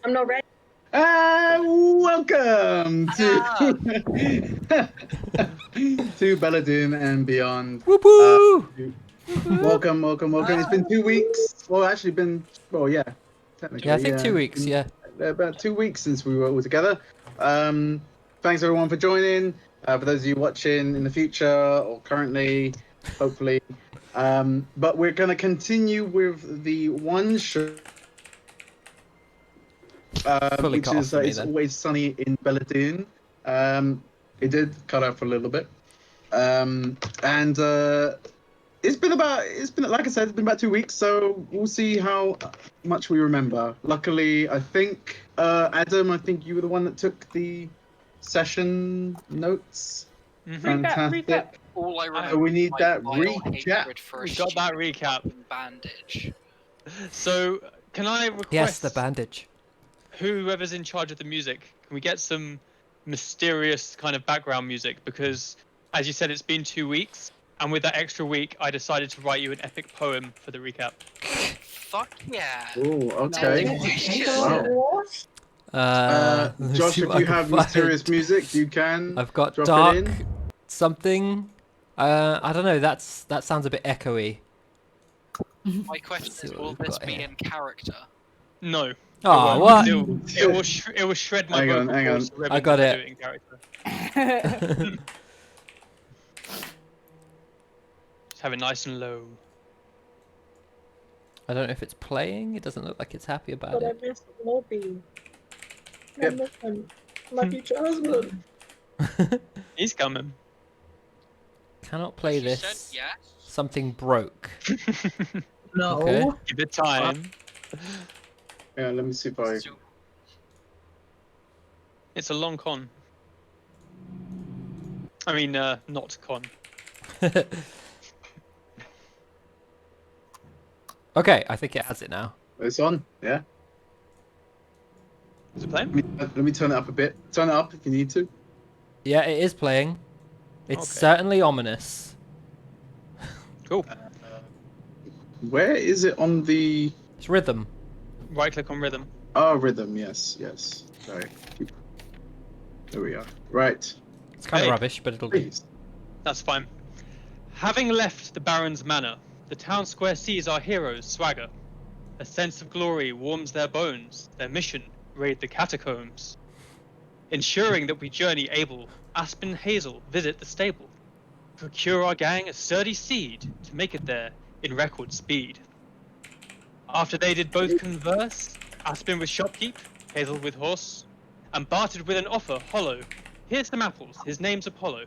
I'm not ready. Welcome to Ah, to Bela'Dun and beyond. Whoop Uh, woo! welcome. It's been 2 weeks. Well, actually, yeah, Yeah, I technically, think yeah, 2 weeks. been Yeah. about 2 weeks since we were all together. Thanks everyone for joining. For those of you watching in the future or currently, hopefully. But we're going to continue with the one show. Fully Which cut off is for me It's then. Always Sunny in Belladune. It did cut out for a little bit, and it's been like I said, it's been about 2 weeks, so we'll see how much we remember. Luckily, I think Adam, I think you were the one that took the session notes. Fantastic. all I So remember we is need my that vile recap. hatred for a We got that stupid recap. fucking bandage. So, can I Yes, the request bandage. whoever's in charge of the music, can we get some mysterious kind of background music? Because, as you said, it's been 2 weeks, and with that extra week, I decided to write you an epic poem for the recap. Fuck yeah. Oh, okay. Wow. Let me Josh, see if what I you can have find. mysterious music, you can I've got drop dark it in. something. I don't know. That sounds a bit echoey. My question See is, what will we've this got be here. in character? No, it Oh, won't. what? It will shred my Hang on, vocal hang cords on. so I everyone got can it. do it in character. Just have it nice and low. I don't know if it's playing. It doesn't look like it's happy about But I it. missed Lobby. I Yep. miss him. My future husband. He's coming. Cannot play She this. said yes. Something broke. No. Okay. Give it time. Yeah, let me see if I. So, It's a long con. I mean, not con. Okay, I think it has it now. It's on. Yeah. Is it playing? Let me turn it up a bit. Turn it up if you need to. Yeah, it is playing. It's Okay. certainly ominous. Cool. Where is it on the? It's rhythm. Right click on rhythm. Oh, rhythm. Yes. Sorry. There we are. Right. It's kind of Hey. rubbish, but it'll do. Please. That's fine. Having left the Baron's manor, the town square sees our heroes' swagger. A sense of glory warms their bones. Their mission, raid the catacombs. Ensuring that we journey able, Aspen and Hazel visit the stable. Procure our gang a sturdy seed to make it there in record speed. After they did both converse, Aspen with shopkeep, Hazel with horse, and bartered with an offer hollow. Here's some apples, his name's Apollo.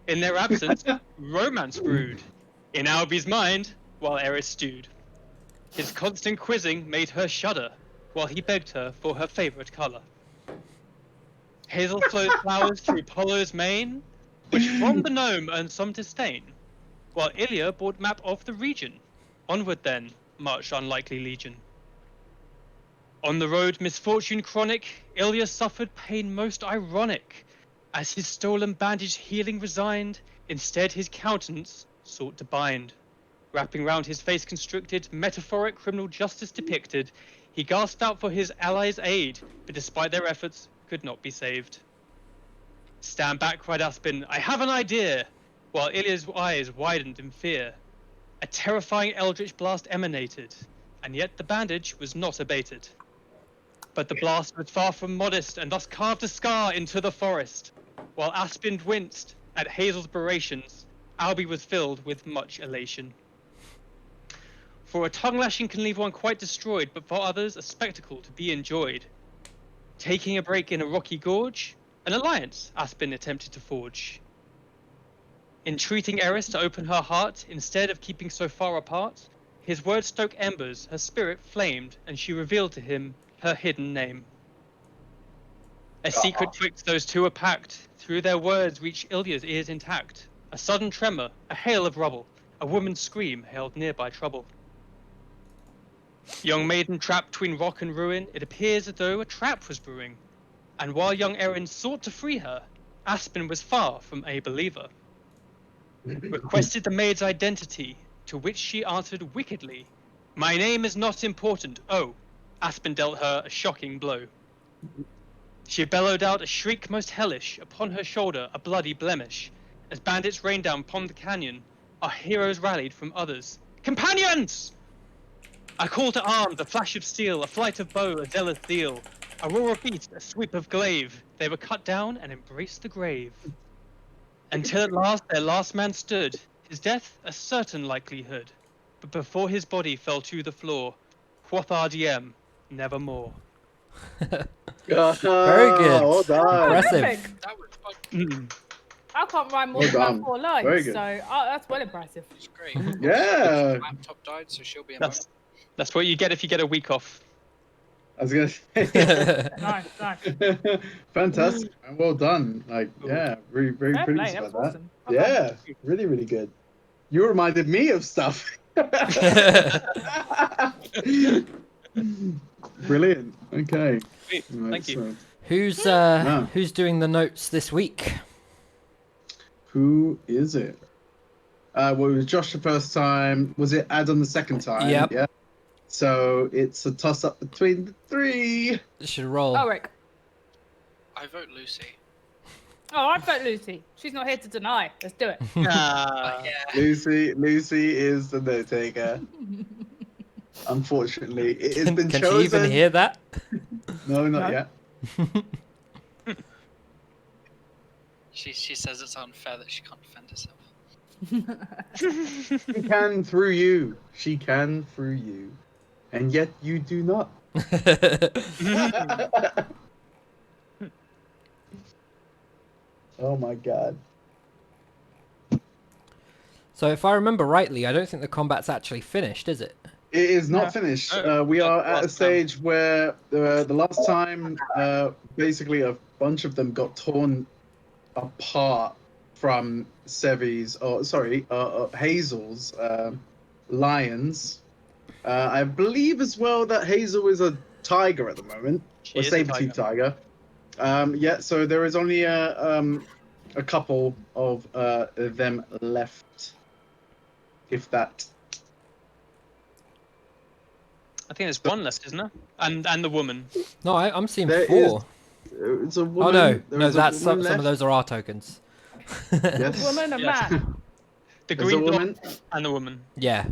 In their absence, romance brewed. In Alby's mind, while Eris stewed. His constant quizzing made her shudder, while he begged her for her favourite colour. Hazel flowed flowers through Apollo's mane, which from the gnome earned some disdain, while Ilya brought map of the region. Onward then, marched unlikely legion. On the road, misfortune chronic, Ilya suffered pain most ironic. As his stolen bandage healing resigned, instead his countenance sought to bind. Wrapping round his face constricted, metaphoric criminal justice depicted, he gasped out for his allies' aid, but despite their efforts, could not be saved. Stand back, cried Aspen, I have an idea! While Ilya's eyes widened in fear. A terrifying eldritch blast emanated, and yet the bandage was not abated. But the blast was far from modest, and thus carved a scar into the forest. While Aspen winced at Hazel's berations, Alby was filled with much elation. For a tongue lashing can leave one quite destroyed, but for others a spectacle to be enjoyed. Taking a break in a rocky gorge, an alliance Aspen attempted to forge. Entreating Eris to open her heart, instead of keeping so far apart, his words stoked embers, her spirit flamed, and she revealed to him her hidden name. A secret twixt those two are packed, through their words reached Ilya's ears intact. A sudden tremor, a hail of rubble, a woman's scream hailed nearby trouble. Young maiden trapped between rock and ruin, it appears as though a trap was brewing. And while young Erin sought to free her, Aspen was far from a believer. Requested the maid's identity, to which she answered wickedly, My name is not important, oh, Aspen dealt her a shocking blow. She bellowed out a shriek most hellish, upon her shoulder a bloody blemish. As bandits rained down upon the canyon, our heroes rallied from others. Companions! A call to arms, a flash of steel, a flight of bow, a zealous zeal, a roar of beast, a sweep of glaive. They were cut down and embraced the grave. Until at last their last man stood, his death a certain likelihood. But before his body fell to the floor, quoth RDM, nevermore. Very good. Well done. Impressive. Perfect. That was fucking I can't rhyme more Well than done. about 4 lines, Very good. so that's well impressive. great. Yeah. Laptop died, so she'll be a That's what you get if you get a week off. I was gonna say. Nice, nice. Fantastic. And well done. Like, yeah, very, very Fair pleased play, that was about awesome. that. Yeah, really, really good. You reminded me of stuff. Brilliant. Okay. Sweet. Thank you. Excellent. Who's doing the notes this week? Who is it? Well, it was Josh the first time. Was it Adam the second time? Yep. Yeah. So it's a toss up between the three. Should roll. Oh, Rick. I vote Lucy. Oh, I vote Lucy. She's not here to deny. Let's do it. Ah, Yeah. Lucy is the note taker. Unfortunately, it has been Can chosen. she even hear that? No, not No. yet. She says it's unfair that she can't defend herself. She can through you. She can through you. And yet you do not. Oh my god. So if I remember rightly, I don't think the combat's actually finished, is it? It is not No. finished. No. We are at a Last stage where the last time, basically a bunch of them got torn apart from Hazel's lions. I believe as well that Hazel is a tiger at the moment, she or is a saber-tooth tiger. Yeah, so there is only a couple of them left, if that. I think there's one left, isn't there? And the woman. No, I'm seeing There 4. It's a Oh woman. no, there no, is a that's woman some of left. those are our tokens. Yes. Woman and Yes. man. The There's a green dot woman. and the woman. Yeah.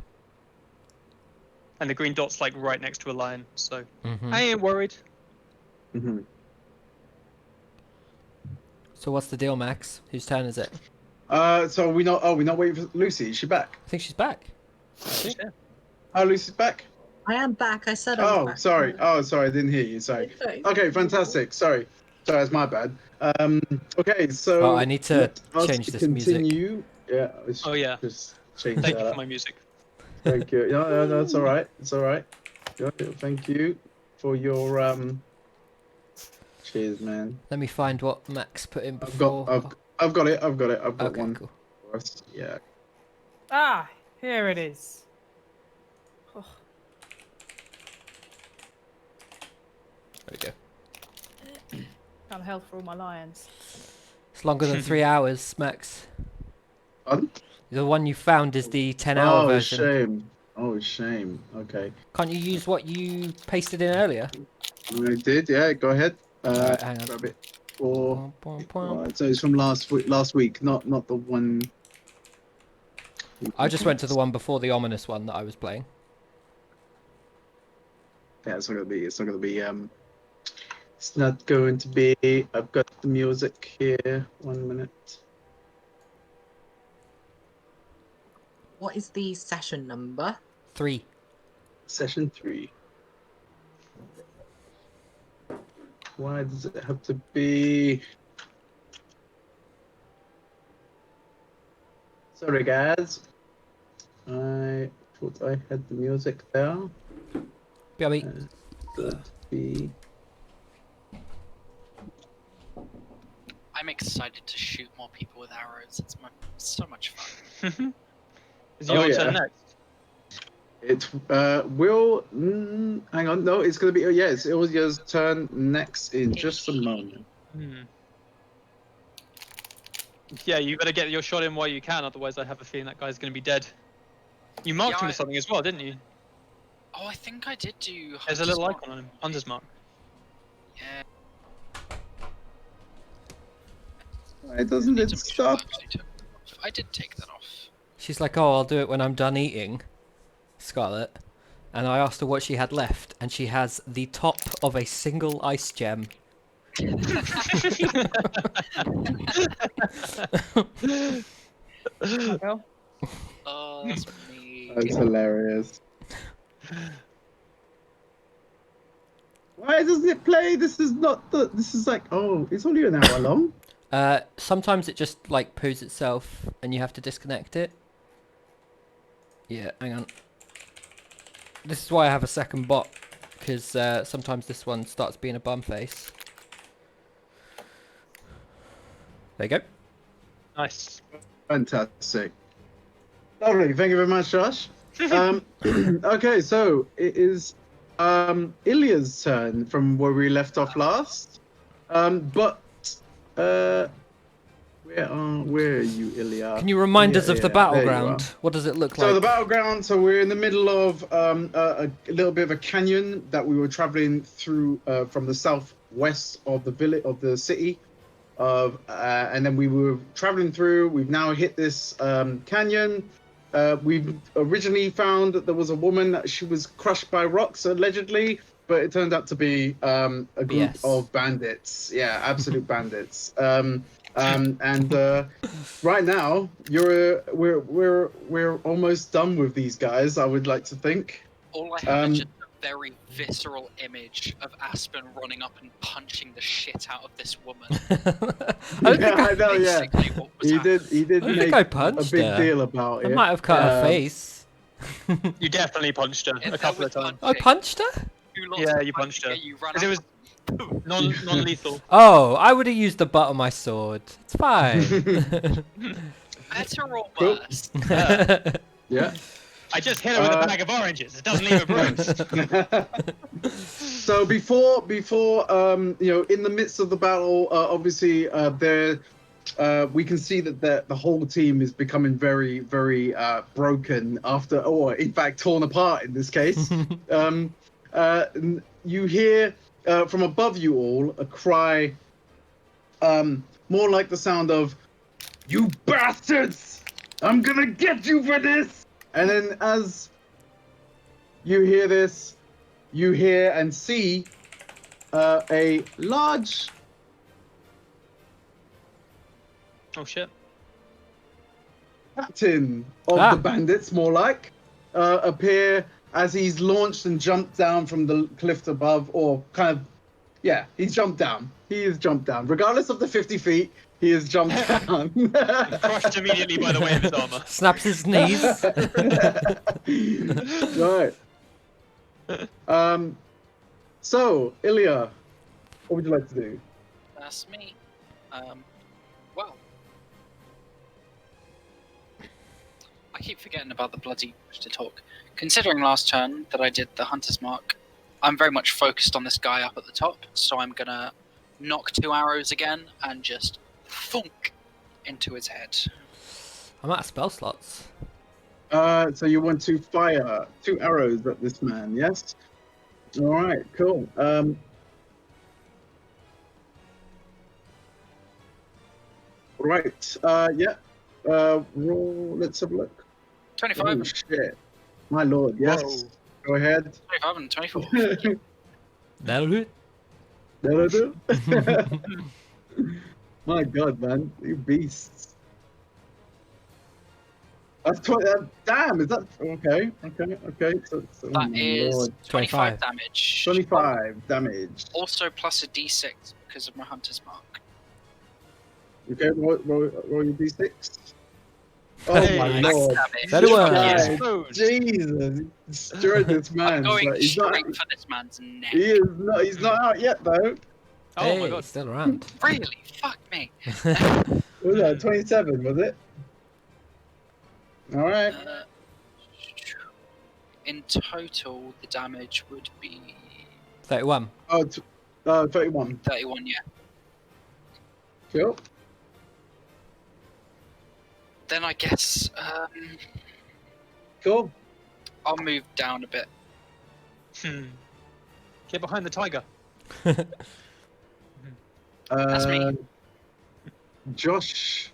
And the green dot's like right next to a lion, so Mhm. I ain't worried. Mhm. So what's the deal, Max? Whose turn is it? So we not. Oh, we're not waiting for Lucy. Is she back? I think she's back. Yeah. Oh, Lucy's back. I am back. I said I was Oh, back. sorry. Oh, sorry. I didn't hear you. Sorry. Okay, fantastic. Sorry. That's my bad. Okay, so. Oh, I need to let us change this music. continue. Yeah. Oh, yeah. Just change Thank that you for up. my music. Thank you. No, that's all right. It's all right. Yeah, thank you for your Cheers, man. Let me find what Max put in I've before. got it. I've got Okay, one cool. for us. Yeah. Ah, here it is. Oh, There we go. can't help for all my lions. It's longer than 3 hours, Max. Pardon? The one you found is the 10-hour Oh, version. shame. Oh, shame. Okay. Can't you use what you pasted in earlier? I did. Yeah. Go ahead. Alright, hang on. Grab it. Or Pom, pom, pom. alright, so it's from last week, not the one. I just went to the one before the ominous one that I was playing. Yeah, it's not gonna be. It's not gonna be. It's not going to be. I've got the music here. 1 minute. What is the session number? 3. Session 3. Why does it have to be? Sorry, guys. I thought I had the music there. BRB. Should be. I'm excited to shoot more people with arrows. It's so much fun. Is your Oh, turn yeah. next? It will. Hang on. No, it's gonna be. Oh, yes, it was your turn next in just a moment. Hmm. Yeah, you better get your shot in while you can, otherwise I have a feeling that guy's going to be dead. You marked Yeah, him with something as well, didn't you? Oh, I think I did do. There's a Hunter's little Mark. icon on him. Hunter's mark. Yeah. Why doesn't Need it to make sure I stop? actually took that off. I did take that off. She's like, oh, I'll do it when I'm done eating, Scarlet. And I asked her what she had left, and she has the top of a single ice gem. Well, Oh, that's me. That's hilarious. Why doesn't it play? This is not the. This is like, oh, it's only an hour long. Sometimes it just like poos itself, and you have to disconnect it. Yeah, hang on. This is why I have a second bot, because sometimes this one starts being a bum face. There you go. Nice. Fantastic. Lovely. Thank you very much, Josh. Okay, so it is Ilya's turn from where we left off last. But where are you, Ilya? Can you remind Yeah, us of the yeah, there you battleground? are. What does it look So like? the battleground. So we're in the middle of a little bit of a canyon that we were traveling through from the southwest of the village of the city, and then we were traveling through. We've now hit this canyon. We originally found that there was a woman that she was crushed by rocks allegedly, but it turned out to be a group BS. of bandits. Yeah, absolute bandits. And right now we're almost done with these guys. I would like to think. All I have is just a very visceral image of Aspen running up and punching the shit out of this woman. I don't think I know, yeah. Basically what was He happening. did I don't make think I a punched big her. deal about I it. might have cut her face. You definitely punched her Yeah, a that couple was of times. I punched her? You lot Yeah, of you punched her. punching, yeah, you ran Because it up was non-lethal. Oh, I would have used the butt of my sword. It's fine. better or Cool. worse. Yeah. I just hit her with a bag of oranges. It doesn't leave a bruise. So before in the midst of the battle, obviously we can see that the whole team is becoming very, very broken after, or in fact torn apart in this case. You hear from above you all a cry, more like the sound of, "You bastards! I'm gonna get you for this!" And then as you hear this, you hear and see a large Oh shit. captain of the bandits, more like, appear as he's launched and jumped down from the cliff above, or kind of, yeah, he's jumped down. He has jumped down. Regardless of the 50 feet, he has jumped down. Crushed immediately by the weight of his armor. Snaps his knees. Right. So, Ilya, what would you like to do? That's me. Well, I keep forgetting about the bloody to talk. Considering last turn that I did the Hunter's Mark, I'm very much focused on this guy up at the top, so I'm gonna knock 2 arrows again and just thunk into his head. I'm out of spell slots. So you want to fire 2 arrows at this man, yes? All right, cool. Right. Yeah. Roll. Let's have a look. 25, Oh shit! My lord. Yes. Whoa. Go ahead. 25 and 24. That'll do it. That'll do. My god, man, you beasts. That's 20. Damn. Is that okay? Okay. So, oh That my is lord. 25 damage. 25 damage. Also plus a d6 because of my Hunter's Mark. Okay, roll your d6. Oh Hey, my max lord. Damage. That'll work. Christ, Exposed. Jesus, destroyed this man. I'm going But he's not. straight for this man's neck. He is not. He's not out yet though. Oh Hey, my god. still around. Really? Fuck me. What was that? 27, was it? All right. In total, the damage would be 31. Oh, 31. 31, yeah. Cool. Then I guess Cool. I'll move down a bit. Get behind the tiger. That's me. Josh,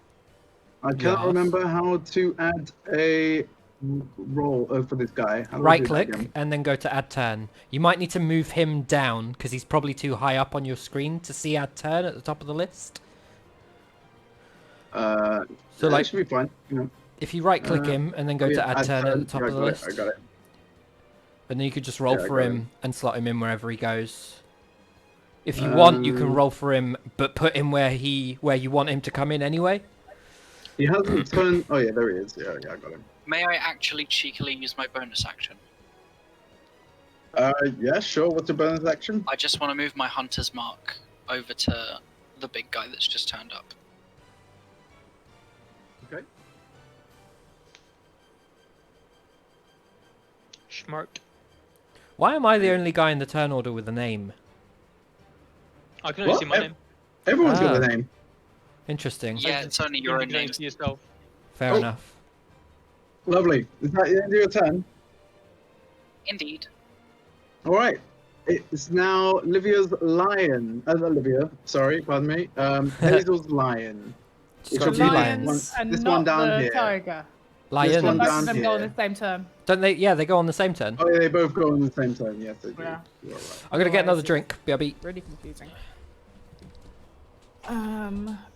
I cannot Yes. remember how to add a roll for this guy. How do I Right do that click again? and then go to add turn. You might need to move him down because he's probably too high up on your screen to see add turn at the top of the list. So that like, should be fine. Yeah. if you right click Uh, him and then go Oh, to yeah, add turn at the turn. top Yeah, of the I got list, it. I got it. and then you could just roll Yeah, I for got him and slot him in wherever he goes. If you want, you can roll for him, but put him where you want him to come in anyway. He hasn't turned. Oh yeah, there he is. Yeah, I got him. May I actually cheekily use my bonus action? Yeah, sure. What's the bonus action? I just want to move my hunter's mark over to the big guy that's just turned up. Okay. Smart. Why am I the only guy in the turn order with a name? I can only What? see my name. Everyone's got Ah. a name. Interesting. Yeah, it's only your own You can only name. see yourself. Fair Oh. enough. Lovely. Is that the end of your turn? Indeed. All right. It's now Livia's lion. Olivia, sorry, pardon me. Hazel's lion. Just It got should two be lions. Lions and This not one down the here. tiger. Lions. one Both down of them go on here. the same turn. Don't they? Yeah, they go on the same turn. Oh yeah, they both go on the same turn. Yes, they do. Yeah. You're right. I'm gonna get another Otherwise, drink. BRB. Really confusing.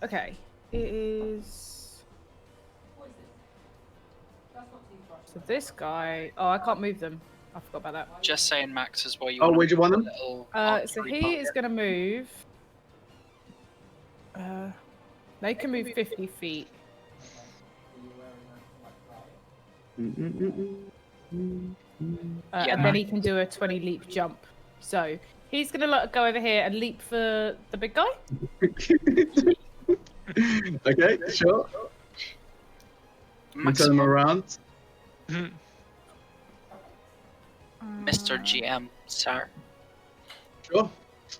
Okay. It is. So this guy. Oh, I can't move them. I forgot about that. Just saying, Max, is where you. Oh, wanna where'd you move want the them? little So archery he target. is gonna move. They can move 50 feet. Yeah, And then he can do a 20 leap jump. So he's gonna go over here and leap for the big guy. Okay, sure. You Max, turn them around. Mr. GM, sir. Sure.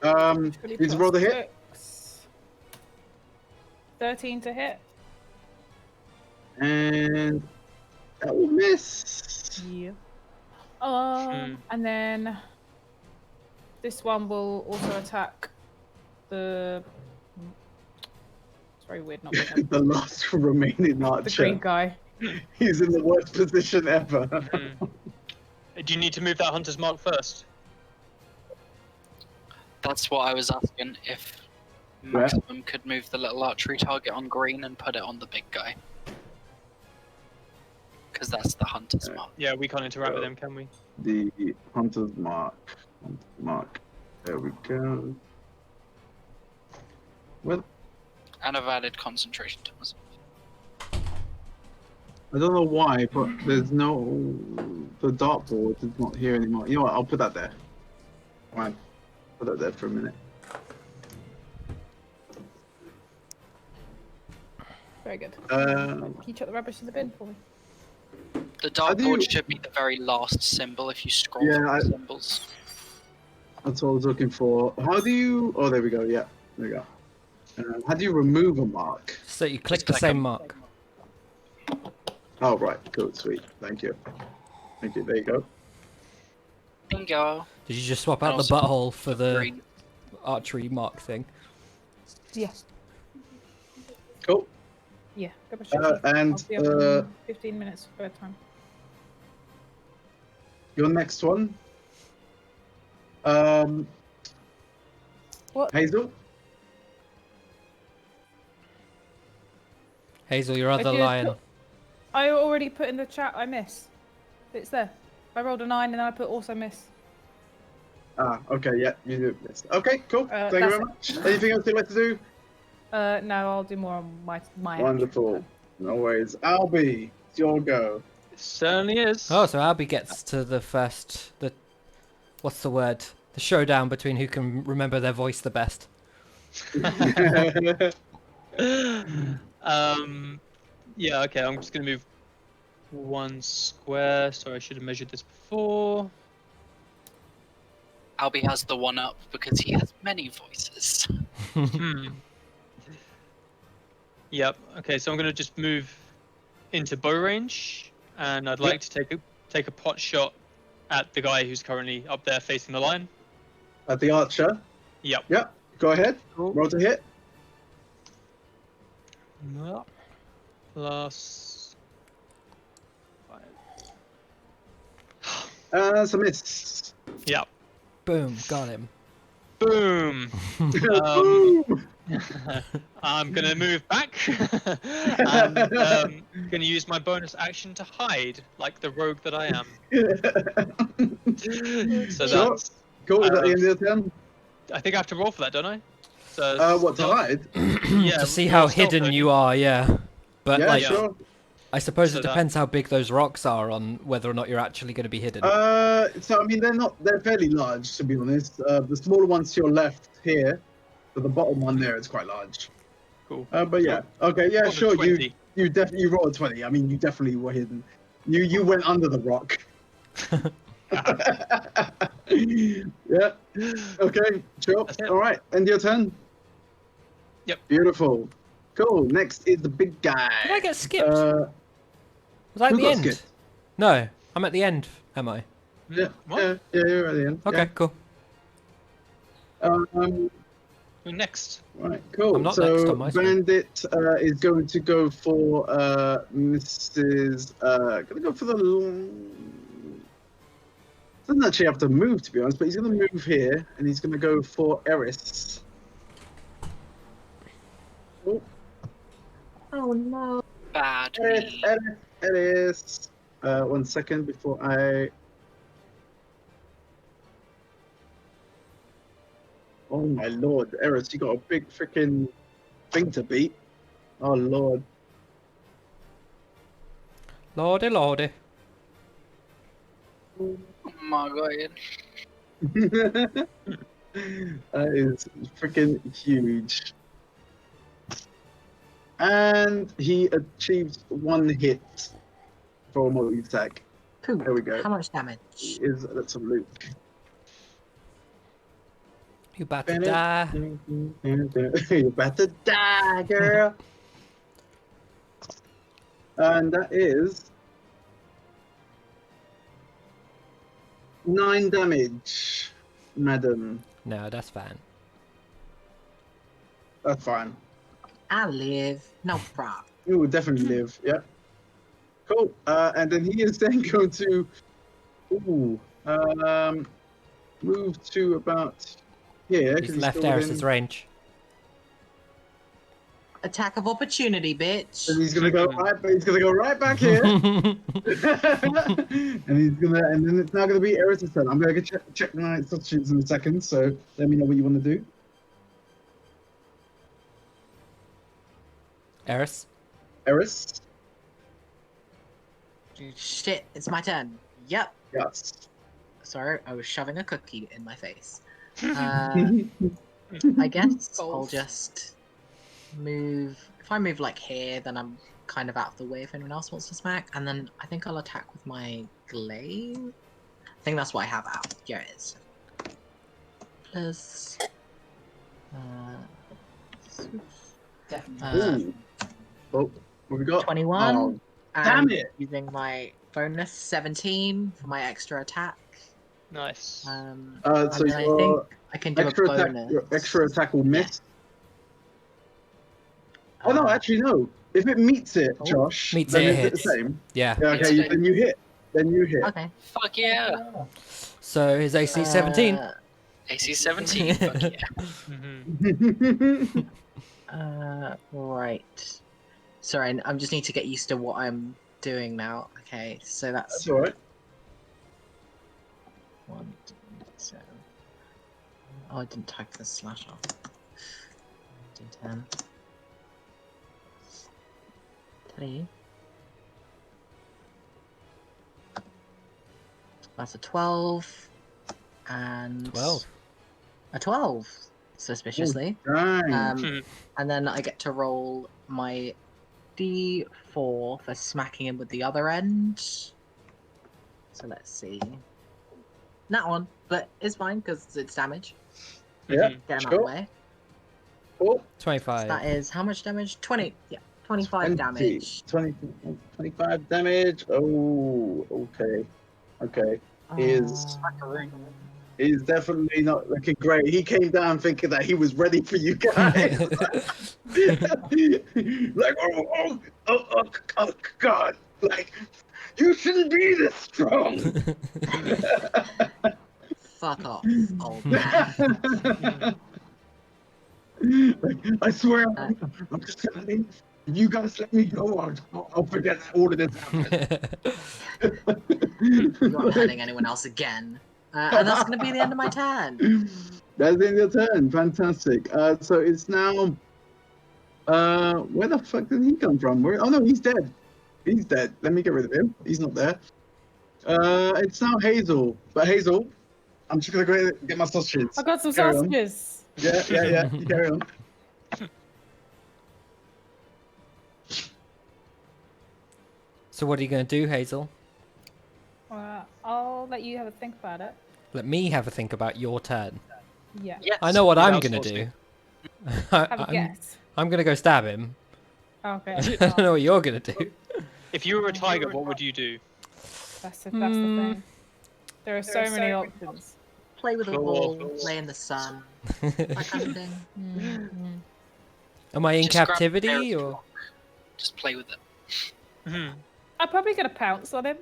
Really Is roll the hit? 13 to hit. And that will miss. Yeah. And then this one will also attack the. It's very weird not being able The last remaining the green archer. guy. He's in the worst position ever. Do you need to move that hunter's mark first? That's what I was asking. If Maximum could move the little archery target on green and put it on the big guy. Because that's the hunter's mark. Yeah, we can't interact with them, can we? The hunter's mark. Hunter's mark. There we go. Well, And I've added concentration to myself. I don't know why, but there's no. The dartboard is not here anymore. You know what? I'll put that there. Fine. Put that there for a minute. Very good. Um, Can you chuck the rubbish in the bin for me? The How do dartboard you- should be the very last symbol if you scroll Yeah, through I- the symbols. That's what I was looking for. How do you? Oh, there we go. Yeah, there we go. How do you remove a mark? So you click Just the click same them. mark. Oh, right. Cool. Sweet. Thank you. Thank you. There you go. Bingo. Did you just swap out And the also butthole for the Green. archery mark thing? Yeah. Cool. Yeah. Go back And I'll be up in 15 minutes for bedtime. your next one. What? Hazel. Hazel, your other did lion. put- I already put in the chat. I miss. It's there. I rolled a 9 and then I put also miss. Ah, okay. Yeah, you do this. Okay, cool. Thank you that's very much. Anything else you'd like to do? No, I'll do more on my action Wonderful. turn. No worries. Albie, it's your go. It certainly is. Oh, so Albie gets to the first. What's the word? The showdown between who can remember their voice the best. Yeah, okay, I'm just gonna move one square. Sorry, I should have measured this before. Albie has the one up because he has many voices. Yep. Okay, so I'm gonna just move into bow range, and I'd like to take a pot shot at the guy who's currently up there facing the line. At the archer. Yep. Yep. Go ahead. Cool. Roll to hit. Yep. Plus 5. It's a miss. Yep. Boom, got him. Boom. Boom. I'm gonna move back and gonna use my bonus action to hide, like the rogue that I am. So Sure. that's. Cool. Is that the end of your turn? I think I have to roll for that, don't I? So What, to hide? Yeah. To see how roll stealth, hidden don't you are, yeah. But Yeah, like, sure. I suppose So it that- depends how big those rocks are on whether or not you're actually going to be hidden. So I mean, they're fairly large, to be honest. The smaller ones to your left here, but the bottom one there is quite large. Cool. But yeah, okay, yeah, Roll a sure. 20. You definitely rolled a 20. I mean, you definitely were hidden. You went under the rock. Yeah. Okay. Sure. That's it. All right. End your turn. Yep. Beautiful. Cool. Next is the big guy. Did I get skipped? Uh, Was I at who the got end? skipped? No, I'm at the end, am I? Yeah. What? Yeah. You're at the end. Okay, cool. Who next? Right, cool. I'm not so next on my screen. Bandit is going to go for Mrs. Gonna go for the. Doesn't actually have to move, to be honest, but he's gonna move here, and he's gonna go for Eris. Oh, Oh no. Bad Eris, me. Eris. 1 second before I. Oh my lord, Eris, you got a big freaking thing to beat. Oh lord. Lordy, lordy. Oh my god. That is freaking huge. And he achieves 1 hit for a multi-attack. Cool. There we go. How much damage? Let's have a look. You about to die. You're about to die, girl. And that is 9 damage, madam. No, that's fine. That's fine. I live. No problem. You will definitely live. Yeah. Cool. And then he is then going to, move to about here. 'cause He's he's left still Eris's within- range. Attack of opportunity, bitch. And he's gonna go right. He's gonna go right back here. And then it's now gonna be Eris's turn. I'm gonna go check my substitutes in a second. So let me know what you want to do. Eris? Eris. Shit, it's my turn. Yep. Yes. Sorry, I was shoving a cookie in my face. I guess I'll just move. If I move like here, then I'm kind of out of the way if anyone else wants to smack. And then I think I'll attack with my glaive. I think that's what I have out. Here it is. Plus. Ooh. Oh, what we got? 21. Oh, and damn it. Using my bonus 17 for my extra attack. Nice. So and then I think your I can do a extra attack. bonus. Your extra attack will miss. Oh no, Uh, actually no. If it meets it, Oh. Josh, Meets then it, is it the hits. same? Yeah. Yeah. Okay. It's Then you hit. Then you hit. Okay. Fuck yeah. So his AC 17. AC 17. Fuck yeah. Mm-hmm. Right. Sorry, I just need to get used to what I'm doing now. Okay, so that's That's all right. 1, 2, 7. Oh, I didn't type the slash off. D10. 3. That's a 12. And 12. a 12, suspiciously. Dang. And then I get to roll my D4 for smacking him with the other end. So let's see. That one, but it's fine because it's damage. Yeah. Get him out of Sure. the way. Oh, 25. So that is how much damage? 20. Yeah, 25 damage. 25 damage. Oh, okay. Okay. is Macaroon. is definitely not looking great. He came down thinking that he was ready for you guys. Like, oh, God. Like, you shouldn't be this strong. Fuck off, old man. Like, I swear, I'm just gonna leave. If you guys let me go, I'll forget all of this happened. You're not hurting anyone else again. And that's going to be the end of my turn. That's the end of your turn. Fantastic. So it's now. Where the fuck did he come from? Where? Oh no, he's dead. He's dead. Let me get rid of him. He's not there. It's now Hazel. But Hazel, I'm just gonna go get my sausages. I got some Carry on. sausages. Yeah. You carry on. So what are you going to do, Hazel? I'll let you have a think about it. Let me have a think about your turn. Yeah. Yes. I know what I'm Without going to do. Have a I'm, guess. I'm going to go stab him. Okay. I don't know what you're going to do. If you were a tiger, what would you do? That's the thing. There are so many options. Play with a Cool. ball, lay in the sun, that kind of thing. Am I in Just grab captivity Bear's or? rock. Just play with it. Mhm. I'm probably gonna pounce on him.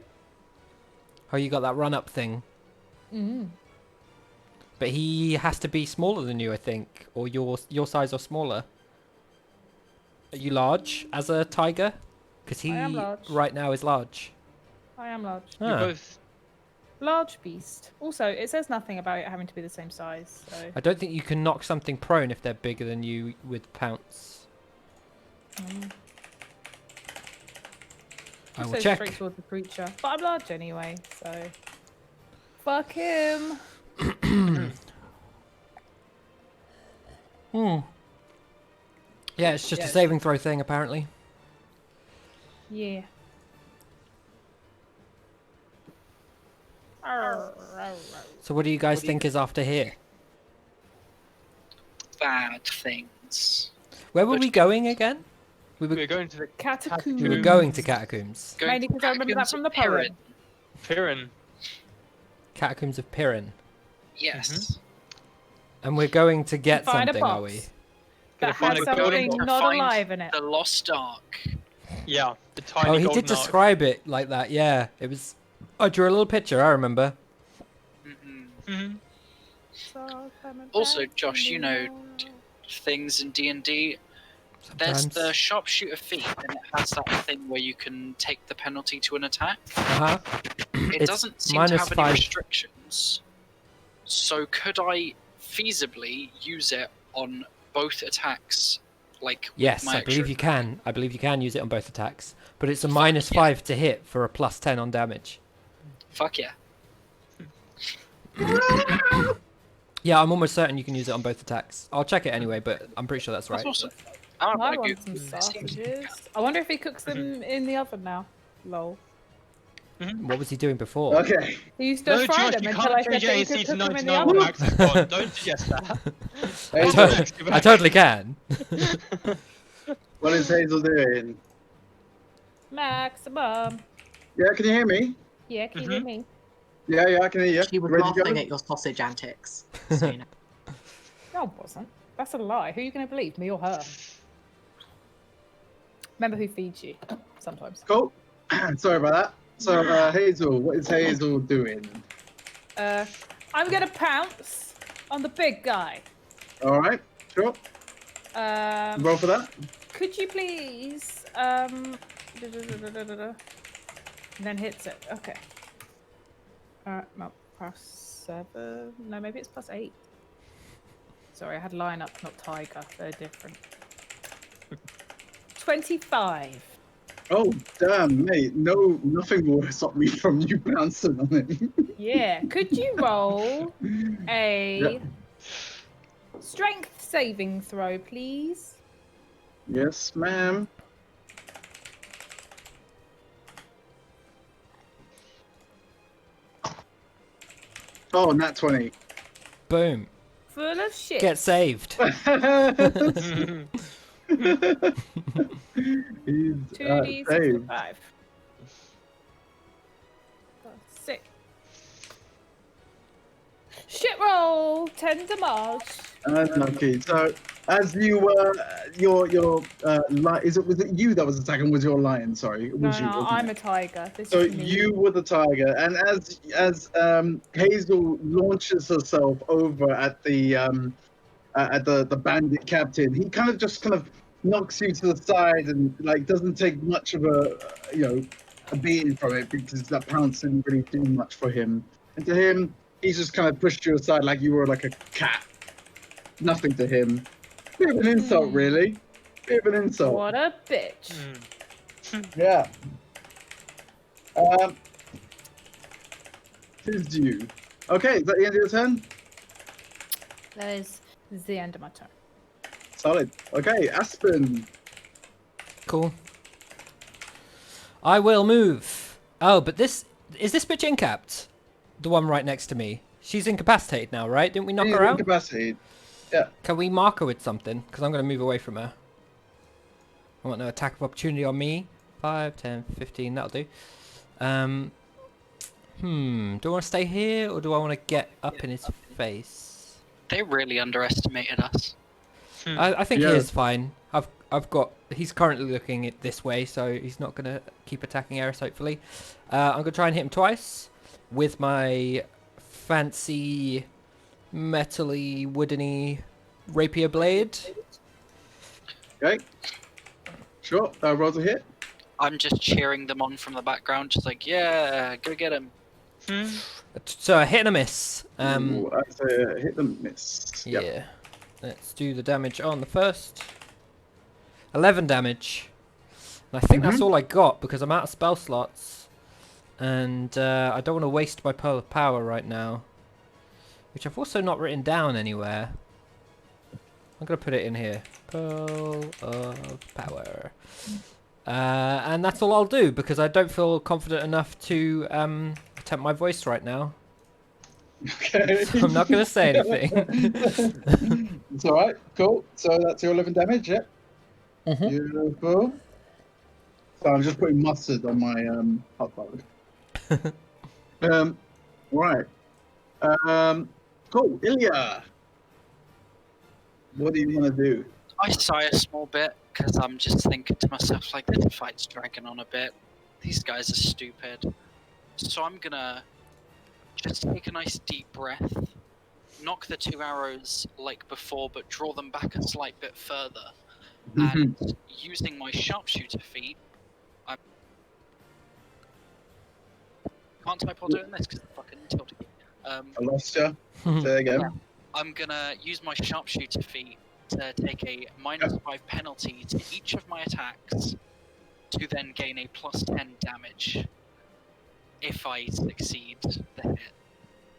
Oh, you got that run-up thing. But he has to be smaller than you, I think, or your size or smaller. Are you large as a tiger? Because he I am large. right now is large. I am large. You're Ah. both. Large beast. Also, it says nothing about it having to be the same size. So. I don't think you can knock something prone if they're bigger than you with pounce. I will So check. straight towards the creature, but I'm large anyway, so fuck him. Yeah, it's just Yeah, a saving throw thing, apparently. Yeah. So what do you guys think is after here? Bad things. Where were we going again? We were We're going to the Catacomb. we were going to catacombs. Going Mainly to 'cause I remember that Catacombs from of the poem. Piran. Piran. Catacombs of Piran. Yes. And we're going to get Find a something, are we? box Gonna that find has a golden something box. not Find alive in it. The Lost Ark. Yeah, the tiny Oh, he golden did ark. describe it like that, yeah. It was... I drew a little picture, I remember. Mhm. Mhm. Also, Josh, you know things in D&D. There's Sometimes. the sharpshooter feat, and it has that thing where you can take the penalty to an attack. Uh-huh. It It's doesn't seem to have any -5. restrictions. So could I feasibly use it on both attacks? Like with Yes, my I believe extra you can. I believe you can use it on both attacks. But it's a Fuck -5 to hit for a +10 on damage. Fuck yeah. Yeah, I'm almost certain you can use it on both attacks. I'll check it anyway, but I'm pretty sure that's right. That's awesome. I'm I gonna want Google some this. Seems- sausages. I wonder if he cooks them in the oven now. Lol. What was he doing before? Okay. He used to No, fry Josh, them you until I can't said change that he AC could to cook them in the 99 oven. Max and Con. Don't suggest that. I, Hazel, I totally can. what is Hazel doing? Maximum. Yeah, can you hear me? Yeah, can you hear me? Yeah, I can hear you. She was Ready to laughing go? at your sausage antics. So you know. No, it wasn't. That's a lie. Who are you going to believe, me or her? Remember who feeds you. Sometimes. Cool. Sorry about that. So, Hazel, what is Hazel doing? I'm going to pounce on the big guy. All right, sure. Roll for that. Could you please, and then hits it. Okay. No, +7. No, maybe it's +8. Sorry, I had line up, not tiger. They're different. 25. Oh, damn, mate. No, nothing will stop me from you bouncing on him. Yeah. Could you roll a strength saving throw, please? Yes, ma'am. Oh, nat 20. Boom. Full of shit. Get saved. He's 2d6 saved. 5. 6. Shit roll. 10 damage. Unlucky. So as you were, was it you that was attacking? Was your lion? Sorry, it No, was you. no, wasn't I'm it? a tiger. This So is me. you were the tiger, and as Hazel launches herself over at the bandit captain, he kind of knocks you to the side and like doesn't take much of a beating from it because that pounce didn't really do much for him. And to him, he's just kind of pushed you aside like you were like a cat. Nothing to him. Bit of an insult, really. Bit of an insult. What a bitch. Yeah. Tis you. Okay, is that the end of your turn? That is the end of my turn. Solid. Okay, Aspen. Cool. I will move. Oh, but this bitch incapped? The one right next to me. She's incapacitated now, right? Didn't we knock her out? Incapacitated. Yeah. Can we mark her with something? Because I'm going to move away from her. I want no attack of opportunity on me. 5, 10, 15, that'll do. Do I want to stay here or do I want to get up in his face? They really underestimated us. I think Yeah. he is fine. He's currently looking at this way, so he's not going to keep attacking Eris, hopefully. I'm going to try and hit him twice with my fancy metally woodeny rapier blade. Okay. Sure. Roll a hit. I'm just cheering them on from the background, just like, yeah, go get him. So a hit and a miss. Ooh, that's a hit and miss. Yeah. Yep. Let's do the damage on the first. 11 damage. And I think that's all I got because I'm out of spell slots. And I don't want to waste my pearl of power right now. Which I've also not written down anywhere. I'm going to put it in here. Pearl of power. And that's all I'll do because I don't feel confident enough to attempt my voice right now. Okay. So I'm not going to say anything. It's all right. Cool. So that's your 11 damage. Yep. Mhm. Beautiful. So I'm just putting mustard on my hot dog. Right. Cool. Ilya. What do you want to do? I sigh a small bit because I'm just thinking to myself, like, this fight's dragging on a bit. These guys are stupid. So I'm gonna just take a nice deep breath, knock the 2 arrows like before, but draw them back a slight bit further. And using my sharpshooter feat, I can't type while doing this because I'm fucking tilted. I lost you. Say again. Yeah. I'm gonna use my sharpshooter feat to take a -5 penalty to each of my attacks, to then gain a +10 damage if I succeed the hit.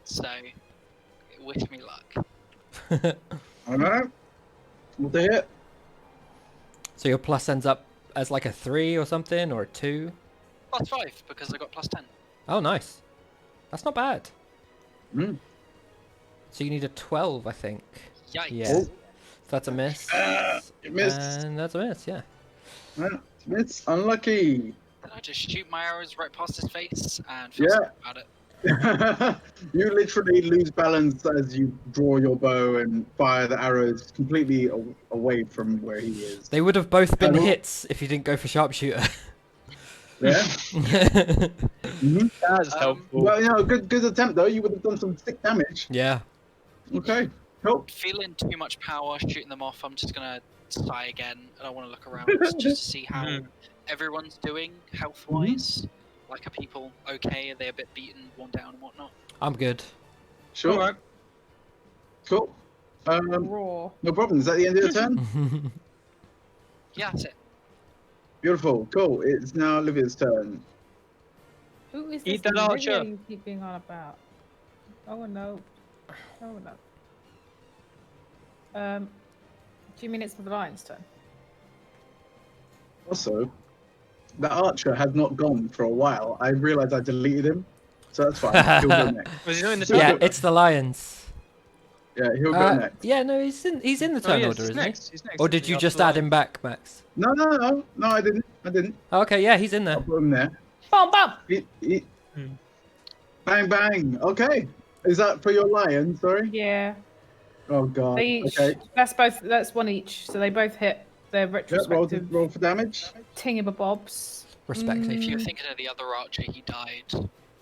So, wish me luck. All right. What the hit? So your plus ends up as like a 3 or something, or a 2? +5 because I got +10. Oh, nice. That's not bad. Mm. So you need a 12, I think. Yikes. Yeah. So that's a miss. You missed. And that's a miss, yeah. Yeah, it's unlucky. Did I just shoot my arrows right past his face and feel Yeah. sorry about it? You literally lose balance as you draw your bow and fire the arrows completely away from where he is. They would have both been Hello? hits if you didn't go for sharpshooter. Yeah. Mhm. That's helpful. Well, good attempt though. You would have done some sick damage. Yeah. Okay. Cool. Feeling too much power, shooting them off, I'm just gonna sigh again, and I want to look around just to see how everyone's doing health-wise. Like, are people okay? Are they a bit beaten, worn down, and whatnot? I'm good. Sure. All right. Cool. Raw. No problem. Is that the end of your turn? Yeah, that's it. Beautiful. Cool. It's now Olivia's turn. Who is Eat this that Olivia archer. you keep being on about? Oh no. Oh no. Do you mean it's the lion's turn? Also, the archer has not gone for a while. I realized I deleted him, so that's fine. He'll go next. Was he not in the Yeah, turn? it's the lions. Yeah, he'll go next. Yeah, no, he's in the Oh, turn yes, order, he's isn't next. He's next. he? Or did you After just the add him lions. back, Max? No, I didn't. Oh, okay, yeah, he's in there. I'll put him there. Bam bam! Bang bang. Okay. Is that for your lion? Sorry. Yeah. Oh god. They each. Okay. That's one each. So they both hit their Yeah, retrospective roll for damage. tingamabobs. Respectively. If you're thinking of the other archer, he died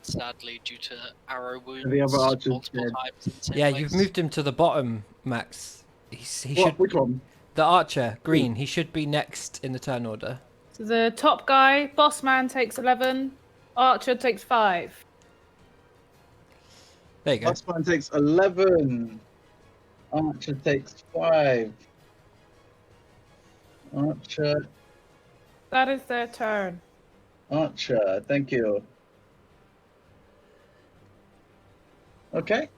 sadly due to arrow wounds. The other archer's multiple dead. times. In the same Yeah, place. you've moved him to the bottom, Max. He What? should. Which one? The archer, green. He should be next in the turn order. So the top guy, boss man, takes 11. Archer takes 5. There you go. Last one takes 11. Archer takes 5. Archer. That is their turn. Archer. Thank you. Okay.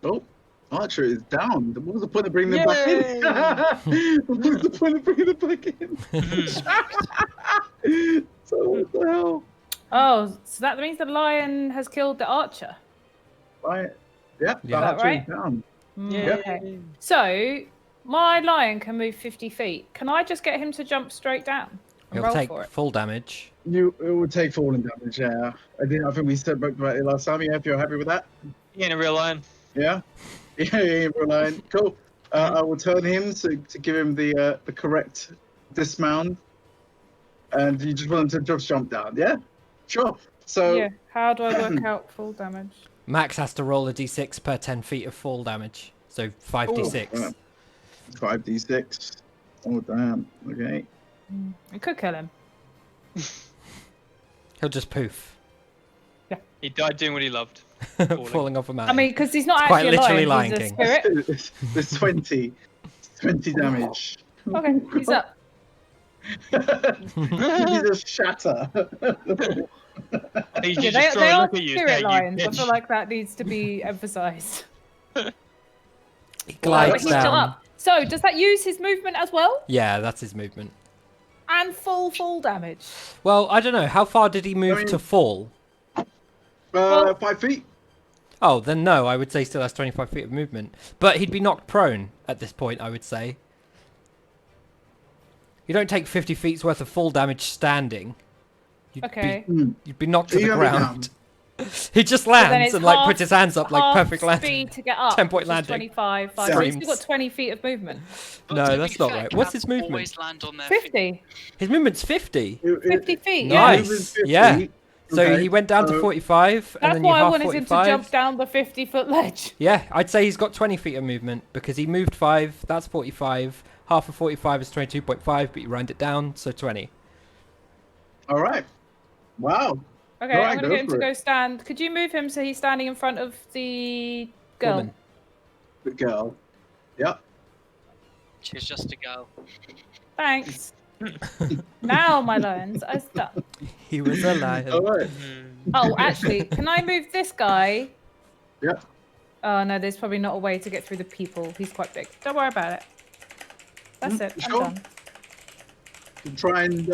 Oh, Archer is down. What was the point of bringing them back in? What was the point of bringing them back in? So what the hell? Oh, so that means the lion has killed the archer. Right. Yeah, the Yeah. Archer Right? is down. Yeah. Okay. So my lion can move 50 feet. Can I just get him to jump straight down and He'll roll take for it? full damage. It would take falling damage, yeah. I think we spoke about it last time. Yeah, if you're happy with that. He ain't a real lion. Yeah? Yeah, Reliant. Cool. I will turn him to give him the correct dismount. And you just want him to just jump down, yeah? Sure. So, Yeah. How do I work out full damage? Max has to roll a d6 per 10 feet of fall damage. So 5d6. 5d6. Oh, damn. Okay. It could kill him. He'll just poof. He died doing what he loved. Falling off a mountain. I mean, because he's not It's quite actually a literally lion. Lion He's a King. spirit. There's 20. 20 damage. Okay, he's up. You just shatter. He Yeah, just they throw a are look at you, spirit say, "You lions. I bitch." feel like that needs to be emphasised. He But glides he's still down. up. So, does that use his movement as well? Yeah, that's his movement. And full damage? Well, I don't know. How far did he move mean- to fall? Well- 5 feet. Oh, then no. I would say he still has 25 feet of movement. But he'd be knocked prone at this point, I would say. You don't take 50 feet's worth of fall damage standing. Okay. You'd be knocked to Are you the gonna be ground. He just But then lands it's and like half- puts his hands up like half perfect landing. speed to get up. 10-point which is landing. 25. So Yeah. he's still got 20 feet of movement. But No, to be that's not fair, right. What's his cats movement? Always land on their feet. 50. His movement's 50. 50 feet, yeah. Nice. Moving 50. Yeah. So Okay, he went down to so- 45, and That's then you why I half wanted him 45. to jump down the 50-foot ledge. Yeah, I'd say he's got 20 feet of movement because he moved 5. That's 45. Half of 45 is 22.5, but you round it down, so 20. All right. Wow. Okay, Right, I'm going to go get him for to it. go stand. Could you move him so he's standing in front of the girl? Woman. The girl. Yep. She's just a girl. Thanks. Now my lions are stuck. He was a lion. All right. Oh, actually, can I move this guy? Yep. Oh, no, there's probably not a way to get through the people. He's quite big. Don't worry about it. That's it. I'm sure. done. Try and.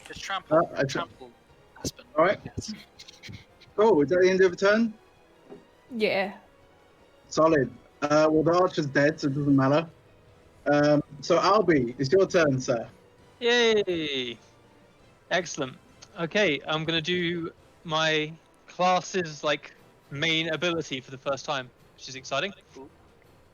Just trample. I Trample. Aspen. All right. Yes. Oh, is that the end of the turn? Yeah. Solid. Well, the archer's dead, so it doesn't matter. So, Albie, it's your turn, sir. Yay! Excellent. Okay, I'm gonna do my class's like main ability for the first time, which is exciting.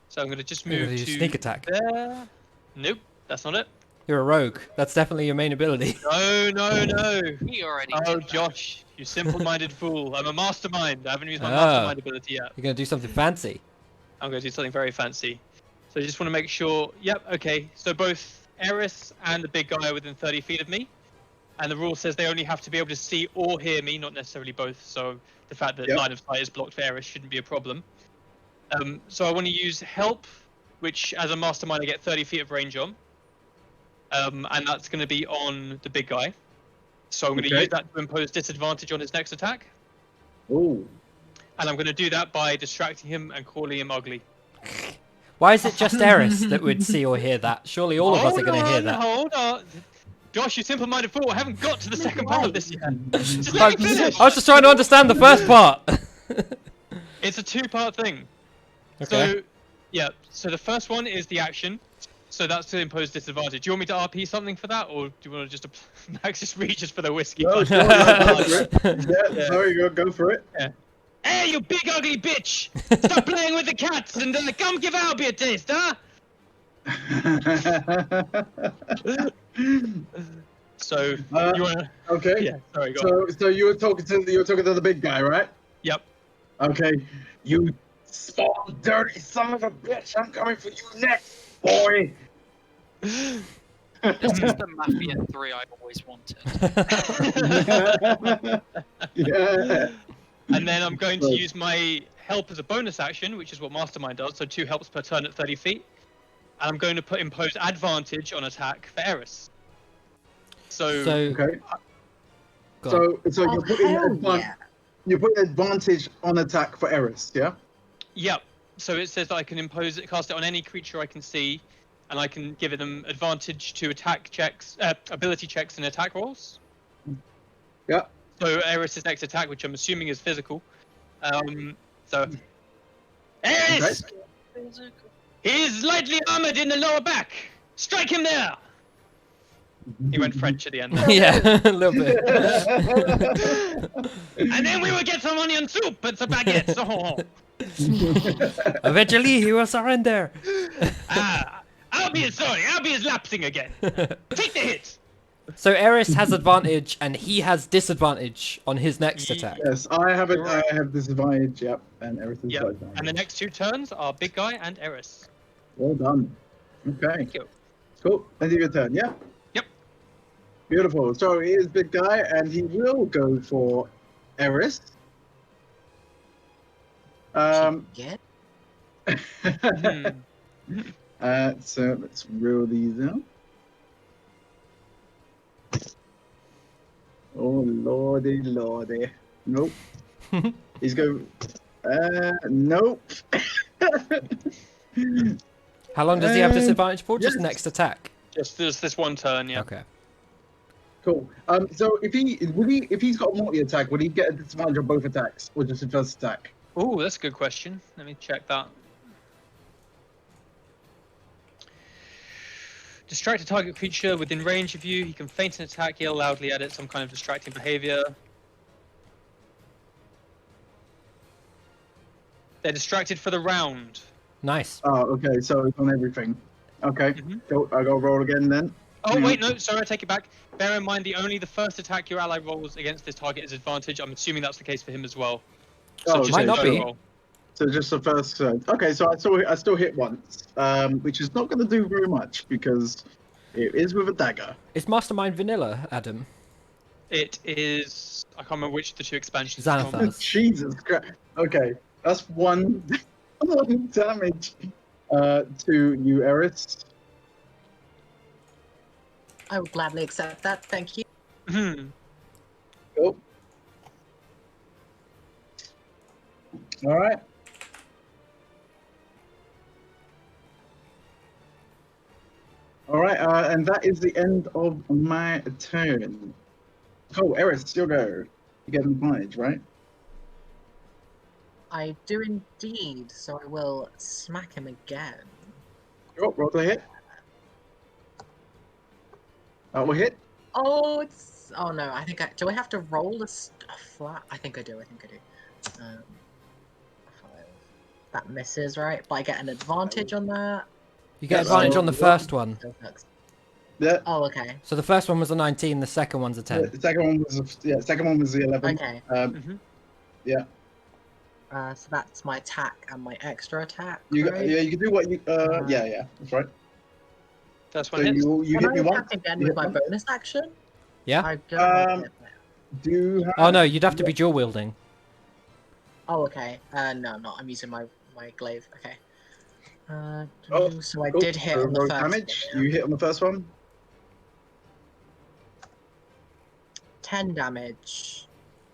So I'm gonna just You're move gonna to do sneak attack. there. Nope, that's not it. You're a rogue. That's definitely your main ability. No. He already Oh, did that. Josh, you simple-minded fool. I'm a mastermind. I haven't used my Ah. mastermind ability yet. You're gonna do something fancy. I'm going to do something very fancy. So I just want to make sure. Yep, okay. So both Eris and the big guy are within 30 feet of me. And the rule says they only have to be able to see or hear me, not necessarily both. So the fact that Yep. line of sight is blocked for Eris shouldn't be a problem. So I want to use help, which as a mastermind I get 30 feet of range on. And that's going to be on the big guy. So I'm going to Okay. use that to impose disadvantage on his next attack. Oh. And I'm going to do that by distracting him and calling him ugly. Why is it just Eris that would see or hear that? Surely all of us are gonna hear that. Hold on. Josh, you simple-minded fool. I haven't got to the second part of this yet. Just I let me finish. was just trying to understand the first part. It's a two-part thing. Okay. So, yeah. So the first one is the action. So that's to impose disadvantage. Do you want me to RP something for that, or do you want to just Max just reaches for the whiskey? No, sure, go for it. Yeah, there you go. Go for it. Hey, you big ugly bitch! Stop playing with the cats and come give Albie a taste, huh? So you wanna? Okay. Yeah. Sorry. Go on. So you were talking to the big guy, right? Yep. Okay. You small dirty son of a bitch! I'm coming for you next, boy. This is the Mafia 3 I always wanted. Yeah. And then I'm going to use my help as a bonus action, which is what Mastermind does. So 2 helps per turn at 30 feet. And I'm going to impose advantage on attack for Eris. So Okay. go on. So Oh, you're putting hell yeah. you're putting advantage on attack for Eris, yeah? yep. So it says that I can cast it on any creature I can see, and I can give them advantage to attack checks, ability checks, and attack rolls. Yeah. So Eris's next attack, which I'm assuming is physical. So Eris, he's lightly armored in the lower back. Strike him there. He went French at the end. Yeah, a little bit. And then we will get some onion soup and some baguettes. Oh. Eventually, he will surrender. Albie is lapsing again. Take the hit. So Eris has advantage, and he has disadvantage on his next attack. Yes, I have it. I have disadvantage. Yep, and everything's Yep. like that. And the next 2 turns are Big Guy and Eris. Well done. Okay. Thank you. Cool. End of your turn. Yeah. Yep. Beautiful. So he is big guy, and he will go for Eris. Yeah. So let's roll these out. Oh lordy, lordy. Nope. He's going. Nope. How long does he have disadvantage for? Just yes. next attack. Just this 1 turn, yeah. Okay. Cool. So if he's got a multi attack, would he get a disadvantage on both attacks, or just the first attack? Oh, that's a good question. Let me check that. Distract a target creature within range of you. He can feint an attack, yell loudly at it, some kind of distracting behavior. They're distracted for the round. Nice. Oh, okay. So it's on everything. Okay. Cool. I'll go roll again then. Oh, wait, no, sorry, I take it back. Bear in mind, the first attack your ally rolls against this target is advantage. I'm assuming that's the case for him as well. Oh, just might not be. roll. So just the first turn. Okay, so I still hit once, which is not going to do very much because it is with a dagger. Is Mastermind vanilla, Adam? It is... I can't remember which of the 2 expansions. Xanathar. Jesus Christ. Okay, that's 1 damage to you, Eris. I would gladly accept that. Thank you. Cool. All right. All right, and that is the end of my turn. Cool, Eris, you'll go. You get an advantage, right? I do indeed, so I will smack him again. Sure, roll the hit. We'll hit. Oh, it's... Oh no, I think I... Do I have to roll a flat? I think I do, 5. That misses, right? But I get an advantage on that. You get Yeah, advantage so- on the first one. Yeah. Oh, okay. So the first one was a 19, the second one's a 10. The second one was the 11. Okay. Yeah. So that's my attack and my extra attack. You right? you can do what you yeah, that's right. That's So one hit. you Can hit I me once. attack again you with hit my once. bonus action? Yeah? I don't have it. Do you have... Oh no, you'd have to be dual wielding. Oh, okay. No, I'm not. I'm using my glaive. Okay. Oh, so I cool. did hit So on the roll first damage. one, yeah. You hit on the first one. 10 damage.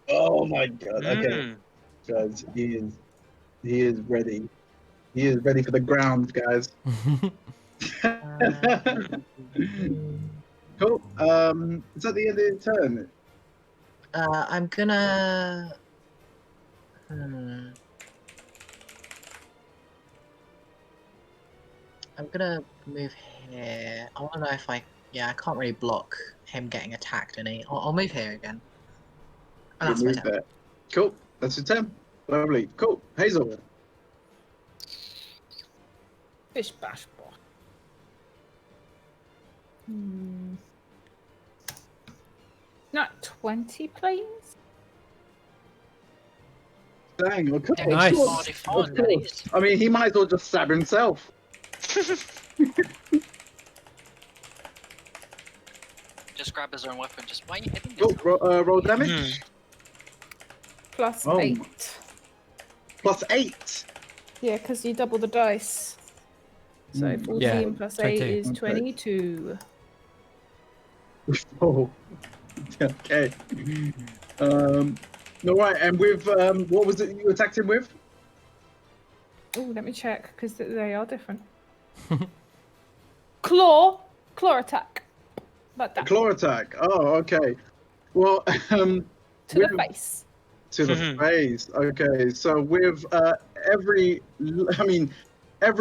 Oh my god. Okay. Mm. Guys, he is ready. He is ready for the ground, guys. Cool. Is that the end of the turn? I'm gonna... I'm gonna move here. I wanna know if I... Yeah, I can't really block him getting attacked, I'll move here again. And that's my Remove turn. that. Cool. That's your turn. Lovely. Cool. Hazel. Fish bash ball. Not 20, please. Dang. Of course. Yeah, Nice. Of Marty course. Ford, Of that course. is. I mean, he might as well just stab himself. Just grab his own weapon. Just why are you hitting Cool. yourself? Roll damage. Plus Oh. 8. Plus 8. Yeah, because you double the dice. So 14 Yeah, plus 8 22. is Okay. 22. Oh. Okay. All right. And with what was it you attacked him with? Oh, let me check because they are different. Claw attack. Like A that. claw attack. Oh, okay. Well, To the with- face. to the face. Okay, so with every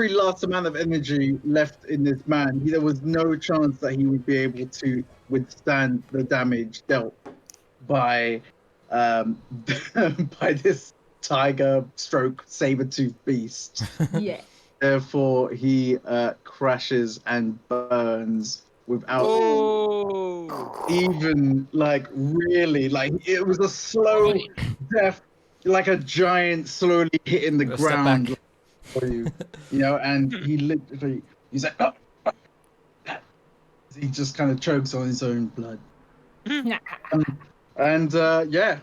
last amount of energy left in this man, there was no chance that he would be able to withstand the damage dealt by by this tiger stroke saber-tooth beast. Yeah. Therefore, he crashes and burns without Oh. even like really like it was a slow death, like a giant slowly hitting the Gotta step ground back. for you, and he's like, "Oh." He just kind of chokes on his own blood. And yeah,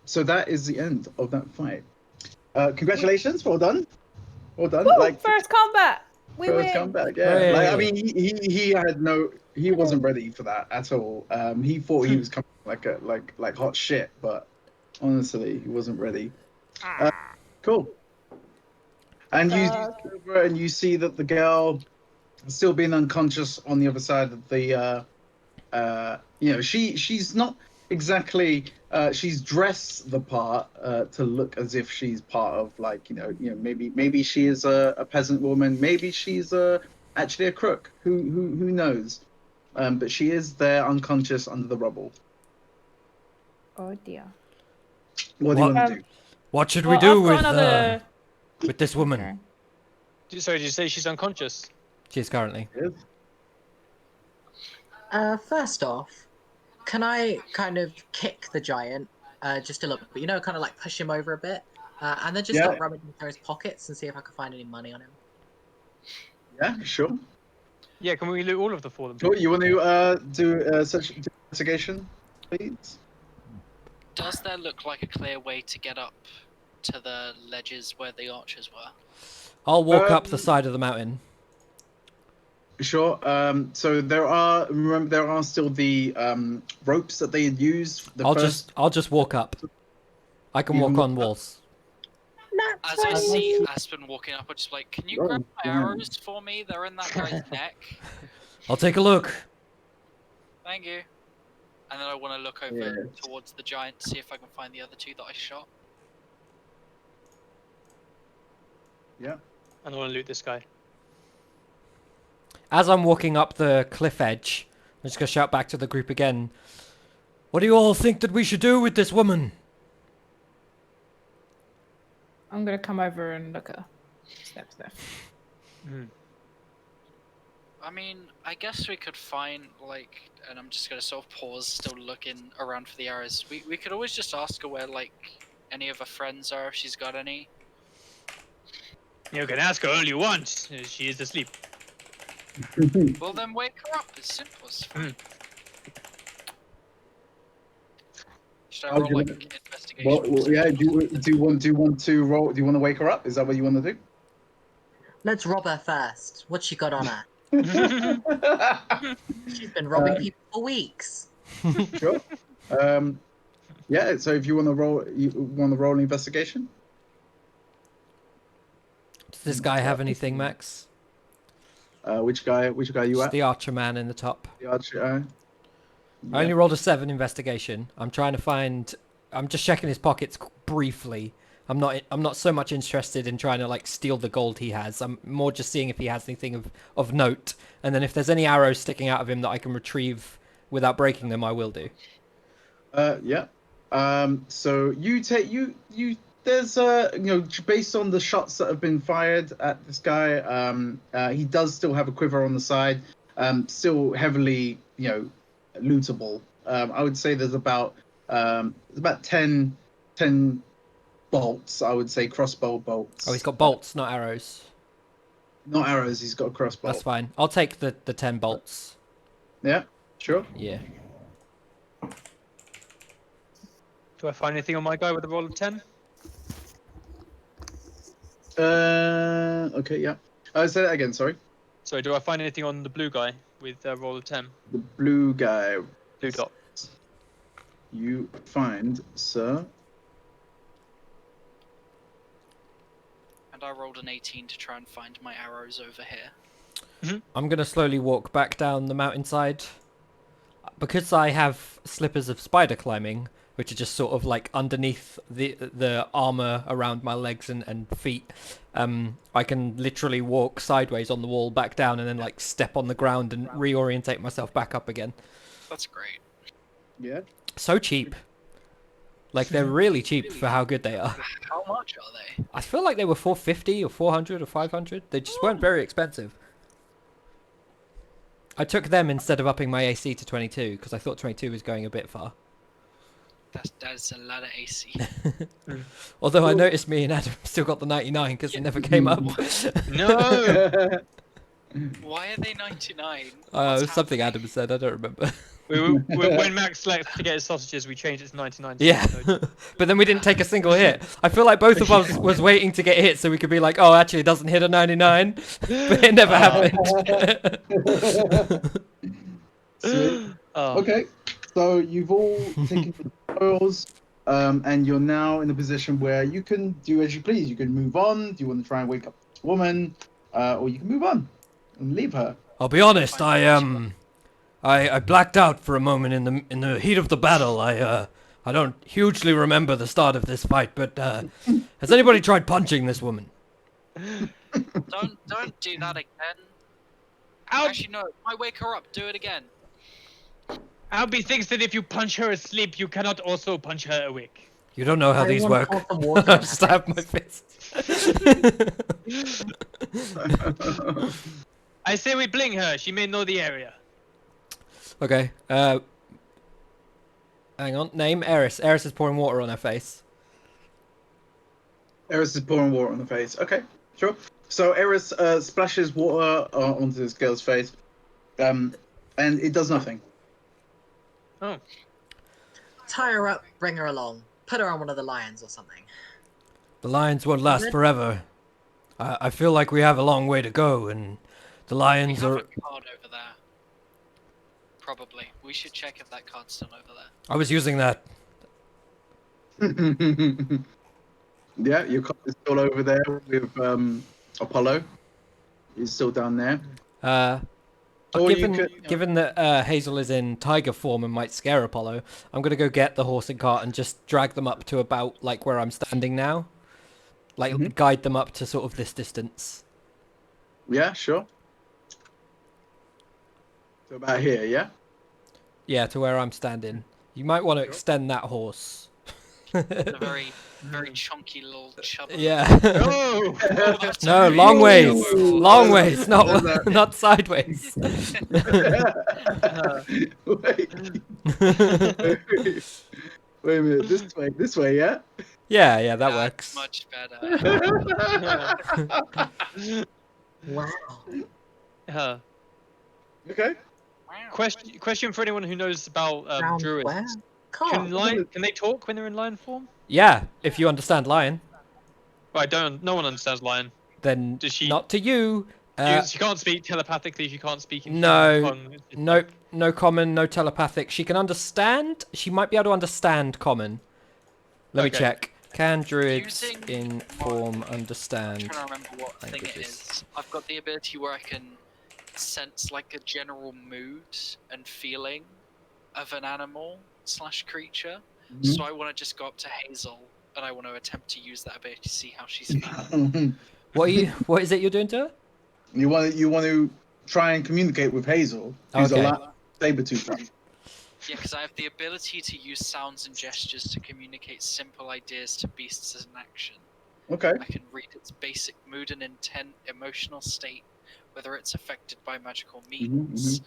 so that is the end of that fight. Congratulations, well done. Woo! Like First combat! We first win! comeback, yeah. Like I Hooray. mean, he wasn't ready for that at all. He thought he was coming like hot shit, but honestly, he wasn't ready. Cool. And you see that the girl still being unconscious on the other side of the she's not exactly she's dressed the part to look as if she's part of maybe she is a peasant woman, maybe she's actually a crook, who knows, but she is there unconscious under the rubble. Oh dear. What do you want to do? What should Well, we do I've got another... with this woman? Okay. Sorry, did you say she's unconscious? She is currently. First off, can I kind of kick the giant just a little bit, kind of like push him over a bit, and then just Yeah. start rummaging through his pockets and see if I can find any money on him? Yeah, sure. Yeah, can we loot all of the four of them? Sure. You want to do such investigation, please? Does there look like a clear way to get up to the ledges where the archers were? I'll walk up the Um, side of the mountain. Sure. So there are still the ropes that they had used. I'll just walk up. I can You walk can on walk up? walls. As I see Aspen walking up, I'm just like, can you Oh, grab my damn. arrows for me? They're in that guy's neck. I'll take a look. Thank you. And then I want to look over Yes. towards the giant to see if I can find the other two that I shot. Yeah. And I want to loot this guy. As I'm walking up the cliff edge, I'm just gonna shout back to the group again. What do you all think that we should do with this woman? I'm gonna come over and look at her. Snap. I mean, I guess we could find, like, and I'm just gonna sort of pause, still looking around for the arrows. We could always just ask her where, like, any of her friends are, if she's got any. You can ask her only once. She is asleep. Well, then wake her up. It's simple as fine. Should I I'll roll, do like, it. investigation? Well, yeah. Do you want to roll? Do you want to wake her up? Is that what you want to do? Let's rob her first. What's she got on her? She's been robbing people for weeks. Sure. Yeah. So if you want to roll an investigation. Does this guy have anything, Max? Which guy you It's at? the archer man in the top. The archer. I only rolled a 7 investigation. I'm trying to find. I'm just checking his pockets briefly. I'm not so much interested in trying to like steal the gold he has. I'm more just seeing if he has anything of note, and then if there's any arrows sticking out of him that I can retrieve without breaking them, I will do. Yeah. So you take you. There's based on the shots that have been fired at this guy, he does still have a quiver on the side, still heavily lootable. I would say there's about 10 bolts. I would say crossbow bolts. Oh, he's got bolts, not arrows. Not arrows. He's got a crossbow. That's fine. I'll take the 10 bolts. Yeah, sure. Yeah. Do I find anything on my guy with a roll of 10? Okay, yeah. Say that again. Sorry. Sorry, do I find anything on the blue guy with a roll of 10? The blue guy. Blue dot. You find, sir. And I rolled an 18 to try and find my arrows over here. I'm going to slowly walk back down the mountainside. Because I have slippers of spider climbing, which are just sort of like underneath the armor around my legs and feet, I can literally walk sideways on the wall back down and then like step on the ground and reorientate myself back up again. That's great. Yeah. So cheap. Like, they're really cheap for how good they are. How much are they? I feel like they were 450 or 400 or 500. They just weren't very expensive. I took them instead of upping my AC to 22 because I thought 22 was going a bit far. That's a lot of AC. Although I noticed me and Adam still got the 99 because it never came up. No! Why are they 99? Something Adam said, I don't remember. When Max left to get his sausages, we changed it to 99. Yeah, but then we didn't take a single hit. I feel like both of us was waiting to get hit so we could be like, oh, actually, it doesn't hit a 99. But it never happened. Sweet. Oh. Okay, so you've all taken the spoils, and you're now in a position where you can do as you please. You can move on. Do you want to try and wake up this woman, or you can move on and leave her? I'll be honest, I blacked out for a moment in the heat of the battle. I don't hugely remember the start of this fight, but has anybody tried punching this woman? Don't do that again. Actually, no. I wake her up. Do it again. Albie thinks that if you punch her asleep, you cannot also punch her awake. You don't know how these Anyone work. pour some water on her Stab my face? fist. I say we bling her. She may know the area. Okay. Hang on. Name Eris. Eris is pouring water on her face. Eris is pouring water on the face. Okay, sure. So Eris splashes water onto this girl's face, and it does nothing. Oh. Tie her up, bring her along. Put her on one of the lions or something. The lions won't last forever. I feel like we have a long way to go, and the We lions have are. a card over there. Probably. We should check if that card's still over there. I was using that. Yeah, your cop is still over there with Apollo. He's still down there. Or Given that Hazel is in tiger form and might scare Apollo, I'm gonna go get the horse and cart and just drag them up to about like where I'm standing now, like guide them up to sort of this distance. Yeah, sure. So about here, yeah? Yeah, to where I'm standing. You might want to extend that horse. A very, very chunky little chub. Yeah. Oh! That's No, okay. long ways. Ooh. Long ways, not There's not sideways. Wait. Wait a minute, this way, yeah? Yeah, that That's works. much better. Wow. Okay. Wow. Question for anyone who knows about Round druids. where? Can Can't. they talk when they're in lion form? Yeah, if you understand lion, Right, no one understands lion. then Does she- not to you. She can't speak telepathically. She can't speak in No, human tongue. It's just no, no common, no telepathic. She can understand. She might be able to understand common. Let me Okay. check. Can druids Using in form I'm understand? trying to remember what thing it languages. is. I've got the ability where I can sense like a general mood and feeling of an animal / creature. So I want to just go up to Hazel and I want to attempt to use that ability to see how she's feeling. What is it you're doing to her? You want to try and communicate with Hazel, who's Okay. a saber-tooth. Yeah, because I have the ability to use sounds and gestures to communicate simple ideas to beasts as an action. Okay. I can read its basic mood and intent, emotional state, whether it's affected by magical means,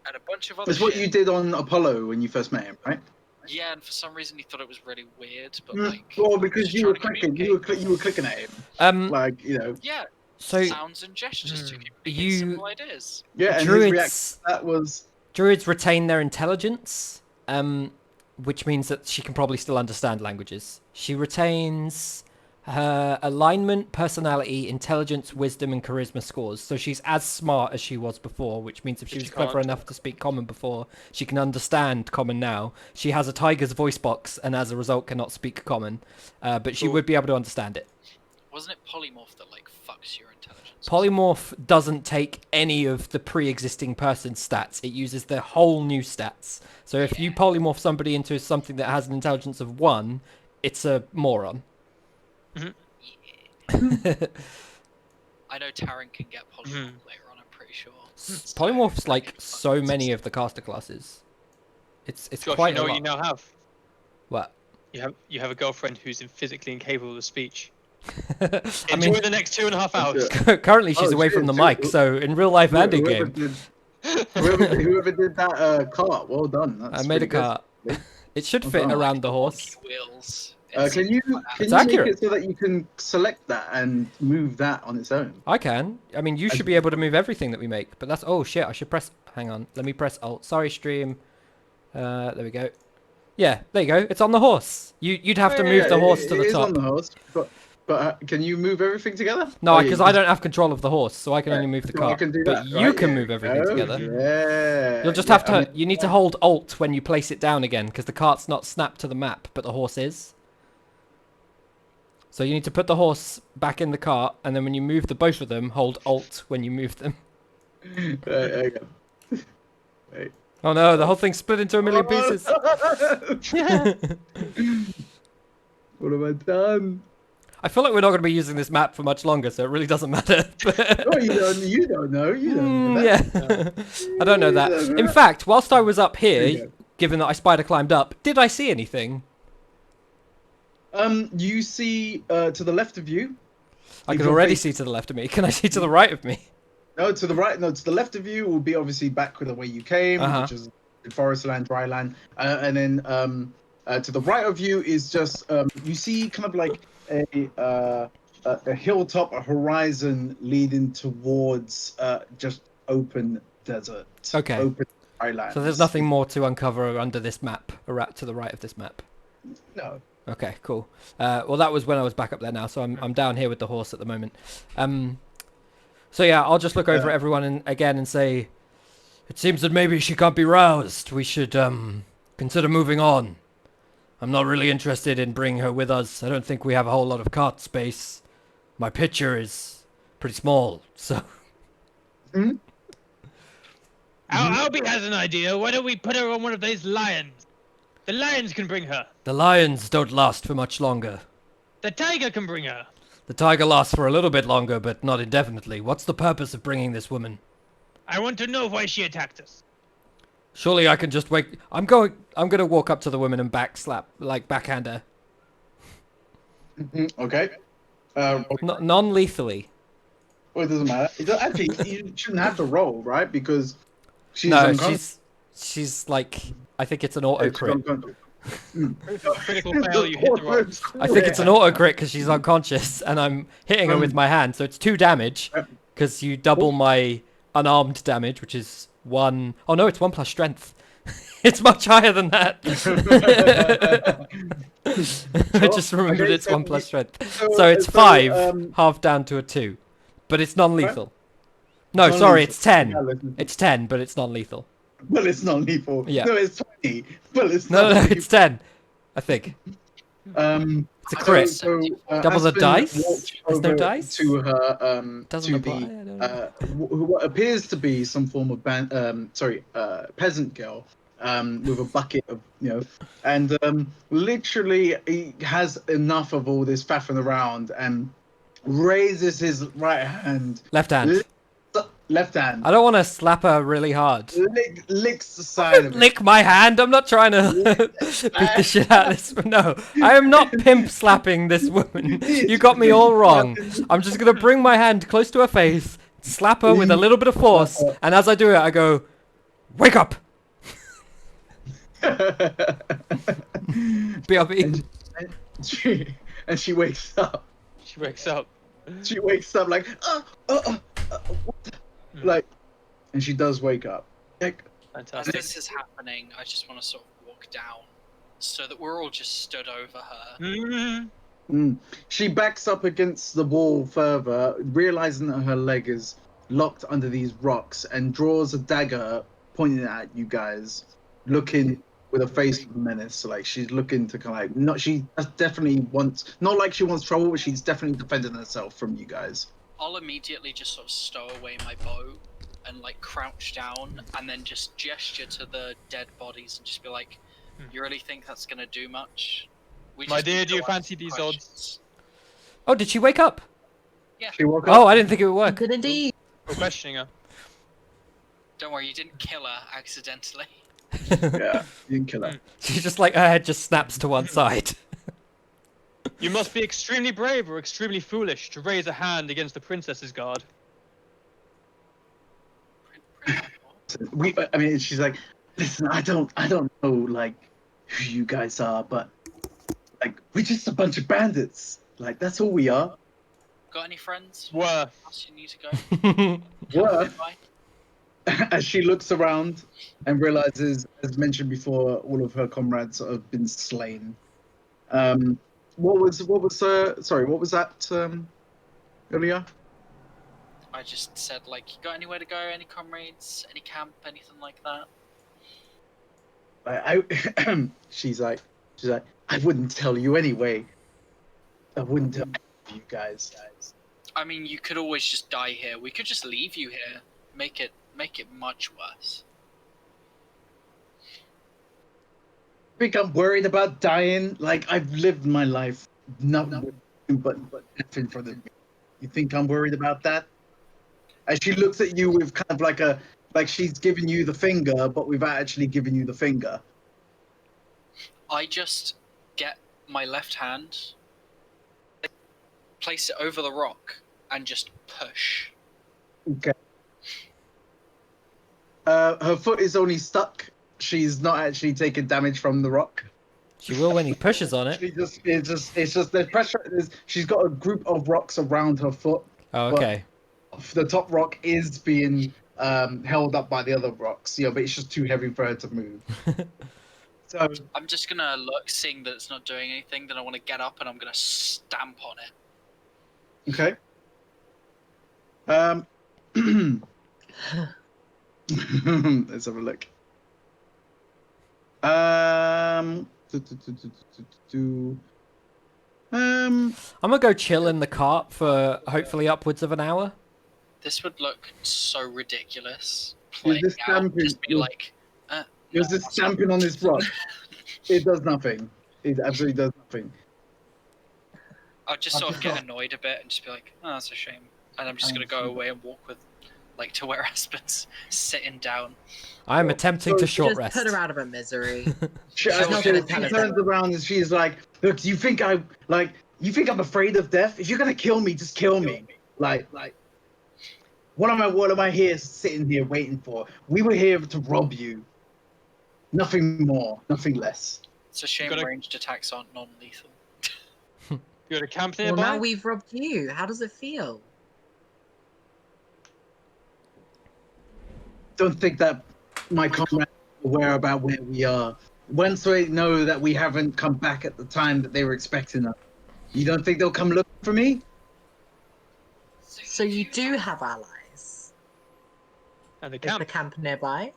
and a bunch of other It's what shit. you did on Apollo when you first met him, right? Yeah, and for some reason he thought it was really weird, but like. Well, I'm because just you were trying to clicking, you were clicking at him, like Yeah, So sounds and gestures to communicate you- simple ideas. yeah, and his reaction druids to that was druids retain their intelligence, which means that she can probably still understand languages. She retains her alignment, personality, intelligence, wisdom, and charisma scores. So she's as smart as she was before, which means if she But was she clever can't. enough to speak common before, she can understand common now. She has a tiger's voice box and as a result cannot speak common, but she Cool. would be able to understand it. Wasn't it polymorph that like fucks your intelligence? Polymorph doesn't take any of the pre-existing person's stats. It uses their whole new stats. So if you polymorph somebody into something that has an intelligence of 1, it's a moron. I know Taryn can get polymorph later on. I'm pretty sure. Polymorph's So, like so many of the caster classes. It's Josh, quite you know a what lot. you now have? What? You have a girlfriend who's physically incapable of speech. I Enjoy mean, the next 2.5 hours. currently she's Oh, away shit, from the shit. mic, so in real life and in whoever game, whoever did that cart, well done. I That's made a pretty good. cart. It should Well fit done. around the horse. wheels. Can you It's make accurate. it so that you can select that and move that on its own? I can. I mean, you should be able to move everything that we make, but that's... Oh, shit, I should press... Hang on. Let me press Alt. Sorry, stream. There we go. Yeah, there you go. It's on the horse. You'd have to move Yeah, the horse to it the is on top. the horse, but can you move everything together? No, Oh, because yeah, I don't have control of the horse, so I can yeah, only move the so I cart. can do But that, you right? can Yeah, move everything go. together. Yeah. You'll just yeah, have to... you need to hold Alt when you place it down again, because the cart's not snapped to the map, but the horse is. So you need to put the horse back in the cart, and then when you move the both of them, hold Alt when you move them. There you go. Wait. Oh no, the whole thing split into a million pieces. What have I done? I feel like we're not going to be using this map for much longer, so it really doesn't matter. Oh, you don't know. You don't know that. Yeah. I don't know that. In fact, whilst I was up There you here, go. given that I spider climbed up, did I see anything? You see to the left of you. I If can you're already facing- see to the left of me. Can I see to the right of me? No, to the right. No, to the left of you will be obviously back with the way you came, Uh-huh. which is forest land, dry land, and then to the right of you is just you see kind of like a hilltop, a horizon leading towards just open desert. Okay. Open dry land. So there's nothing more to uncover under this map, or to the right of this map. No. Okay, cool. Well, that was when I was back up there now, so I'm down here with the horse at the moment. So yeah, I'll just look over at everyone again and say, it seems that maybe she can't be roused. We should consider moving on. I'm not really interested in bringing her with us. I don't think we have a whole lot of cart space. My picture is pretty small, so... Albie has an idea. Why don't we put her on one of those lions? The lions can bring her. The lions don't last for much longer. The tiger can bring her. The tiger lasts for a little bit longer, but not indefinitely. What's the purpose of bringing this woman? I want to know why she attacked us. Surely I can just wait. I'm gonna walk up to the woman and backhand her. Okay. Non-lethally. Well, it doesn't matter. Actually, you shouldn't have to roll, right? Because she's No, unconscious. she's like, I think it's an auto She's crit. unconscious. Critical fail, you hit the rock. I think it's an auto crit because she's unconscious, and I'm hitting her with my hand, so it's 2 damage because you double my unarmed damage, which is 1. Oh no, it's 1 plus strength. It's much higher than that. I just remembered Okay, it's so 1 plus strength. so- So it's so, 5, half down to a 2, but it's non-lethal. No, Non-lethal. sorry, it's 10. Yeah, listen. It's 10, but it's non-lethal. Well, it's not lethal. Yeah. No, it's 20. Well, it's No, not no, lethal. it's 10. I think it's a crit. Double the Aspen dice? walked There's no over dice? to her Doesn't to apply. I the don't know. what appears to be some form of peasant girl with a bucket of and literally he has enough of all this faffing around and raises his right hand, Left hand. Left hand. I don't want to slap her really hard. Licks the side of it. Lick my hand. I'm not trying to beat the shit out of this. No, I am not pimp slapping this woman. You got me all wrong. I'm just gonna bring my hand close to her face, slap her with a little bit of force, and as I do it, I go, "Wake up, BRB." And she wakes up. She wakes up. She wakes up like, what? Like, and she does wake up. Like, As Fantastic. this is happening, I just want to sort of walk down so that we're all just stood over her. She backs up against the wall further, realizing that her leg is locked under these rocks, and draws a dagger pointing it at you guys, looking with a face of menace. Like she's looking to kind of like, not she definitely wants, not like she wants trouble, but she's definitely defending herself from you guys. I'll immediately just sort of stow away my bow and like crouch down and then just gesture to the dead bodies and just be like, "You really think that's gonna do much? We My just dear, need do you to fancy ask these questions." Oh, did she wake up? She woke up. Oh, I didn't think it would work. Good indeed. We're questioning her. Don't worry, you didn't kill her accidentally. Yeah, you didn't kill her. She's just like her head just snaps to one side. You must be extremely brave or extremely foolish to raise a hand against the princess's guard. I mean, she's like, listen, I don't know like who you guys are, but like we're just a bunch of bandits. Like that's all we are. Got any friends? Were. Else you need to go? Were. Bye. As she looks around and realizes, as mentioned before, all of her comrades have been slain. What was that earlier? I just said, like, you got anywhere to go? Any comrades? Any camp? Anything like that? She's like, I wouldn't tell you anyway. I wouldn't tell you guys. I mean, you could always just die here. We could just leave you here. Make it much worse. Think I'm worried about dying? Like I've lived my life nothing but death in front of me. You think I'm worried about that? As she looks at you with kind of like she's giving you the finger, but without actually giving you the finger. I just get my left hand, place it over the rock, and just push. Okay. Her foot is only stuck. She's not actually taking damage from the rock. She will when he pushes on it. It's just there's pressure. She's got a group of rocks around her foot. Oh, okay. The top rock is being held up by the other rocks, but it's just too heavy for her to move. So I'm just gonna look, seeing that it's not doing anything, then I want to get up and I'm gonna stamp on it. okay. Let's have a look. I'm gonna go chill in the cart for hopefully upwards of an hour. This would look so ridiculous. You're Playing just out, stamping. just be like, You're just stamping on this rock. It does nothing. It absolutely does nothing. I'll just sort of get annoyed a bit and just be like, oh, that's a shame. And I'm just gonna go away and walk with, like, to where Aspen's sitting down. I am attempting to short Just rest. put her out of her misery. She not gonna tell us turns around and she's like, "Look, you think I'm afraid of death? If you're gonna kill me, just kill me. Like, what am I here sitting here waiting for? We were here to rob you. Nothing more, nothing less." It's a shame Gotta- ranged attacks aren't non-lethal. You got a camp Well, nearby? now we've robbed you. How does it feel? Don't think that my comrades are aware about where we are. Once they know that we haven't come back at the time that they were expecting us, you don't think they'll come looking for me? So you do have allies. And the Is the camp. camp nearby?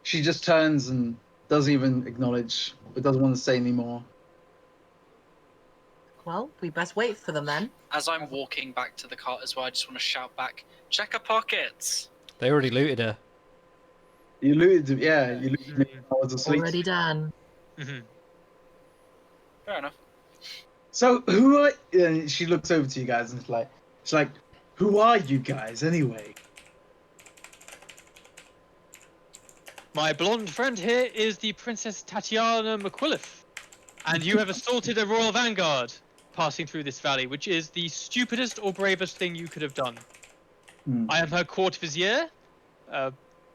She just turns and doesn't even acknowledge, but doesn't want to say anymore. Well, we best wait for them then. As I'm walking back to the cart as well, I just want to shout back, check her pockets! They already looted her. You looted, you looted me when I was asleep. Already done. Mhm. Fair enough. So who are? And she looks over to you guys and she's like, Who are you guys, anyway? My blonde friend here is the Princess Tatiana McQuilliff, and you have assaulted a royal vanguard passing through this valley, which is the stupidest or bravest thing you could have done. I am her court vizier,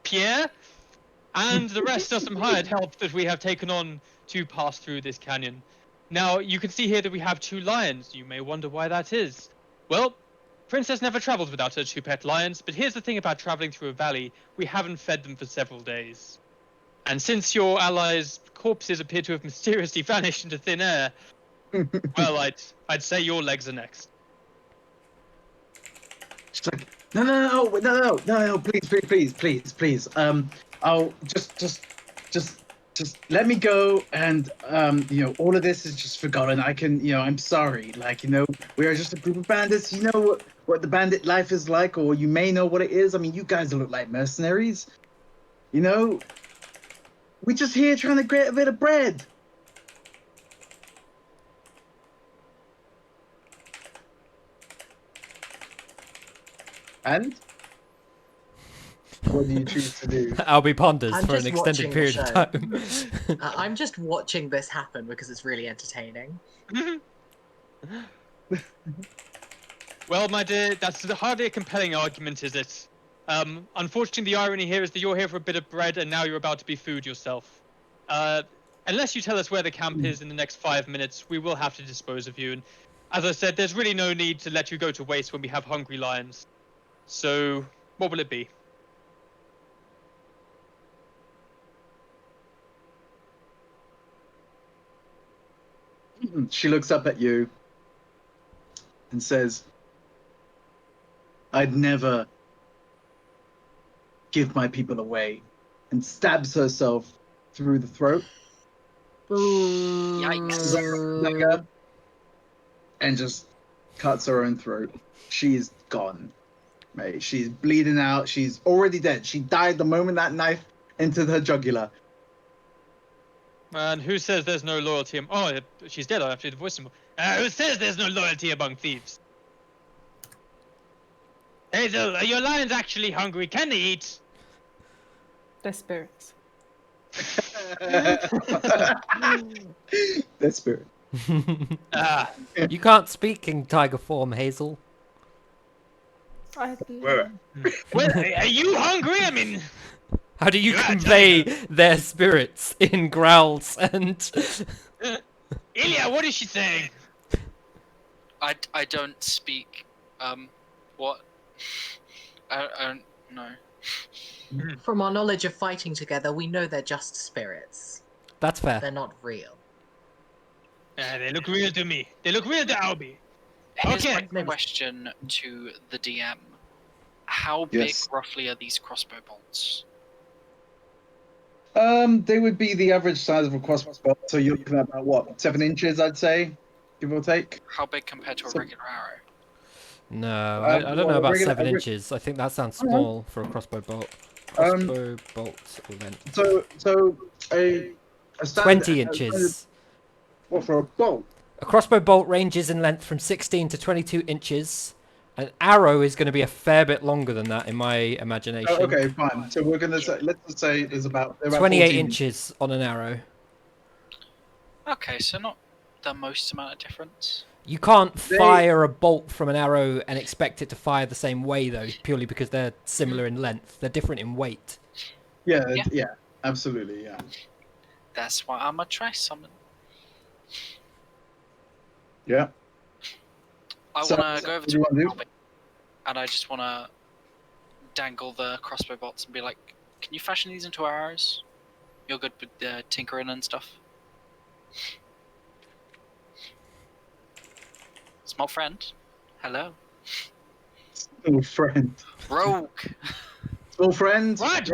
Pierre, and the rest are some hired help that we have taken on to pass through this canyon. Now, you can see here that we have 2 lions. You may wonder why that is. Well, Princess never travels without her 2 pet lions, but here's the thing about traveling through a valley. We haven't fed them for several days. And since your allies' corpses appear to have mysteriously vanished into thin air, well, I'd say your legs are next. She's like, no, please. I'll just let me go, and all of this is just forgotten. I can, I'm sorry. Like, we are just a group of bandits. You know what the bandit life is like, or you may know what it is. I mean, you guys look like mercenaries. We're just here trying to get a bit of bread. And what do you choose to do? Albie ponders I'm for an just extended watching the period of show. time. I'm just watching this happen because it's really entertaining. Well, my dear, that's hardly a compelling argument, is it? Unfortunately, the irony here is that you're here for a bit of bread, and now you're about to be food yourself. Unless you tell us where the camp is in the next 5 minutes, we will have to dispose of you. And as I said, there's really no need to let you go to waste when we have hungry lions. So, what will it be? She looks up at you and says, I'd never give my people away, and stabs herself through the throat. Yikes. Dagger, and just cuts her own throat. She's gone, mate. She's bleeding out. She's already dead. She died the moment that knife entered her jugular. And who says there's no loyalty? Oh, she's dead. I have to do the voice. Who says there's no loyalty among thieves? Hazel, are your lions actually hungry? Can they eat? They're spirits. Their spirit. You can't speak in tiger form, Hazel. Wait. Well, are you hungry? I mean, How do you You're a convey their spirits in growls and... Ilya, what is she saying? I don't speak. What? I don't know. From our knowledge of fighting together, we know they're just spirits. That's fair. They're not real. They look real to me. They look real to Albie. Here's Okay. my question to the DM. How big roughly are these crossbow bolts? They would be the average size of a crossbow bolt, so you're looking at about, what, 7 inches, I'd say, give or take? How big compared to a regular arrow? No, I don't know about 7 regular- inches. I think that sounds small for a crossbow bolt. Crossbow bolts length. So a standard, 20 inches. What, for a bolt? A crossbow bolt ranges in length from 16 to 22 inches. An arrow is going to be a fair bit longer than that in my imagination. Oh, okay, fine. So we're going to say, let's just say there's about 28 14 inches on an arrow. Okay, so not the most amount of difference. You can't fire a bolt from an arrow and expect it to fire the same way, though, purely because they're similar in length. They're different in weight. Yeah, absolutely, yeah. That's why I'm gonna try summon. Yeah. I So, wanna so go over what do you to wanna do? Albie, and I just wanna dangle the crossbow bolts and be like, "Can you fashion these into arrows? You're good with tinkering and stuff." Small friend, hello. Small friend. Rogue. Small friend. What?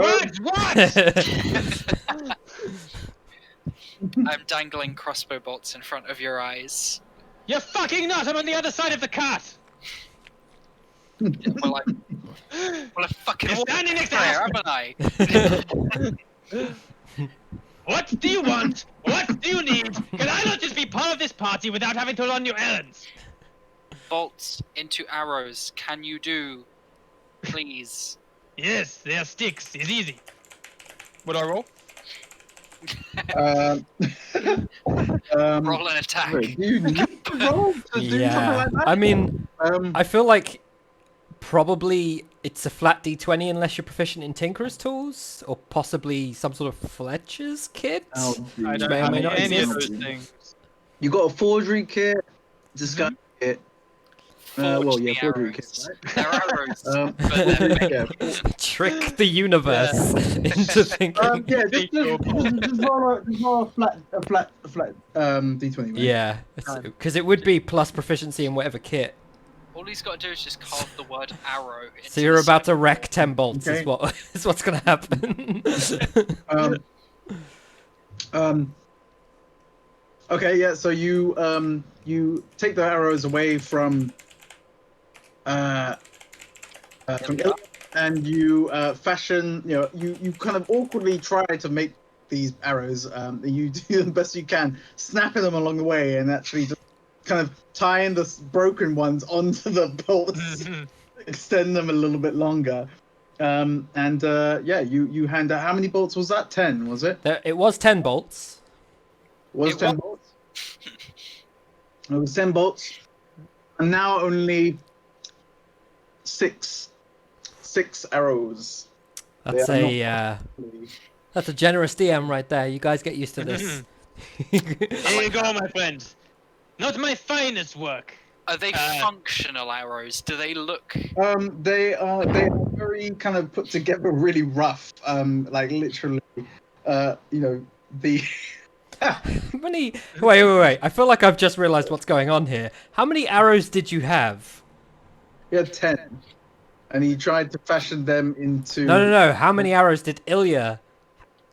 I'm dangling crossbow bolts in front of your eyes. You're fucking not! I'm on the other side of the cart! Well, I fucking You're walked standing next to there, us. haven't I? What do you want? What do you need? Can I not just be part of this party without having to learn new errands? bolts into arrows can you do, please? Yes, they are sticks. It's easy. What do I roll? Um, Roll an attack. wait, do you need to roll to do something Yeah. like that? I mean, Um, I feel like probably it's a flat D20 unless you're proficient in Tinkerer's tools, or possibly some sort of Fletcher's kit. I'll do- I don't may or have may not any of exist. those things. You got a forgery kit, disguise kit. Forge Well, yeah, the forgery arrows. kit, They're arrows, right? but they're fake. Yeah. Trick the universe into thinking. Yeah, just roll a flat D20, right? Yeah, because it would be plus proficiency in whatever kit. All he's got to do is just carve the word arrow into So you're the about to circle. wreck 10 bolts Okay. is what is what's gonna happen. Okay, yeah. So you take the arrows away from Il, and you fashion. You kind of awkwardly try to make these arrows. You do the best you can, snapping them along the way, and actually just kind of tying the broken ones onto the bolts, extend them a little bit longer. Yeah, you hand out. How many bolts was that? 10, was it? It was 10 bolts. Was It 10 bolts? It was 10 bolts, and now only six arrows. That's Yeah, that's a generous DM right there. You guys get used to this. Here you go, my friend. Not my finest work. Are they functional arrows? Do they look? They are very kind of put together, really rough. Like literally, the How many? Wait. I feel like I've just realized what's going on here. How many arrows did you have? he had 10, and he tried to fashion them into. No. How many arrows did Ilya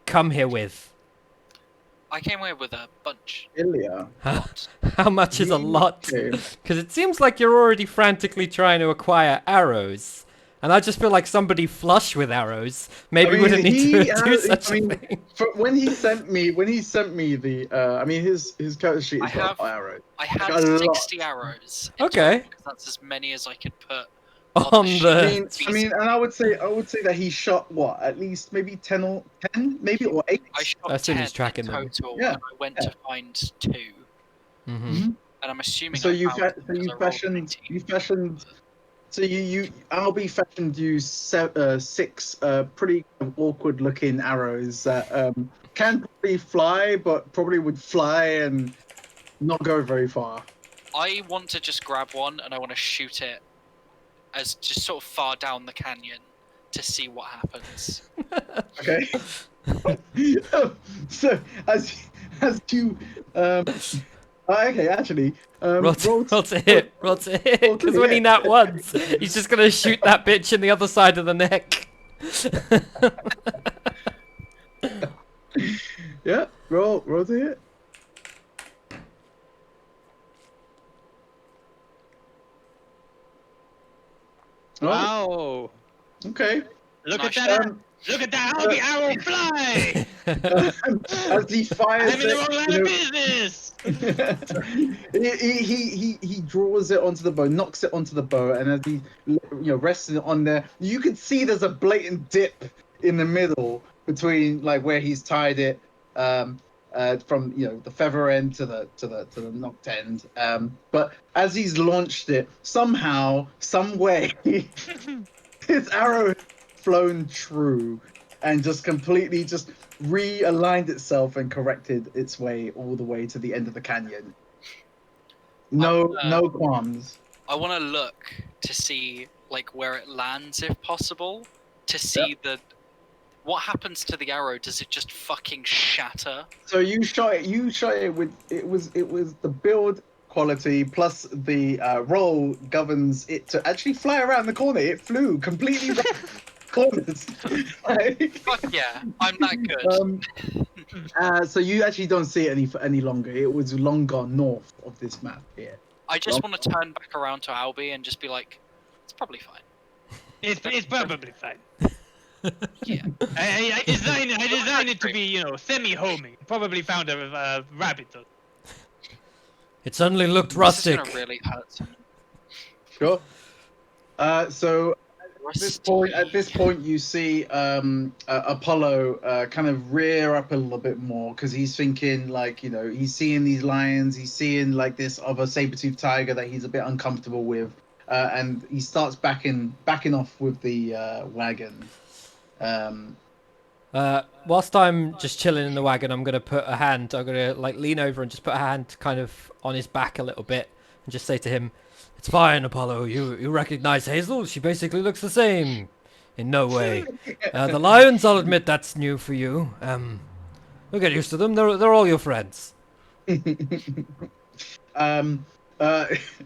come here with? I came away with a bunch. Ilya. How much is a lot? Okay. Because it seems like you're already frantically trying to acquire arrows. And I just feel like somebody flush with arrows maybe wouldn't need to do such a thing. When he sent me the, his character sheet I has got have- arrows. I had Like a lot. 60 arrows. in Okay. total, 'cause that's as many as I could put On sheet. the And I would say that he shot what, at least maybe 10 or 8. I shot I assume 10 he's tracking in them. total, Yeah, and I went to find 2. Mhm. And I'm assuming So I you found them because I rolled fashioned 18. so you Albie fashioned you 6 pretty awkward looking arrows that can probably fly, but probably would fly and not go very far. I want to just grab one and I want to shoot it as just sort of far down the canyon to see what happens. Okay. So as you okay, actually Roll to hit. Because when he nat once, he's just gonna shoot that bitch in the other side of the neck. Yeah, roll to hit. Oh, Wow. okay. Look Nice at that. Um, Look at that. How the arrow fly. as he fires I'm in the wrong line of business. he draws it onto the bow, knocks it onto the bow, and as he rests it on there, you can see there's a blatant dip in the middle between like where he's tied it from the feather end to the knocked end. But as he's launched it, somehow, some way, his arrow has flown true and just completely just realigned itself and corrected its way all the way to the end of the canyon. No qualms. I want to look to see like where it lands, if possible, to see what happens to the arrow. Does it just fucking shatter? So you shot it with it was the build quality plus the roll governs it to actually fly around the corner. It flew completely around corners. Fuck yeah, I'm that good. So you actually don't see it any longer. It was long gone north of this map here. I just want to turn back around to Albie and just be like, it's probably fine. It's probably fine. Yeah. I designed it to be, semi-homey. Probably found a rabbit. It suddenly looked This is rustic. gonna really hurt someone. Sure. So at this point, you see Apollo kind of rear up a little bit more because he's thinking, like, you know, he's seeing these lions, he's seeing like this other saber-toothed tiger that he's a bit uncomfortable with, and he starts backing off with the wagon. Whilst I'm just chilling in the wagon, I'm gonna like lean over and just put a hand kind of on his back a little bit and just say to him, "It's fine, Apollo. You recognize Hazel? She basically looks the same. In no way. The lions, I'll admit that's new for you. You'll get used to them. They're all your friends."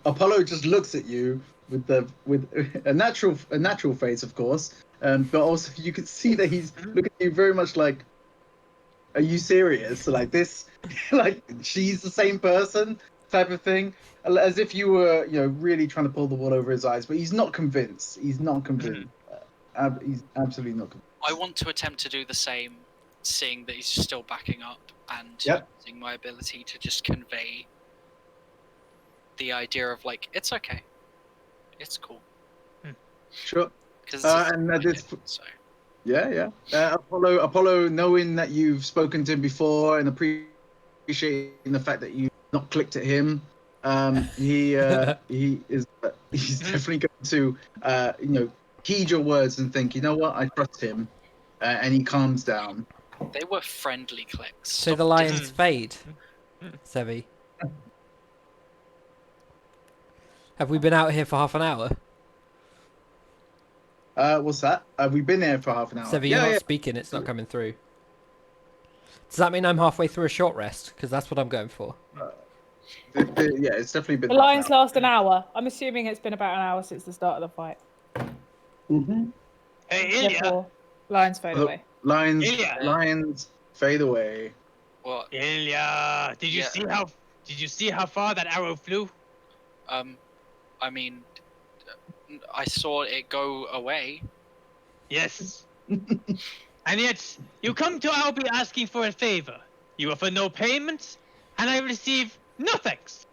Apollo just looks at you with a natural face, of course, but also you can see that he's looking at you very much like, "Are you serious?" Like this, like she's the same person, type of thing, as if you were, you know, really trying to pull the wool over his eyes. But he's not convinced. He's not convinced. He's absolutely not convinced. I want to attempt to do the same, seeing that he's still backing up and using my ability to just convey the idea of like, it's okay, it's cool. Sure. Because yeah. Apollo, knowing that you've spoken to him before and appreciating the fact that you've not clicked at him, he's definitely going to heed your words and think, you know what, I trust him, and he calms down. They were friendly clicks. So the lions fade, Sevi. Have we been out here for half an hour? What's that? We've been there for half an hour. Sevi, you're not speaking. It's not coming through. Does that mean I'm halfway through a short rest? Because that's what I'm going for. Yeah, it's definitely been. The lions last an hour. I'm assuming it's been about an hour since the start of the fight. Hey, Ilya. Lions fade away. Lions fade away. What? Ilya, did you see how far that arrow flew? I mean, I saw it go away. Yes. And yet, you come to Albi asking for a favor. You offer no payment, and I receive no thanks.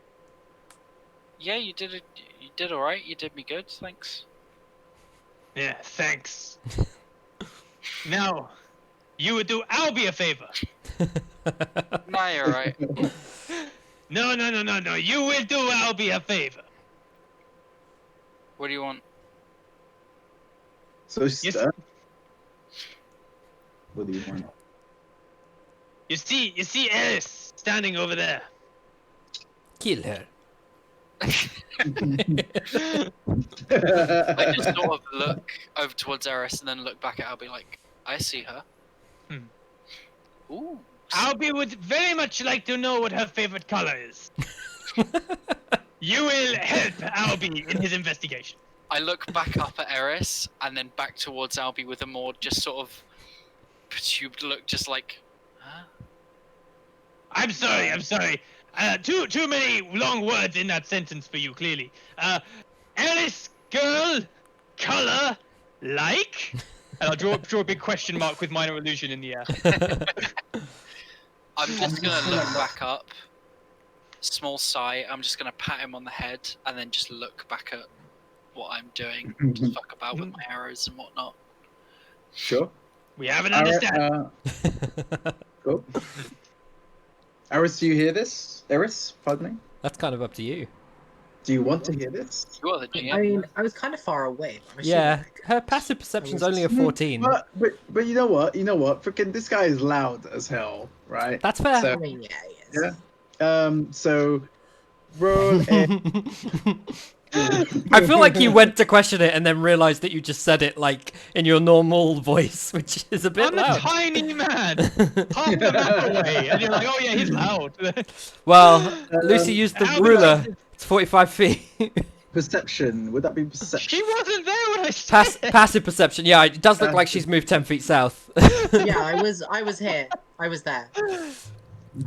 Yeah, you did it. You did all right. You did me good. Thanks. Yeah, thanks. Now, you would do Albi a favor. Nah, you're right. No. You will do Albi a favor. What do you want? So, what do you want? You see Eris standing over there. Kill her. I just sort of look over towards Eris and then look back at Albie like, I see her. Ooh. Albie would very much like to know what her favorite color is. You will help Albie in his investigation. I look back up at Eris and then back towards Albie with a more just sort of perturbed look, just like, huh? I'm sorry. Too many long words in that sentence for you, clearly. Eris girl, color, like? And I'll draw a big question mark with minor illusion in the air. I'm just gonna look back up, small sigh, I'm just gonna pat him on the head and then just look back at what I'm doing, just fuck about with my arrows and whatnot. Sure. We have an understanding. Cool. Eris, do you hear this? Eris, pardon me? That's kind of up to you. Do you want to hear this? You are the GM. I mean, I was kind of far away. Yeah, her passive perception's only a 14. But you know what? Freaking this guy is loud as hell, right? That's fair. So, I mean, yeah, he is. yeah. So roll a... I feel like you went to question it and then realized that you just said it like in your normal voice, which is a bit I'm loud. a tiny man, half the map away, and you're like, oh yeah, he's loud. Well, Lucy used the ruler. It's 45 feet. Perception. Would that be perception? She wasn't there when I said Passive perception. Yeah, it does look like she's moved 10 feet south. Yeah, I was here. I was there.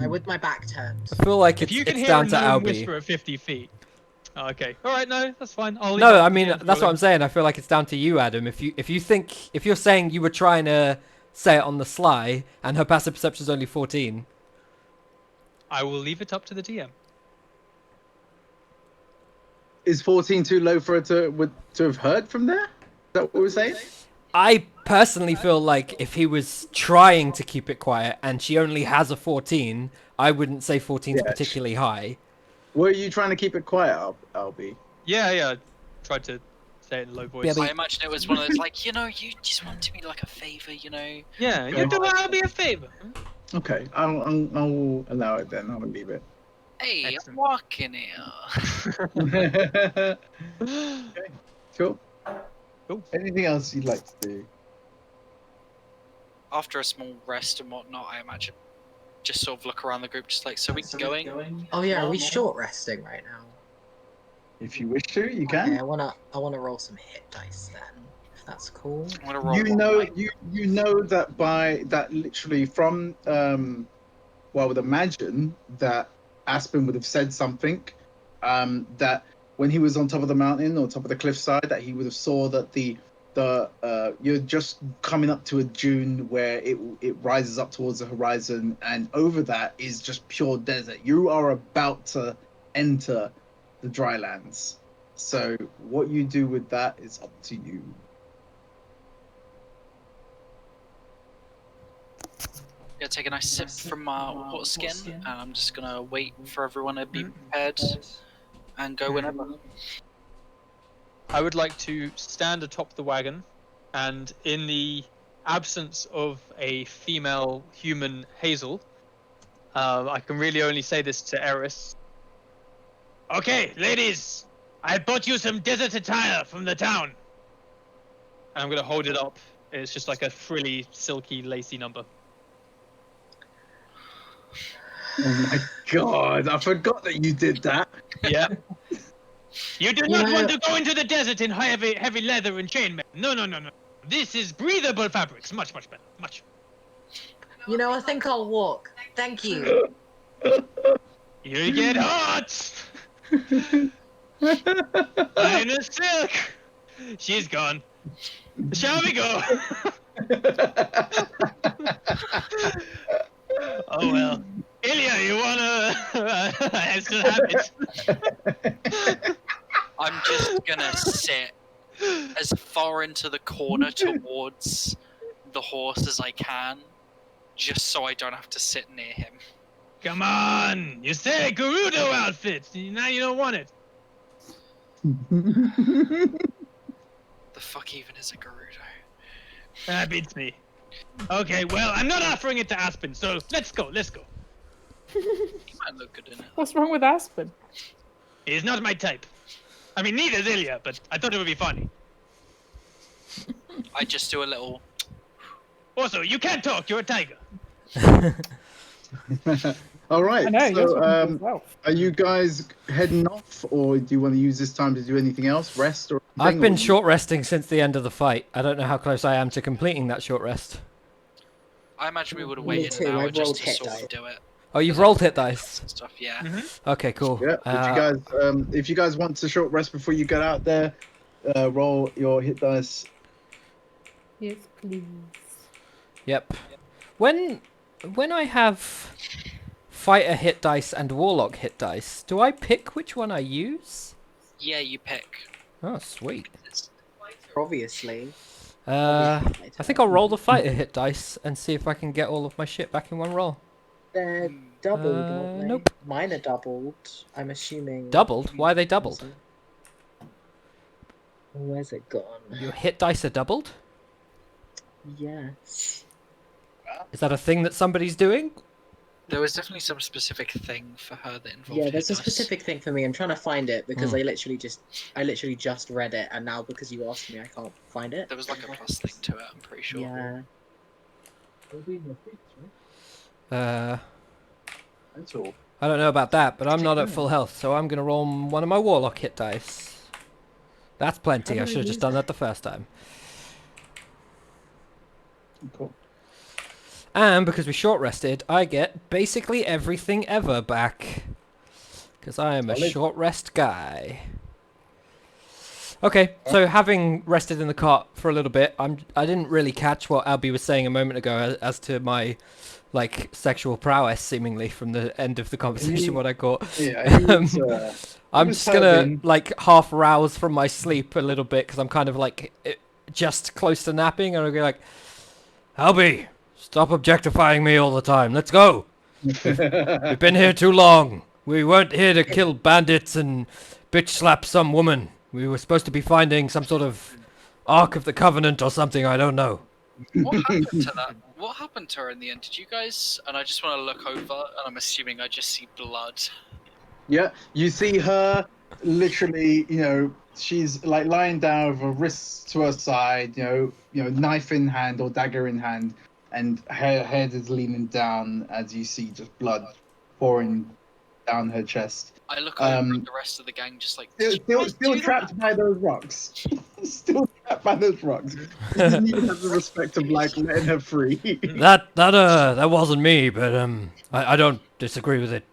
With my back turned. I feel like If you can it's hear down a to gnome Albie. whisper at 50 feet. Oh, okay. All right. No, that's fine. I'll leave No, that I to mean the that's what I'm saying. I feel like it's down to you, Adam. If you're saying you were trying to say it on the sly, and her passive perception is only 14. I will leave it up to the DM. is 14 too low for her to have heard from there? Is that what we're saying? I personally feel like if he was trying to keep it quiet and she only has a 14, I wouldn't say 14 is Yeah. particularly high. Were you trying to keep it quiet, Albie? Yeah. Tried to say it in a low voice. Billy. I imagine it was one of those like, you just want to be like a favor, Yeah, you do Albie a favor. Okay, I'll allow it then. I'll leave it. Hey, I'm Excellent. walking here. Okay, cool. Cool. Anything else you'd like to do? After a small rest and whatnot, I imagine just sort of look around the group, just like, so we going? Oh yeah, are we short resting right now? If you wish to, you Okay, can. I wanna roll some hit dice then, if that's cool. I'm gonna roll You one know, die. you know that by that literally from well, I would imagine that Aspen would have said something that when he was on top of the mountain or top of the cliffside, that he would have saw that the you're just coming up to a dune where it rises up towards the horizon, and over that is just pure desert. You are about to enter the drylands. So what you do with that is up to you. Yeah, take a nice sip from my water skin, and I'm just gonna wait for everyone to be prepared and go whenever. I would like to stand atop the wagon, and in the absence of a female human Hazel, I can really only say this to Eris. Okay, ladies, I bought you some desert attire from the town. And I'm gonna hold it up. It's just like a frilly, silky, lacy number. Oh my god, I forgot that you did that. Yeah. You do not want to go into the desert in heavy leather and chainmail. No. This is breathable fabrics. Much better. Much. You know, I think I'll walk. Thank you. You get hot! Lina Silk! She's gone. Shall we go? Oh well. Ilya, you wanna... I still have it. I'm just gonna sit as far into the corner towards the horse as I can, just so I don't have to sit near him. Come on! You said Gerudo outfit! Now you don't want it. The fuck even is a Gerudo? That beats me. Okay, well, I'm not offering it to Aspen, so let's go. He might look good in it. What's wrong with Aspen? He's not my type. I mean, neither is Ilya, but I thought it would be funny. I just do a little. Also, you can't talk, you're a tiger. All right. I know, you're So, talking to yourself. are you guys heading off, or do you want to use this time to do anything else? Rest or? I've anything, been or- short resting since the end of the fight. I don't know how close I am to completing that short rest. I imagine we would have Me waited too, an hour I just rolled to hit sort dice. of do it. Oh, you've rolled hit dice. And stuff, yeah. Okay, cool. Yeah. If you guys want to short rest before you get out there, roll your hit dice. Yes, please. Yep. When I have fighter hit dice and warlock hit dice, do I pick which one I use? Yeah, you pick. Oh, sweet. Obviously. I think I'll roll the fighter hit dice and see if I can get all of my shit back in one roll. They're doubled, aren't they? Nope. Mine are doubled. I'm assuming. Doubled? Why are they doubled? Where's it gone? Your hit dice are doubled? Yes. Is that a thing that somebody's doing? There was definitely some specific thing for her that involved Yeah, there's a hit dice. specific thing for me. I'm trying to find it because I literally just read it, and now because you asked me, I can't find it. There was like a plus thing to it, I'm pretty sure. Yeah. That's all. I don't know about that, but I'm not at full health, so I'm gonna roll one of my warlock hit dice. That's plenty. How I do I should have just use done that the first time. Cool. And because we short rested, I get basically everything ever back. Because I am a Solid. short rest guy. Okay, so having rested in the cart for a little bit, I didn't really catch what Albie was saying a moment ago as to my like sexual prowess, seemingly from the end of the conversation. What I caught. Yeah, he was, I'm was just gonna hurting. like half rouse from my sleep a little bit because I'm kind of like just close to napping, and I'll be like, "Albie, stop objectifying me all the time. Let's go. We've been here too long. We weren't here to kill bandits and bitch slap some woman. We were supposed to be finding some sort of Ark of the Covenant or something. I don't know." What happened to that? What happened to her in the end? Did you guys? And I just want to look over, and I'm assuming I just see blood. Yeah, you see her literally, she's like lying down with her wrists to her side, knife in hand or dagger in hand, and her head is leaning down as you see just blood pouring down her chest. I look over at the rest of the gang, just like Still trapped by those rocks. Still trapped by those rocks. Didn't even have the respect of like letting her free. That wasn't me, but I don't disagree with it.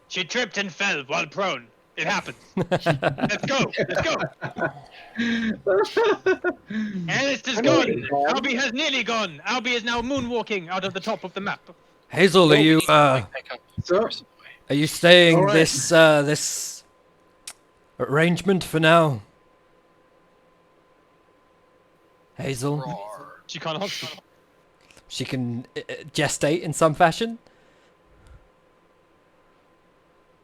She tripped and fell while prone. It happens. Let's go. Let's go. Alice is gone. Albie has nearly gone. Albie is now moonwalking out of the top of the map. Hazel, are you So, are you staying All right. this arrangement for now? Hazel, Roar. She can't answer. she can gestate in some fashion.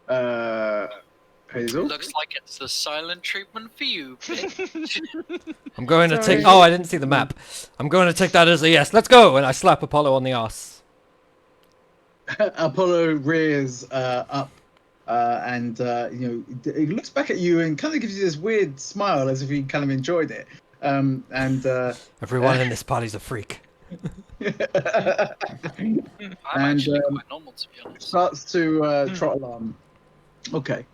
Hazel? Looks like it's the silent treatment for you, bitch. I'm going to Sorry. take. Oh, I didn't see the map. I'm going to take that as a yes. Let's go. And I slap Apollo on the ass. Apollo rears up and he looks back at you and kind of gives you this weird smile as if he kind of enjoyed it. Everyone in this party's a freak. I'm And, actually quite normal, to be honest. starts to trot along. Okay.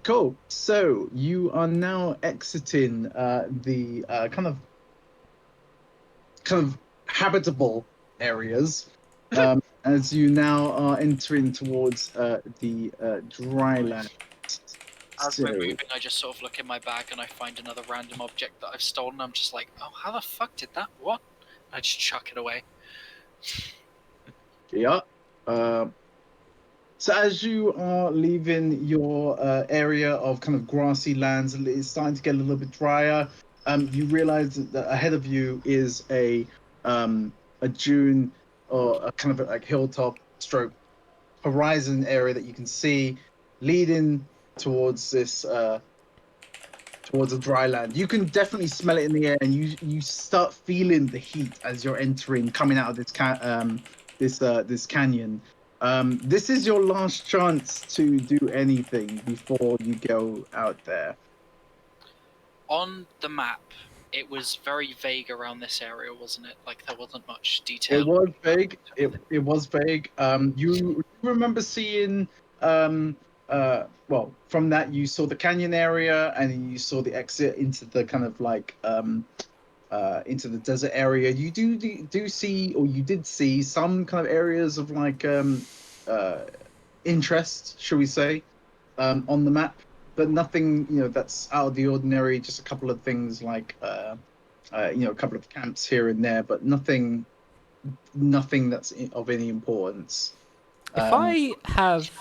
Cool. So you are now exiting the kind of habitable areas as you now are entering towards the dry land. As So, we're moving, I just sort of look in my bag and I find another random object that I've stolen. I'm just like, oh, how the fuck did that? What? I just chuck it away. yeah. So as you are leaving your area of kind of grassy lands, it's starting to get a little bit drier. You realize that ahead of you is a dune or a kind of like hilltop stroke horizon area that you can see leading towards this towards a dry land. You can definitely smell it in the air, and you start feeling the heat as you're entering, coming out of this canyon. This is your last chance to do anything before you go out there. On the map, it was very vague around this area, wasn't it? Like, there wasn't much detail. It was vague. It was vague. You remember seeing well, from that you saw the canyon area, and you saw the exit into the kind of like into the desert area. You do see, or you did see some kind of areas of like interest, shall we say, on the map, but nothing that's out of the ordinary. Just a couple of things like a couple of camps here and there, but nothing that's of any importance. If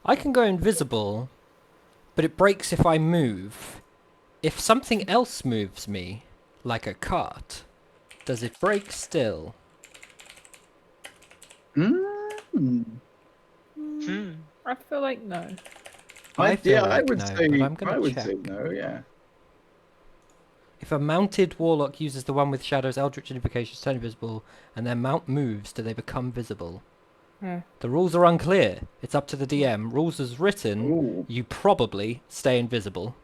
I can go invisible, but it breaks if I move. If something else moves me, like a cart, does it break still? I feel like no. I feel like I would no, say but I'm gonna I would check. say no. Yeah. If a mounted warlock uses the one with Shadow's Eldritch Invocation to turn invisible, and their mount moves, do they become visible? Yeah. The rules are unclear. It's up to the DM. Rules as written, Ooh. you probably stay invisible.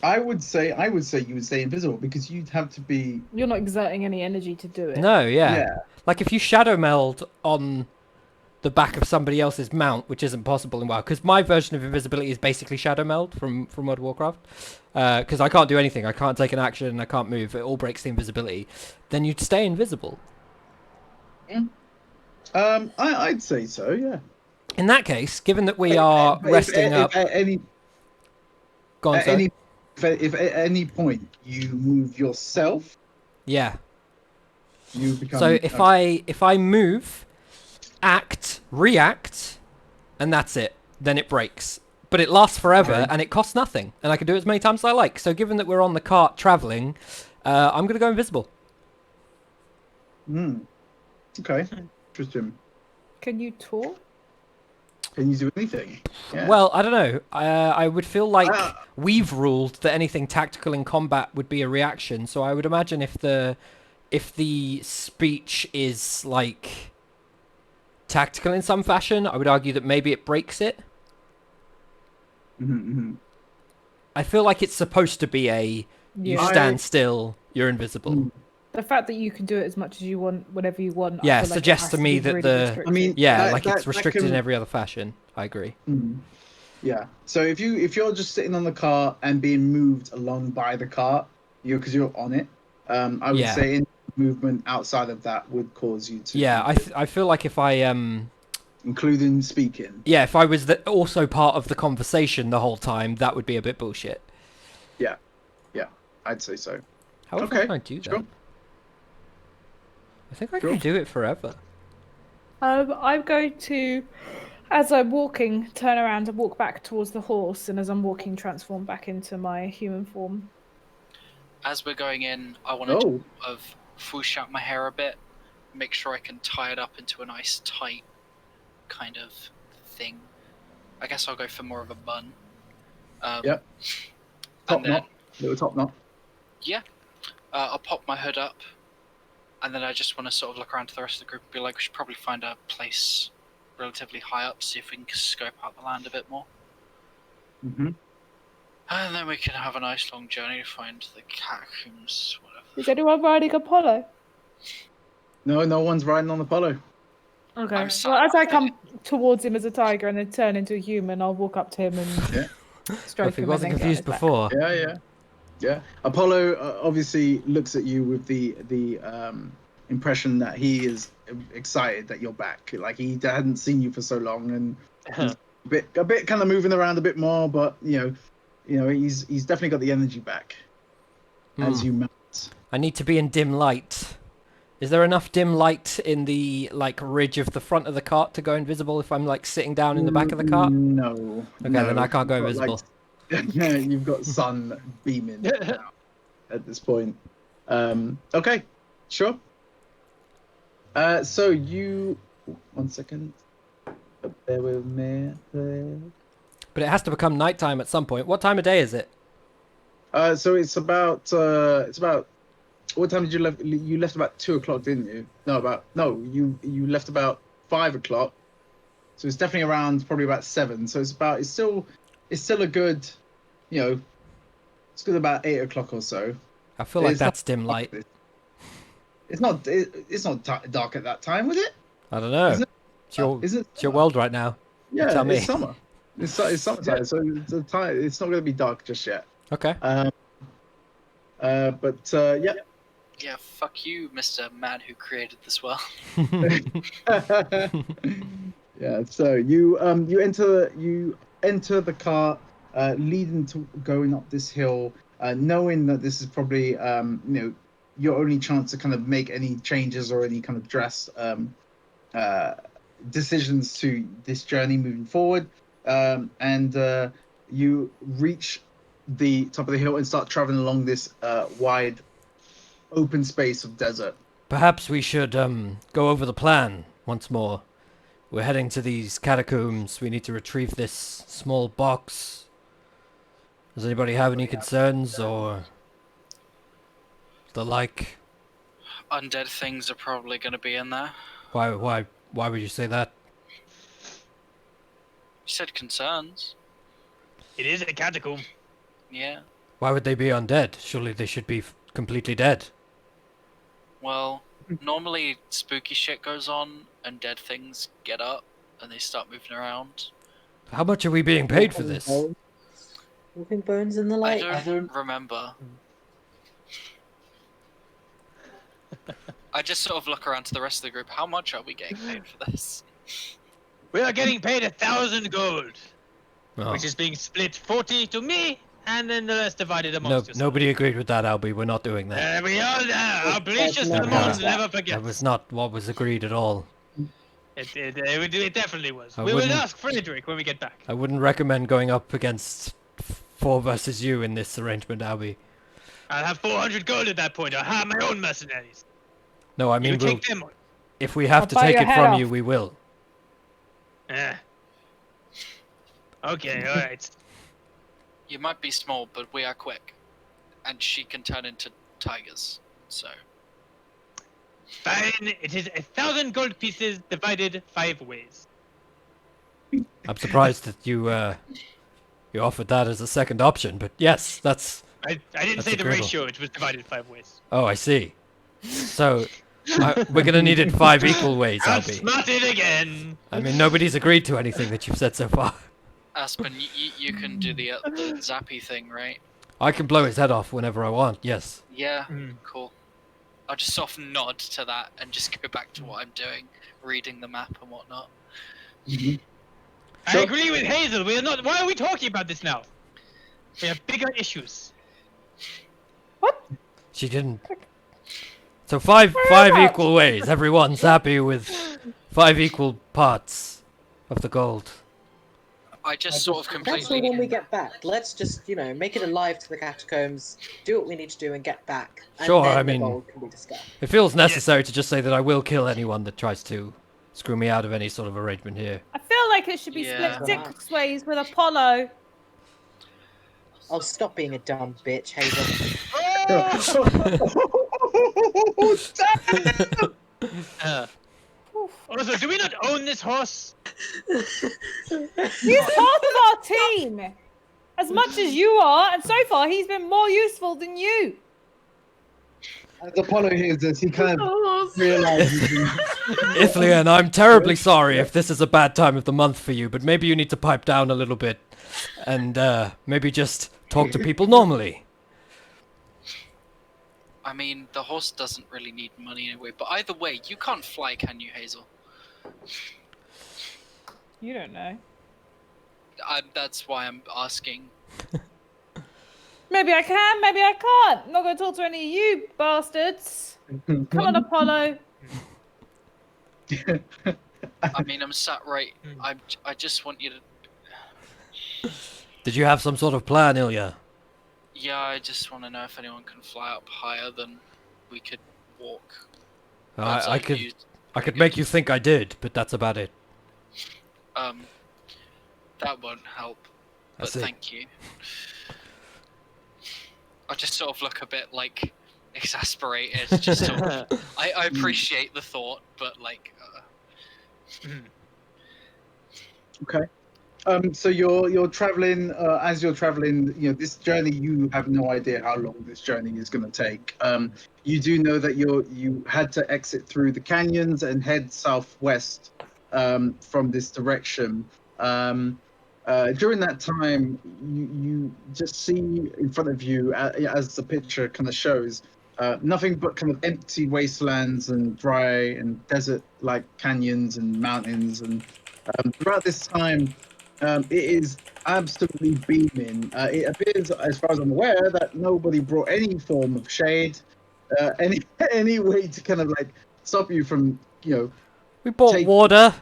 I would say you would stay invisible because you'd have to be. You're not exerting any energy to do it. No, yeah. Yeah. Like if you shadow meld on the back of somebody else's mount, which isn't possible in WoW, because my version of invisibility is basically shadow meld from World of Warcraft. Because I can't do anything. I can't take an action. I can't move. It all breaks the invisibility. Then you'd stay invisible. I'd say so. Yeah. In that case, given that we are resting up, go on, sir. If at any point you move yourself, Yeah. you become. So if I move, act, react, and that's it, then it breaks. But it lasts forever, Okay. and it costs nothing, and I can do it as many times as I like. So given that we're on the cart traveling, I'm gonna go invisible. Okay. Interesting. Can you talk? Can you do anything? Yeah. Well, I don't know. I would feel like Ah. we've ruled that anything tactical in combat would be a reaction. So I would imagine if the speech is like tactical in some fashion, I would argue that maybe it breaks it. I feel like it's supposed to be a you Yeah. stand still, you're invisible. The fact that you can do it as much as you want, whenever you want. I Yeah, feel like it suggests has to to me be that really the restricted. I mean, yeah, that- like that- it's that restricted in can- every other fashion. I agree. Yeah. So if you're just sitting on the cart and being moved along by the cart, because you're on it, I would Yeah. say any movement outside of that would cause you to. Yeah, I feel like if I including speaking. yeah, if I was also part of the conversation the whole time, that would be a bit bullshit. Yeah, I'd say so. How often Okay, can I do that? sure. I think I Sure. can do it forever. I'm going to, as I'm walking, turn around and walk back towards the horse, and as I'm walking, transform back into my human form. As we're going in, I want to Oh, of swoosh out my hair a bit, make sure I can tie it up into a nice tight kind of thing. I guess I'll go for more of a bun. Yep. Top And then, knot, little top knot. I'll pop my hood up, and then I just want to sort of look around to the rest of the group and be like, we should probably find a place relatively high up, see if we can scope out the land a bit more. And then we can have a nice long journey to find the catacombs, whatever. Is anyone riding Apollo? No one's riding on the polo. Okay. I'm Well, sorry. as I come towards him as a tiger and then turn into a human, I'll walk up to him and Yeah. stroke If he him. wasn't and then get confused on his back. before. Yeah. Apollo obviously looks at you with the impression that he is excited that you're back. Like he hadn't seen you for so long, and he's a bit kind of moving around a bit more, but you know he's definitely got the energy back as you mount. I need to be in dim light. Is there enough dim light in the like ridge of the front of the cart to go invisible if I'm like sitting down in the back of the cart? No. Okay, then I can't go You've got, invisible. yeah, you've got sun beaming now at this point. Okay, sure. So you, 1 second. Bear with me. But it has to become nighttime at some point. What time of day is it? So it's about what time did you left? You left about 2 o'clock, didn't you? You left about 5 o'clock. So it's definitely around probably about 7. So it's still a good, it's good about 8 o'clock or so. I feel like It's that's dim light. It's not dark at that time, was it? I don't know. Isn't it? It's your, Is it? it's your world right now. Yeah, tell me. it's summer. It's summertime, so it's not going to be dark just yet. Okay. Yeah. Yeah, fuck you, Mr. Man who created this world. Yeah. So you enter the car, leading to going up this hill, knowing that this is probably your only chance to kind of make any changes or any kind of dress decisions to this journey moving forward, and you reach the top of the hill and start traveling along this wide open space of desert. Perhaps we should go over the plan once more. We're heading to these catacombs. We need to retrieve this small box. Does anybody have any concerns or the like? Undead things are probably going to be in there. Why would you say that? You said concerns. It is a catacomb. Yeah. Why would they be undead? Surely they should be completely dead. Well, normally spooky shit goes on and dead things get up and they start moving around. How much are we being paid for this? Walking bones in the light. I don't remember. I just sort of look around to the rest of the group. How much are we getting paid for this? We are getting paid 1,000 gold, Oh. which is being split 40 to me and then the rest divided No, amongst yourselves. nobody agreed with that, Albie. We're not doing that. We all Oblicious to not the how moons it never That forgets. was not what was agreed at all. It definitely was. I We will wouldn't- ask Frederick when we get back. I wouldn't recommend going up against 4 versus you in this arrangement, Albie. I'll have 400 gold at that point. I'll have my own mercenaries. No, I You mean, we'll, take them on. if we have I'll to bite take your it head from off. you, we will. Okay, alright. You might be small, but we are quick. And she can turn into tigers. So, Fine, it is 1,000 gold pieces divided 5 ways. I'm surprised that you offered that as a second option, but yes, that's... I didn't That's say the agreeable. ratio, it was divided 5 ways. Oh, I see. So, we're gonna need it 5 equal ways, Albie. Outsmarted again! I mean, nobody's agreed to anything that you've said so far. Aspen, you can do the zappy thing, right? I can blow his head off whenever I want, yes. Yeah, Mm. cool. I'll just soft nod to that and just go back to what I'm doing, reading the map and whatnot. I agree with Hazel, we are not. Why are we talking about this now? We have bigger issues. She didn't... So five equal ways. Everyone's happy with 5 equal parts of the gold. I just sort of That's all completely. when we get back. Let's just, make it alive to the catacombs, do what we need to do, and get back. And Sure, then I the mean- gold can be discussed. It feels necessary to just say that I will kill anyone that tries to screw me out of any sort of arrangement here. I feel like it should be Yeah. split 6 ways with Apollo. Oh, stop being a dumb bitch, Hazel. Also, do we not own this horse? He's part of our team. As much as you are, and so far he's been more useful than you. As Apollo hears this, he kind of realizes. Ithlian, I'm terribly sorry if this is a bad time of the month for you, but maybe you need to pipe down a little bit and maybe just talk to people normally. I mean, the horse doesn't really need money anyway, but either way, you can't fly, can you, Hazel? You don't know. That's why I'm asking. Maybe I can, maybe I can't. I'm not going to talk to any of you bastards. Come on, Apollo. I mean, I'm sat right. I just want you to. Did you have some sort of plan, Ilya? Yeah, I just want to know if anyone can fly up higher than we could walk. Once I I've could used- make you think I did, but that's about it. That won't help. I But see. thank you. I just sort of look a bit like exasperated. Just sort of, I appreciate the thought, but like. Okay. So you're traveling. As you're traveling, this journey. You have no idea how long this journey is going to take. You do know that you had to exit through the canyons and head southwest from this direction. During that time, you just see in front of you, as the picture kind of shows, nothing but kind of empty wastelands and dry and desert-like canyons and mountains. And throughout this time, it is absolutely beaming. It appears, as far as I'm aware, that nobody brought any form of shade, any way to kind of like stop you from, We bought Take- water.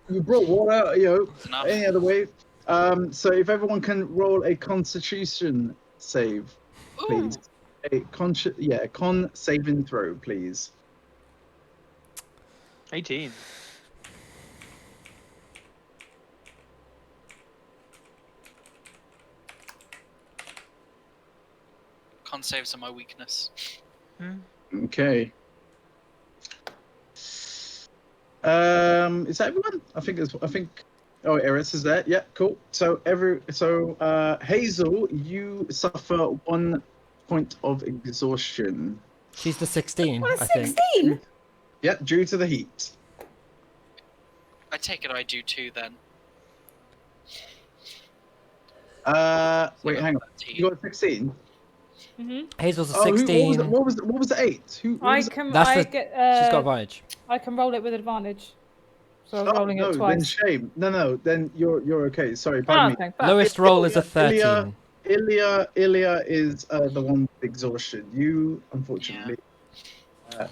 you brought water, Enough. any other way. So if everyone can roll a Constitution save, please. A con saving throw, please. 18. Con saves are my weakness. Okay. Is that everyone? I think. Oh, Eris is there. Yeah, cool. So Hazel, you suffer 1 point of exhaustion. She's the 16, What, I a think. 16? Yeah, due to the heat. I take it I do too then. Wait, hang on. You got 16. Hazel's a Oh, 16. what was the 8? Who? What I was can. That's I the- get. She's got advantage. I can roll it with advantage. So I'm Oh, rolling no, it then twice. shame. No, then you're okay. Sorry, pardon me. Okay, fuck. Lowest roll is a Ilya- 13. Ilya is the one with exhaustion. You, unfortunately,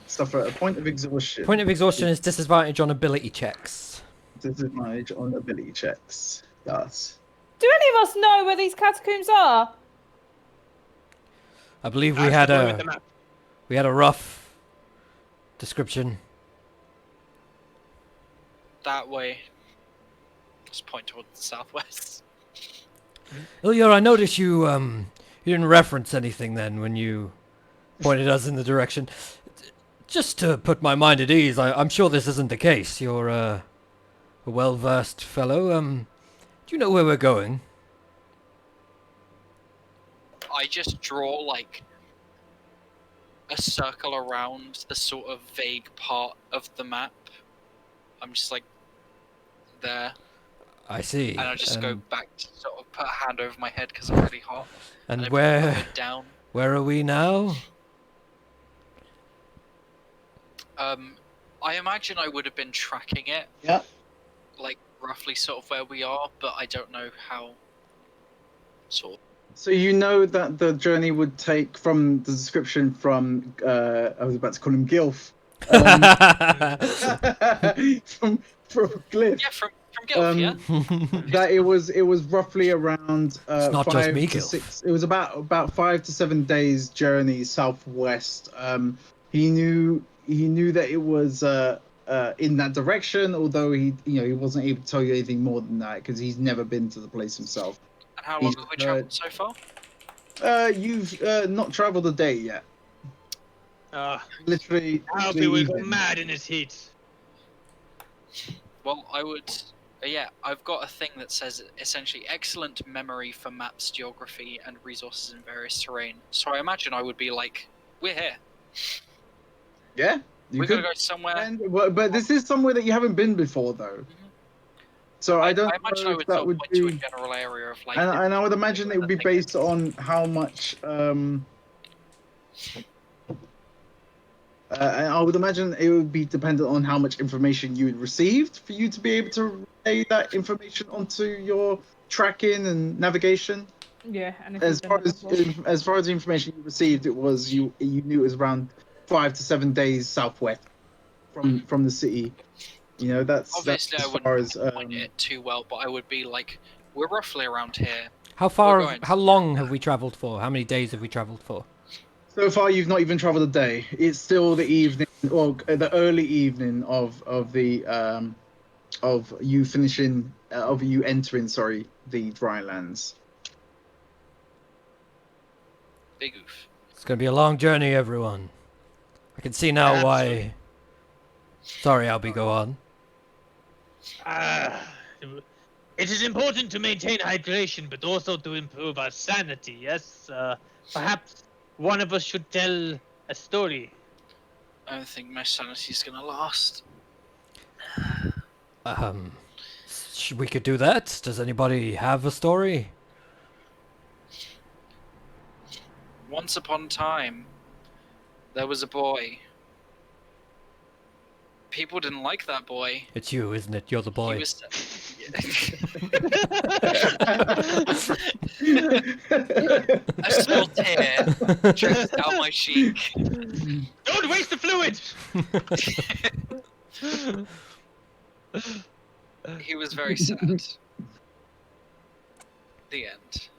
suffer a point of exhaustion. Point of exhaustion is disadvantage on ability checks. Disadvantage on ability checks. Yes. Do any of us know where these catacombs are? I believe we Ask had the boy with the map. a rough description. That way. Just point towards the southwest. Ilya, I noticed you you didn't reference anything then when you pointed us in the direction. Just to put my mind at ease, I'm sure this isn't the case. You're a well-versed fellow. Do you know where we're going? I just draw like a circle around the sort of vague part of the map. I'm just like there, I see. and I just go back to sort of put a hand over my head because I'm really hot. And I put my where head down. are we now? I imagine I would have been tracking it. Yeah. Like roughly sort of where we are, but I don't know how. Sort of. So you know that the journey would take, from the description from I was about to call him Gilf. From Glyph. Yeah, from Guild, yeah. That it was roughly around It's not just 5 me, to Gilf. 6. It was about 5 to 7 days journey southwest. He knew that it was in that direction, although he wasn't able to tell you anything more than that because he's never been to the place himself. And how long have we traveled so far? You've not traveled a day yet. Literally. Alfie will go mad in his heat. Well, I would. Yeah, I've got a thing that says essentially excellent memory for maps, geography, and resources in various terrain. So I imagine I would be like, we're here. Yeah. We're gonna go somewhere. But this is somewhere that you haven't been before, though. So I don't I imagine know I if would that sort of would point to a be. general area of like. And I would imagine it would be based on how much. And I would imagine it would be dependent on how much information you had received for you to be able to relay that information onto your tracking and navigation. Yeah, and if As we've far done as that before. as far as the information you received, it was you knew it was around 5 to 7 days southwest from the city. You know, that's Obviously, as I far wouldn't as point it too well, but I would be like, we're roughly around here. How We're going how to- long have we travelled for? How many days have we travelled for? so far you've not even traveled a day. It's still the evening, or the early evening of you finishing of you entering the drylands. Big oof. It's gonna be a long journey, everyone. I can see now why. Sorry, Albie, go on. It is important to maintain hydration, but also to improve our sanity. Yes, perhaps one of us should tell a story. I don't think my sanity's gonna last. We could do that. Does anybody have a story? Once upon a time, there was a boy. People didn't like that boy. It's you, isn't it? You're the boy. He was. A small tear drips down my cheek. Don't waste the fluid! He was very sad. The end.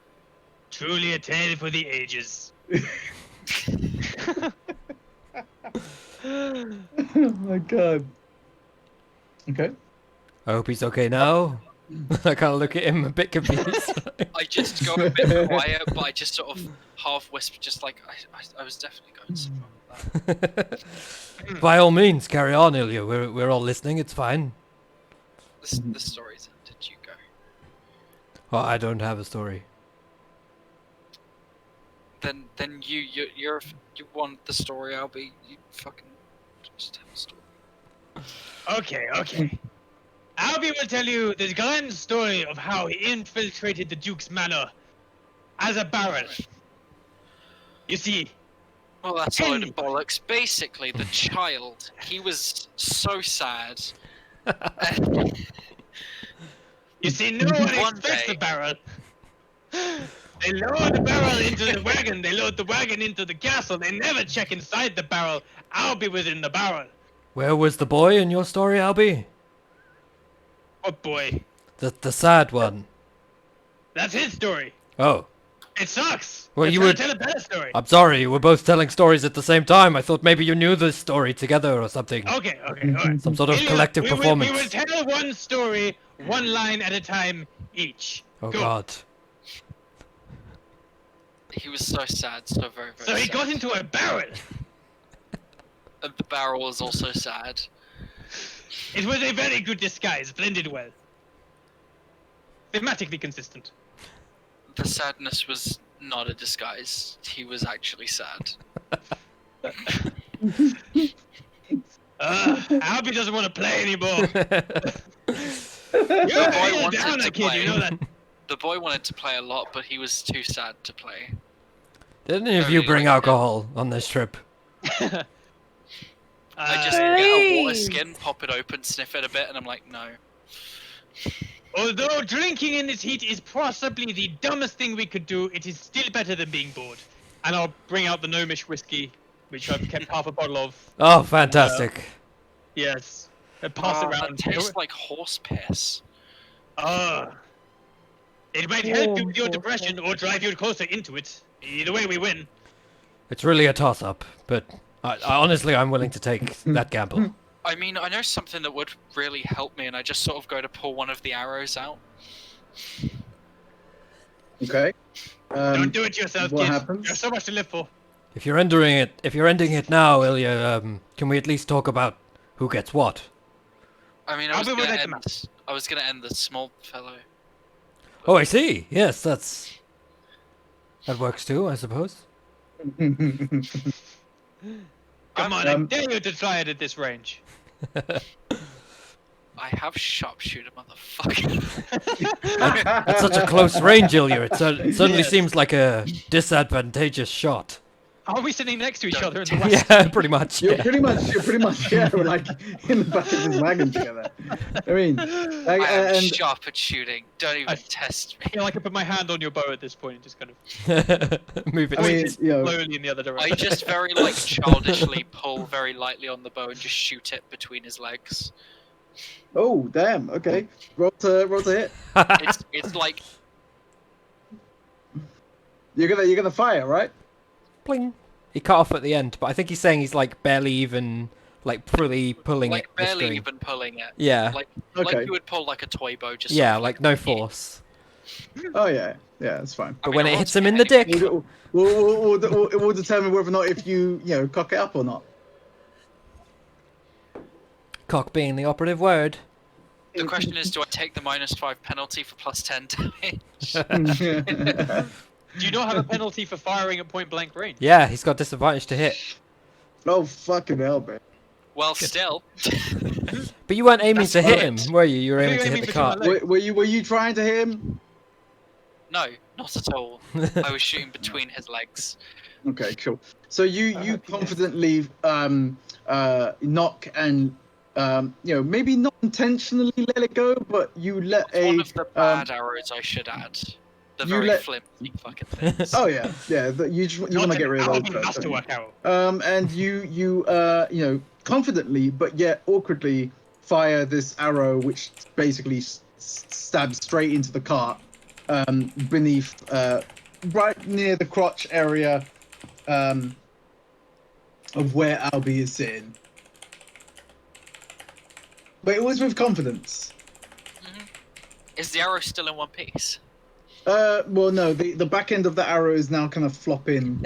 Truly a tale for the ages. Oh my god. Okay. I hope he's okay now. I kind of look at him a bit confused. I just go a bit quiet, but I just sort of half whisper, just like I was definitely going somewhere with that. By all means, carry on, Ilya. We're all listening. It's fine. The story's ended. You go. Well, I don't have a story. Then you want the story? I'll be you fucking just have a story. Okay. Albie will tell you the grand story of how he infiltrated the Duke's manor as a baron. You see, Well, that's a load of bollocks. Basically, the child, he was so sad. you see, no one One expects day- the baron They load the barrel into the wagon. They load the wagon into the castle. They never check inside the barrel. Albie was in the barrel. Where was the boy in your story, Albie? Oh boy, The sad one. that's his story. Oh. It sucks. Well, Let's you try would- to tell a better story. I'm sorry, we're both telling stories at the same time. I thought maybe you knew this story together or something. Okay, all right. Some sort of Ilya, collective we performance. will tell one story, one line at a time each. Oh Go. god. He was so sad, so very, very So he sad. got into a barrel. And the barrel was also sad. It was a very good disguise, blended well. Thematically consistent. The sadness was not a disguise. He was actually sad. Albie doesn't want to play anymore. You're boy a wanted downer to kid, play. you know that. The boy wanted to play a lot, but he was too sad to play. Did any of you Really bring like it. alcohol on this trip? I just get a water Please. skin, pop it open, sniff it a bit, and I'm like, no. Although drinking in this heat is possibly the dumbest thing we could do, it is still better than being bored. And I'll bring out the gnomish whiskey, which I've kept half a bottle of. Oh, fantastic. Yes. And pass it That around. tastes like horse piss. It might help you Oh, with your oh, depression or drive you closer into it. Either way, we win. It's really a toss-up, but honestly, I'm willing to take that gamble. I mean, I know something that would really help me, and I just sort of go to pull one of the arrows out. Okay. Don't do it yourself, what kid. happens? There's so much to live for. If you're ending it now, Ilya, can we at least talk about who gets what? I mean, I'll I was be gonna with it, end. I was gonna end the small fellow. Oh, I see. Yes, that works too, I suppose. Come on, I Um, dare you to try it at this range. I have sharpshooter, motherfucker. At such a close range, Ilya, it certainly Yes. seems like a disadvantageous shot. Are we sitting next to each Don't other in the west? Yeah, pretty much. You're Yeah. pretty much, yeah, we're like in the back of this wagon together. I mean, like, I am and sharp at shooting. Don't even I- test me. I feel like I put my hand on your bow at this point and just kind of Move it. I mean, you know, slowly in the other I direction. just very like childishly pull very lightly on the bow and just shoot it between his legs. oh damn, okay, roll to hit. It's like You're gonna fire, right? Pling. He cut off at the end, but I think he's saying he's like barely even, like fully pulling like it. the barely string. even pulling it. Yeah. Like Okay. you would pull like a toy bow, just Yeah, sort of like no yeah. force. Oh yeah, that's fine. I But mean, when I it rolled hits him in the anyway. dick, We'll determine whether or not if you cock it up or not. cock being the operative word. The question is, do I take the -5 penalty for +10 damage? Do you not have a penalty for firing at point blank range? Yeah, he's got disadvantage to hit. Oh fucking hell, man. Well, still. But you weren't aiming That's to hit him, correct. were you? You were Were aiming you to hit aiming the between my cart. legs? Were you trying to hit him? No, not at all. I was shooting between his legs. Okay, cool. So you confidently knock and maybe not intentionally let it go, but you let It's one a of the bad arrows, I should add. The you very let- flimsy fucking things. oh yeah, you Not want to an get rid of Albie those. first, don't masterwork arrow. you? And you confidently but yet awkwardly fire this arrow, which basically stabs straight into the cart, beneath, right near the crotch area, of where Albie is sitting. But it was with confidence. Is the arrow still in one piece? Well, no, the back end of the arrow is now kind of flopping,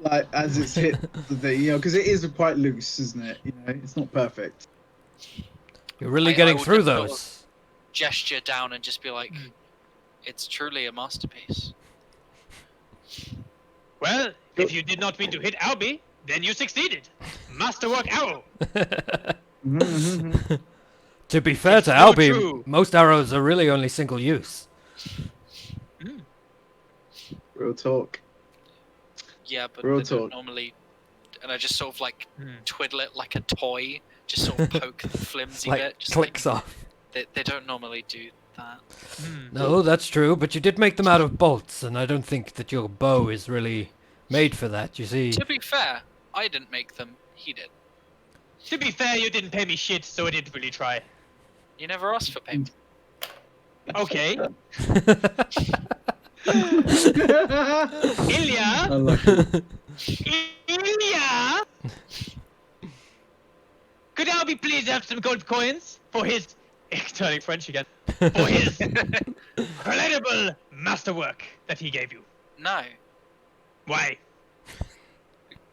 like as it's hit the thing, because it is quite loose, isn't it? It's not perfect. You're really I getting would through just sort of- those. Gesture down and just be like, it's truly a masterpiece. Well, if you did not mean to hit Albie, then you succeeded. Masterwork arrow. To be fair It's to so Albie, true. most arrows are really only single use. Real talk. Yeah, but Real they don't talk. normally. And I just sort of like Hmm. twiddle it like a toy, just sort of poke the flimsy Like bit. Just clicks off. They don't normally do that. No, that's true, but you did make them out of bolts, and I don't think that your bow is really made for that, you see. To be fair, I didn't make them. He did. To be fair, you didn't pay me shit, so I didn't really try. You never asked for payment. Okay. Ilya? Unlucky. Ilya? Could I be pleased to have some gold coins for his... Turning French again. For his incredible masterwork that he gave you. No, Why?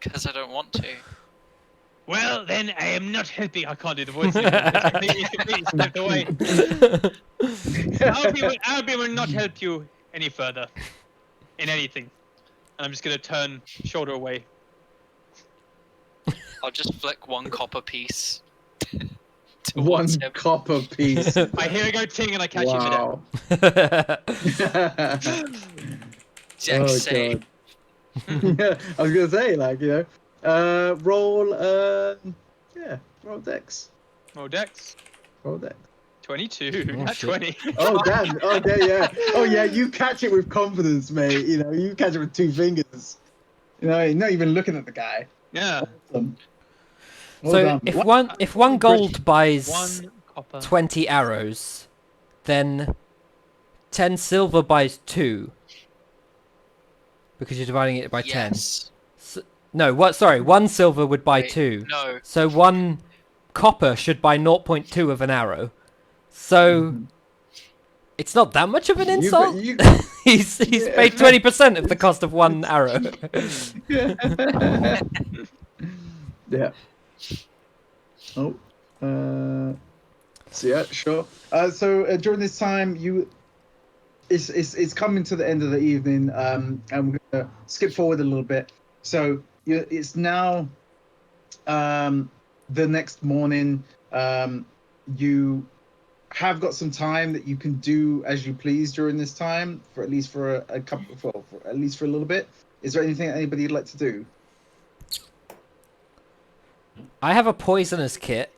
because I don't want to. Well, then I am not helping. I can't do the voice anymore. It's completely slipped away. Albie will not help you any further in anything. And I'm just going to turn shoulder away. I'll just flick one copper piece One towards him. copper piece. I hear it go ting and I catch you Wow. Dex Oh, save. God. I was gonna say, like, you know, roll, roll dex. Oh, Dex. Roll dex. 22. Oh, Not shit. 20. Oh, damn. Okay, yeah. Oh, yeah, you catch it with confidence, mate. You know, you catch it with 2 fingers. You know, you're not even looking at the guy. Yeah. Awesome. Well So done. if one gold buys 1 copper. 20 arrows, then 10 silver buys 2. Because you're dividing it by 10. Yes. No, what? Sorry, 1 silver would buy Wait, 2. No. So 1 copper should buy 0.2 of an arrow. So it's not that much of an insult. He's paid 20% of the cost of 1 arrow. Yeah. Oh. So yeah, sure. So during this time, it's coming to the end of the evening, and we're gonna skip forward a little bit. So it's now the next morning. You have got some time that you can do as you please during this time, for at least for a couple, for at least for a little bit. Is there anything anybody would like to do? I have a poisoner's kit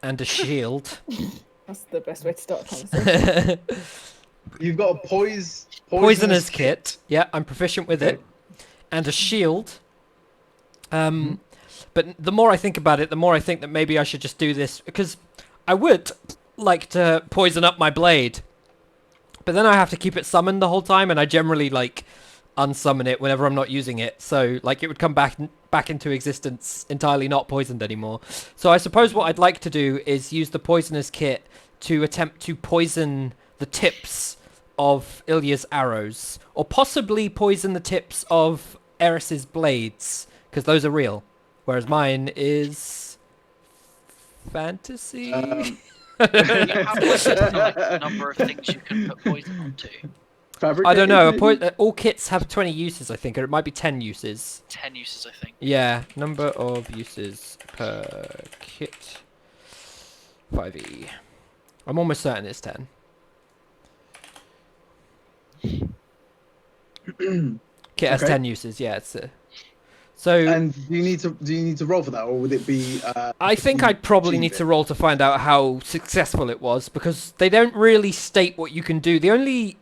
and a shield. That's the best way to start a conversation. You've got a Poisoner's kit. Yeah, I'm proficient with it. And a shield. But the more I think about it, the more I think that maybe I should just do this, because I would like to poison up my blade, but then I have to keep it summoned the whole time, and I generally like unsummon it whenever I'm not using it, so like it would come back into existence entirely not poisoned anymore. So I suppose what I'd like to do is use the poisoner's kit to attempt to poison the tips of Ilya's arrows, or possibly poison the tips of Eris's blades, because those are real, whereas mine is fantasy. You have like a number of things you can put poison onto. I don't know. All kits have 20 uses, I think, or it might be 10 uses. 10 uses, I think. Yeah, number of uses per kit. 5e. I'm almost certain it's 10. Kit has Okay. 10 uses. Yeah, it's. So. And do you need to roll for that, or would it be? I think I'd probably need to roll to find out how successful it was, because they don't really state what you can do. The only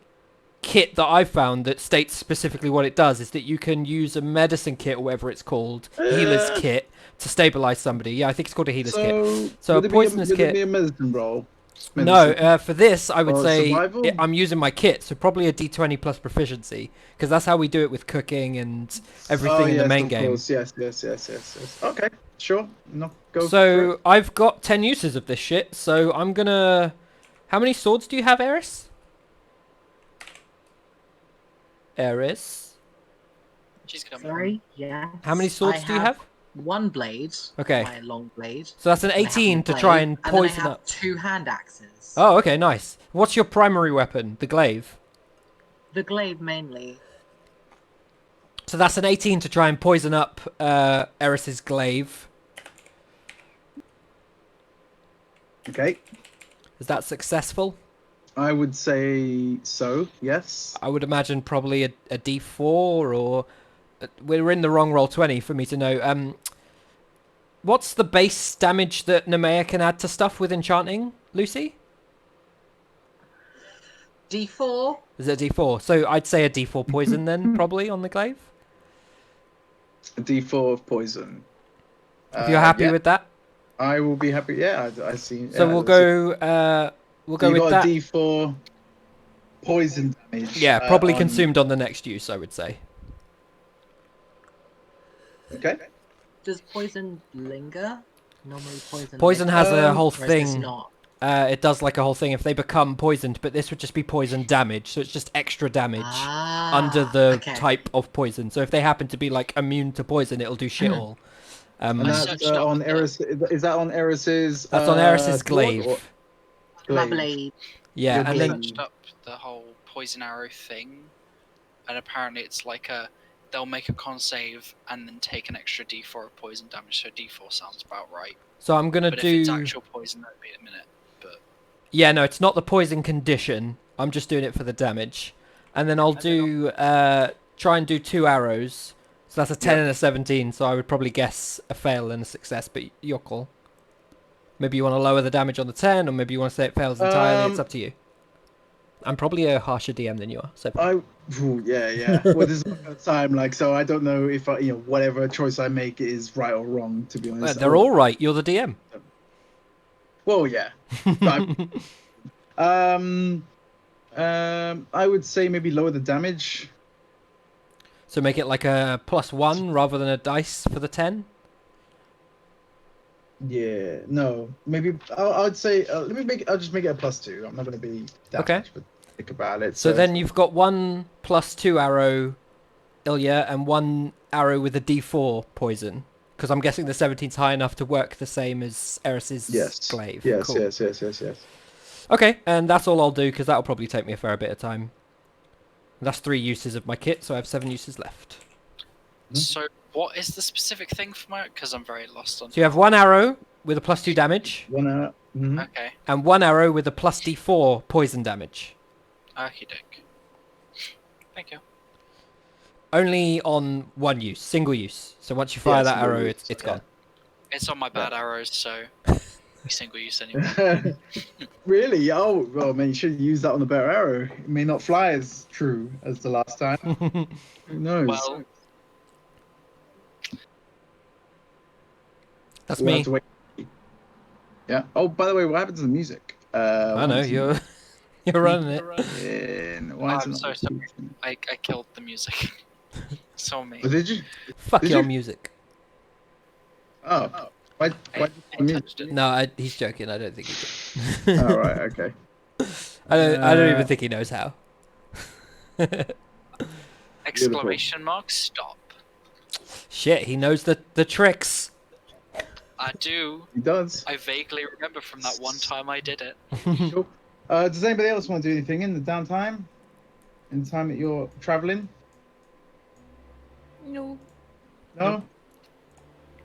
kit that I've found that states specifically what it does is that you can use a medicine kit, or whatever it's called, healer's kit, to stabilize somebody. Yeah, I think it's called a healer's kit. So a poisonous would kit. it be a medicine roll? No, for this I would Or say survival? I'm using my kit, so probably a D20 plus proficiency, because that's how we do it with cooking and everything in the main game. Course. Yes. Okay, sure. No, go. for it. So I've got 10 uses of this shit, so I'm gonna... How many swords do you have, Eris? Eris? She's coming. Sorry, yeah. How many swords do you have? 1 blade. Okay. My long blade. So that's an and I have 18 my to blade, try and then I poison have up. 2 hand axes. Oh, okay, nice. What's your primary weapon? The glaive? The glaive mainly. So that's an 18 to try and poison up Eris's glaive. Okay, Is that successful? I would say so. Yes. I would imagine probably a D4, or... we're in the wrong roll 20 for me to know. What's the base damage that Nemea can add to stuff with enchanting, Lucy? D4. Is it a D4? So I'd say a D4 poison then, probably on the glaive. A D4 of poison. If you're happy Yeah, with that. I will be happy. Yeah, I see. So Yeah, we'll I see. go. We'll So go you with got that. a D4 poison damage. Yeah, probably on... consumed on the next use, I would say. Okay. Does poison linger? Normally Poison has a whole Or is this thing. not? It does like a whole thing if they become poisoned, but this would just be poison damage, so it's just extra damage under the Okay. type of poison. So if they happen to be like immune to poison, it'll do shit all. And I that's searched up on the- Eris. Is that on Eris's? That's on Eris's sword glaive. or- My glaive. blade. Yeah, Your and I blade. then searched up the whole poison arrow thing, and apparently it's like they'll make a con save and then take an extra D4 of poison damage. So D4 sounds about right. so I'm gonna But if it's do. actual poison, that'd be a minute. But Yeah, no, it's not the poison condition. I'm just doing it for the damage, and then I'll do try and do 2 arrows. So that's a 10 Yep. and a 17. So I would probably guess a fail and a success, but your call. Maybe you want to lower the damage on the 10, or maybe you want to say it fails entirely. It's up to you. I'm probably a harsher DM than you are. So Yeah. Well, this is my first time, like, so I don't know if whatever choice I make is right or wrong. To be honest, they're all right. You're the DM. Well, yeah. I would say maybe lower the damage. So make it like a +1 rather than a dice for the 10. Yeah, no, maybe I'd say I'll just make it a +2. I'm not going to be that Okay. much thick about it. So then you've got 1 +2 arrow, Ilya, and 1 arrow with a D4 poison. Because I'm guessing the 17's high enough to work the same as Eris's glaive. Yes, Cool. yes. Okay, and that's all I'll do because that'll probably take me a fair bit of time. That's 3 uses of my kit, so I have 7 uses left. so, what is the specific thing for my? Because I'm very lost on. So you have 1 arrow with a +2 damage, Okay, and 1 arrow with a +D4 poison damage. okie doke. Thank you. Only on 1 use, single use. So once you fire that single arrow, use, it's yeah. gone. It's on my bad arrows, so single use anyway. Really? Oh, well, man, you should use that on the better arrow. It may not fly as true as the last time. Who knows? Well, That's We'll me. have to wait. Yeah. Oh, by the way, what happened to the music? I know, you're running it. Why is I'm it so not- sorry. I killed the music. So me. Oh, did you? Fuck Did your you? music. Oh. Why I the music? touched it. No, he's joking. I don't think he did. Oh, right, okay. I don't even think he knows how. Exclamation mark, stop. Shit, he knows the tricks. I do. He does. I vaguely remember from that one time I did it. Cool. Does anybody else want to do anything in the downtime? In the time that you're traveling? No. No?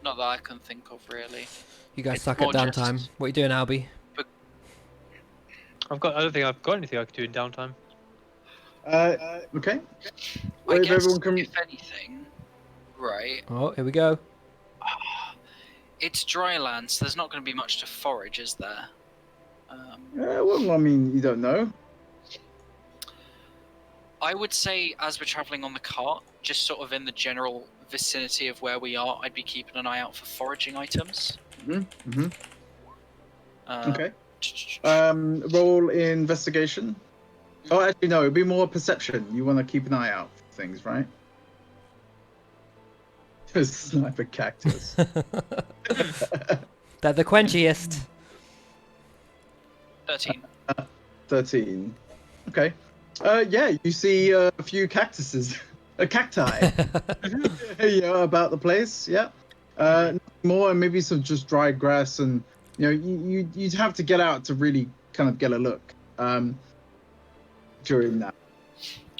Not that I can think of, really. You guys It's suck at more just- downtime. What are you doing, Albie? I don't think I've got anything I could do in downtime. Okay. I Well, if guess, everyone can- if anything, right, Oh, here we go. it's dry land, so there's not going to be much to forage, is there? Well, I mean, you don't know. I would say, as we're travelling on the cart, just sort of in the general vicinity of where we are, I'd be keeping an eye out for foraging items. Mm-hmm. Uh, Okay. Roll investigation. Oh, actually, no. It'd be more perception. You want to keep an eye out for things, right? Sniper cactus. They're the quenchiest. 13. 13. Okay. Yeah, you see a few cactuses, a cacti, about the place. Yeah. More and maybe some just dried grass, and you'd have to get out to really kind of get a look. During that.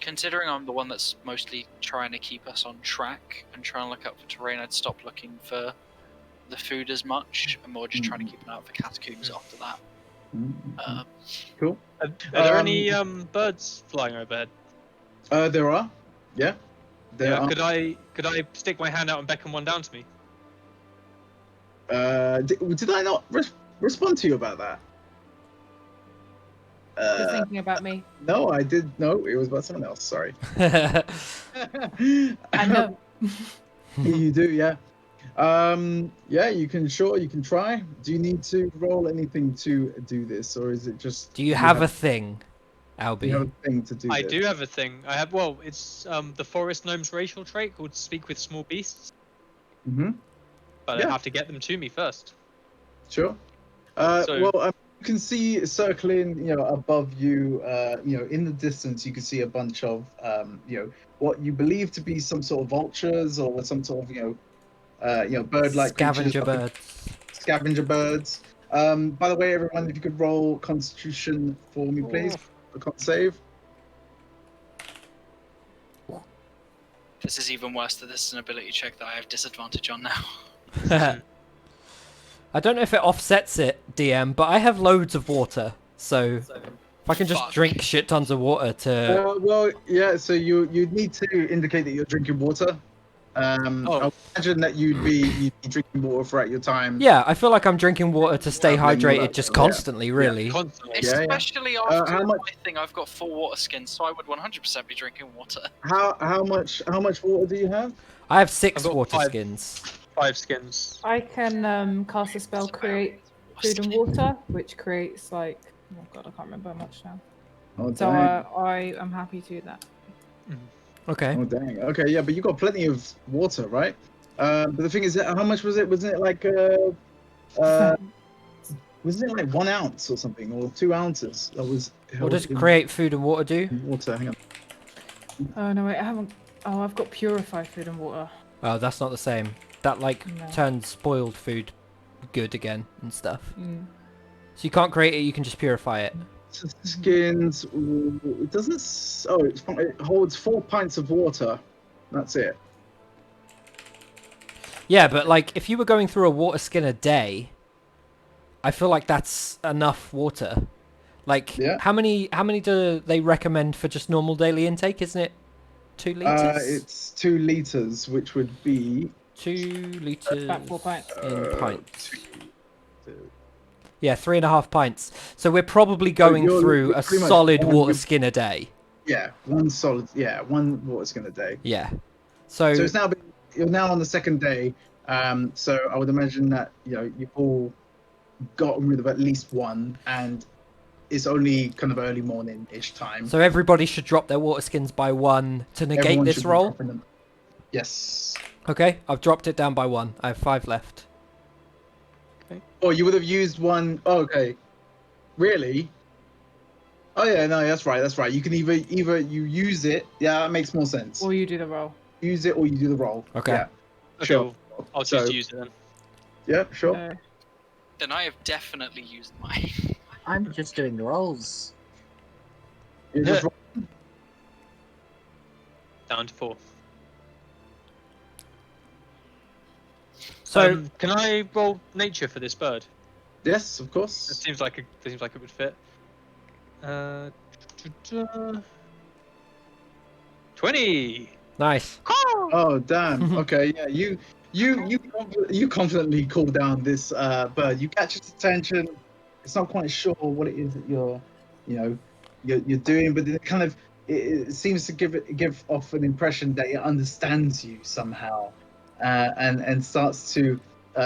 Considering I'm the one that's mostly trying to keep us on track and trying to look up for terrain, I'd stop looking for the food as much and more just trying to keep an eye out for catacombs after that. Cool. Are there any birds flying overhead? There are. Yeah. There are. Could I stick my hand out and beckon one down to me? Did I not respond to you about that? You're thinking about me. No, I did. No, it was about someone else. Sorry. I know. You do, yeah. Yeah, you can. Sure, you can try. Do you need to roll anything to do this, or is it just? Do you have a thing, Do you have Albie? a thing to do I this? do have a thing. I have. Well, it's the forest gnome's racial trait called "Speak with Small Beasts," Mm-hmm. but Yeah. I have to get them to me first. Sure. So- Well, you can see circling, above you, in the distance, you can see a bunch of, what you believe to be some sort of vultures or some sort of, bird-like creatures, Scavenger birds. scavenger birds. By the way, everyone, if you could roll Constitution for me, please. A con save. This is even worse that this is an ability check that I have disadvantage on now. I don't know if it offsets it, DM, but I have loads of water, so if I can just Fuck. drink shit tons of water to... Well, yeah. So you'd need to indicate that you're drinking water. I would imagine that you'd be drinking water throughout your time. Yeah, I feel like I'm drinking water to stay Then you'll hydrated just constantly, really. Constantly. Yeah, yeah. Especially after how much- my thing, I've got 4 water skins, so I would 100% be drinking water. How much water do you have? I have 6 I've got water 5. skins. 5 skins. I can cast a spell, create food and water, which creates like. Oh god, I can't remember how much now. Oh, So dang. I am happy to do that. Okay. Oh, dang. Okay, yeah, but you got plenty of water, right? But the thing is, how much was it? Wasn't it like wasn't it like 1 ounce or something, or 2 ounces? That was. What does held in create food and water do? water? Hang on. Oh no, wait, I haven't. Oh, I've got purified food and water. Oh, that's not the same. That, like, No. turns spoiled food good again and stuff. Mm. So you can't create it, you can just purify it. Skins. Ooh, it doesn't. It holds 4 pints of water. That's it. Yeah, but, like, if you were going through a water skin a day, I feel like that's enough water. Like, Yeah. how many do they recommend for just normal daily intake? Isn't it 2 liters? It's 2 liters, which would be 2 liters About 4 pints. in pints. 2. Yeah, 3.5 pints. So we're probably going you're- through you're a pretty much solid on water with- skin a day. Yeah, 1 solid. Yeah, 1 water skin a day. Yeah. So, So you're now on the 2nd day. So I would imagine that you've all gotten rid of at least 1, and it's only kind of early morning-ish time. so everybody should drop their water skins by 1 to negate Everyone this should be roll. dropping them. Yes. Okay, I've dropped it down by 1. I have 5 left. Oh, you would have used 1. Oh, okay. Really? Oh yeah, no, that's right. That's right. You can either you use it. Yeah, that makes more sense. Or you do the roll. Use it or you do the roll. Okay. Yeah. Okay, Sure. well, I'll choose So- to use it then. Yeah, sure. Then I have definitely used mine. I'm just doing the rolls. You just roll. Down to 4. So, Can I roll nature for this bird? Yes, of It course. seems like it would fit. 20. nice. Oh damn. Okay, yeah. You confidently call down this bird. You catch its attention. It's not quite sure what it is that you're doing, but it kind of it seems to give off an impression that it understands you somehow, and starts to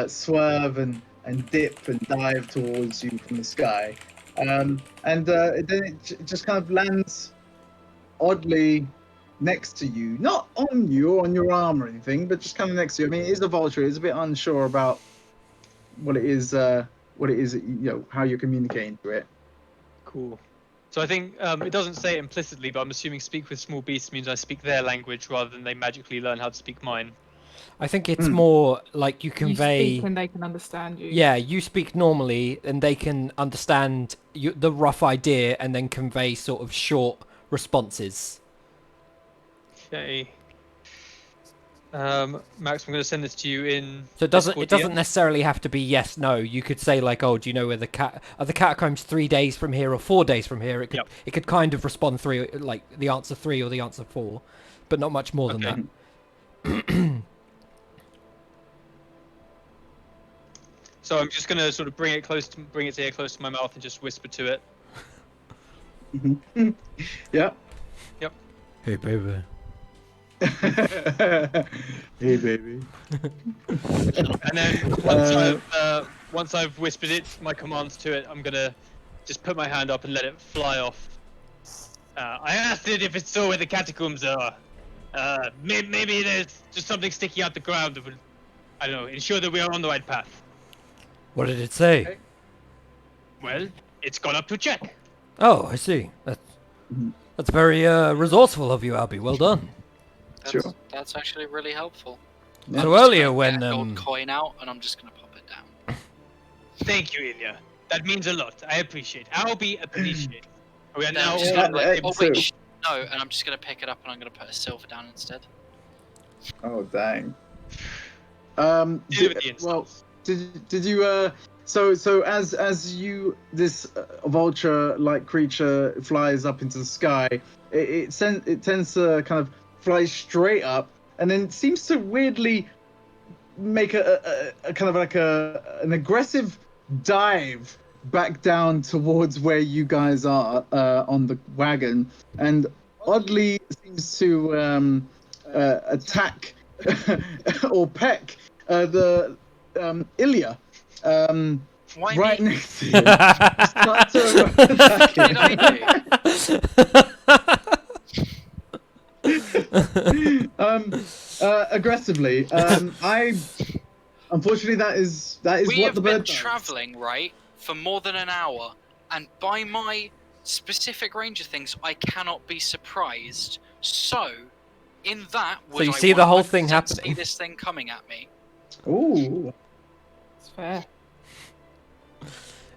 swerve and dip and dive towards you from the sky, and then it just kind of lands oddly next to you, not on you or on your arm or anything, but just kind of next to you. I mean, it is a vulture. It's a bit unsure about what it is, how you're communicating to it. Cool. So I think it doesn't say it implicitly, but I'm assuming speak with small beasts means I speak their language rather than they magically learn how to speak mine. I think it's more like you convey... You speak and they can understand you. Yeah, you speak normally and they can understand the rough idea and then convey sort of short responses. Okay. Max, I'm going to send this to you in. So it doesn't Discord DM. necessarily have to be yes, no. You could say like, oh, do you know where are the catacombs 3 days from here or 4 days from here? It could kind of respond like the answer 3 or the answer 4, but not much more than that. So I'm just going to sort of bring it here close to my mouth and just whisper to it. Yeah. Hey, baby. Hey, baby. And then once I've whispered it, my commands to it, I'm gonna just put my hand up and let it fly off. I asked it if it saw where the catacombs are. Maybe there's just something sticking out the ground that would, I don't know, ensure that we are on the right path. What did it say? Well, it's gone up to check. Oh, I see. That's very resourceful of you, Albie. Well done. Sure. That's actually really helpful. Yeah. So I'm just earlier gonna when get a gold coin out and I'm just gonna pop it down. Thank you, Ilya. That means a lot. I appreciate. I'll appreciate. We are Then now I'm just all gonna, hey, oh so- wait, no, and I'm just gonna pick it up and I'm gonna put a silver down instead. Oh dang. Deal with the Well, instance. did you so as you this vulture like creature flies up into the sky, it tends to kind of fly straight up and then seems to weirdly make a kind of like an aggressive dive back down towards where you guys are on the wagon, and oddly seems to attack or peck the Ilya Why right me? next to you. Start to attack What did I him. Aggressively. Unfortunately that is We what have the been bird does. traveling, right, for more than an hour, and by my specific range of things, I cannot be surprised. So, in that, would you I see the whole thing 100% happening. See this thing coming at me. Ooh. It's fair.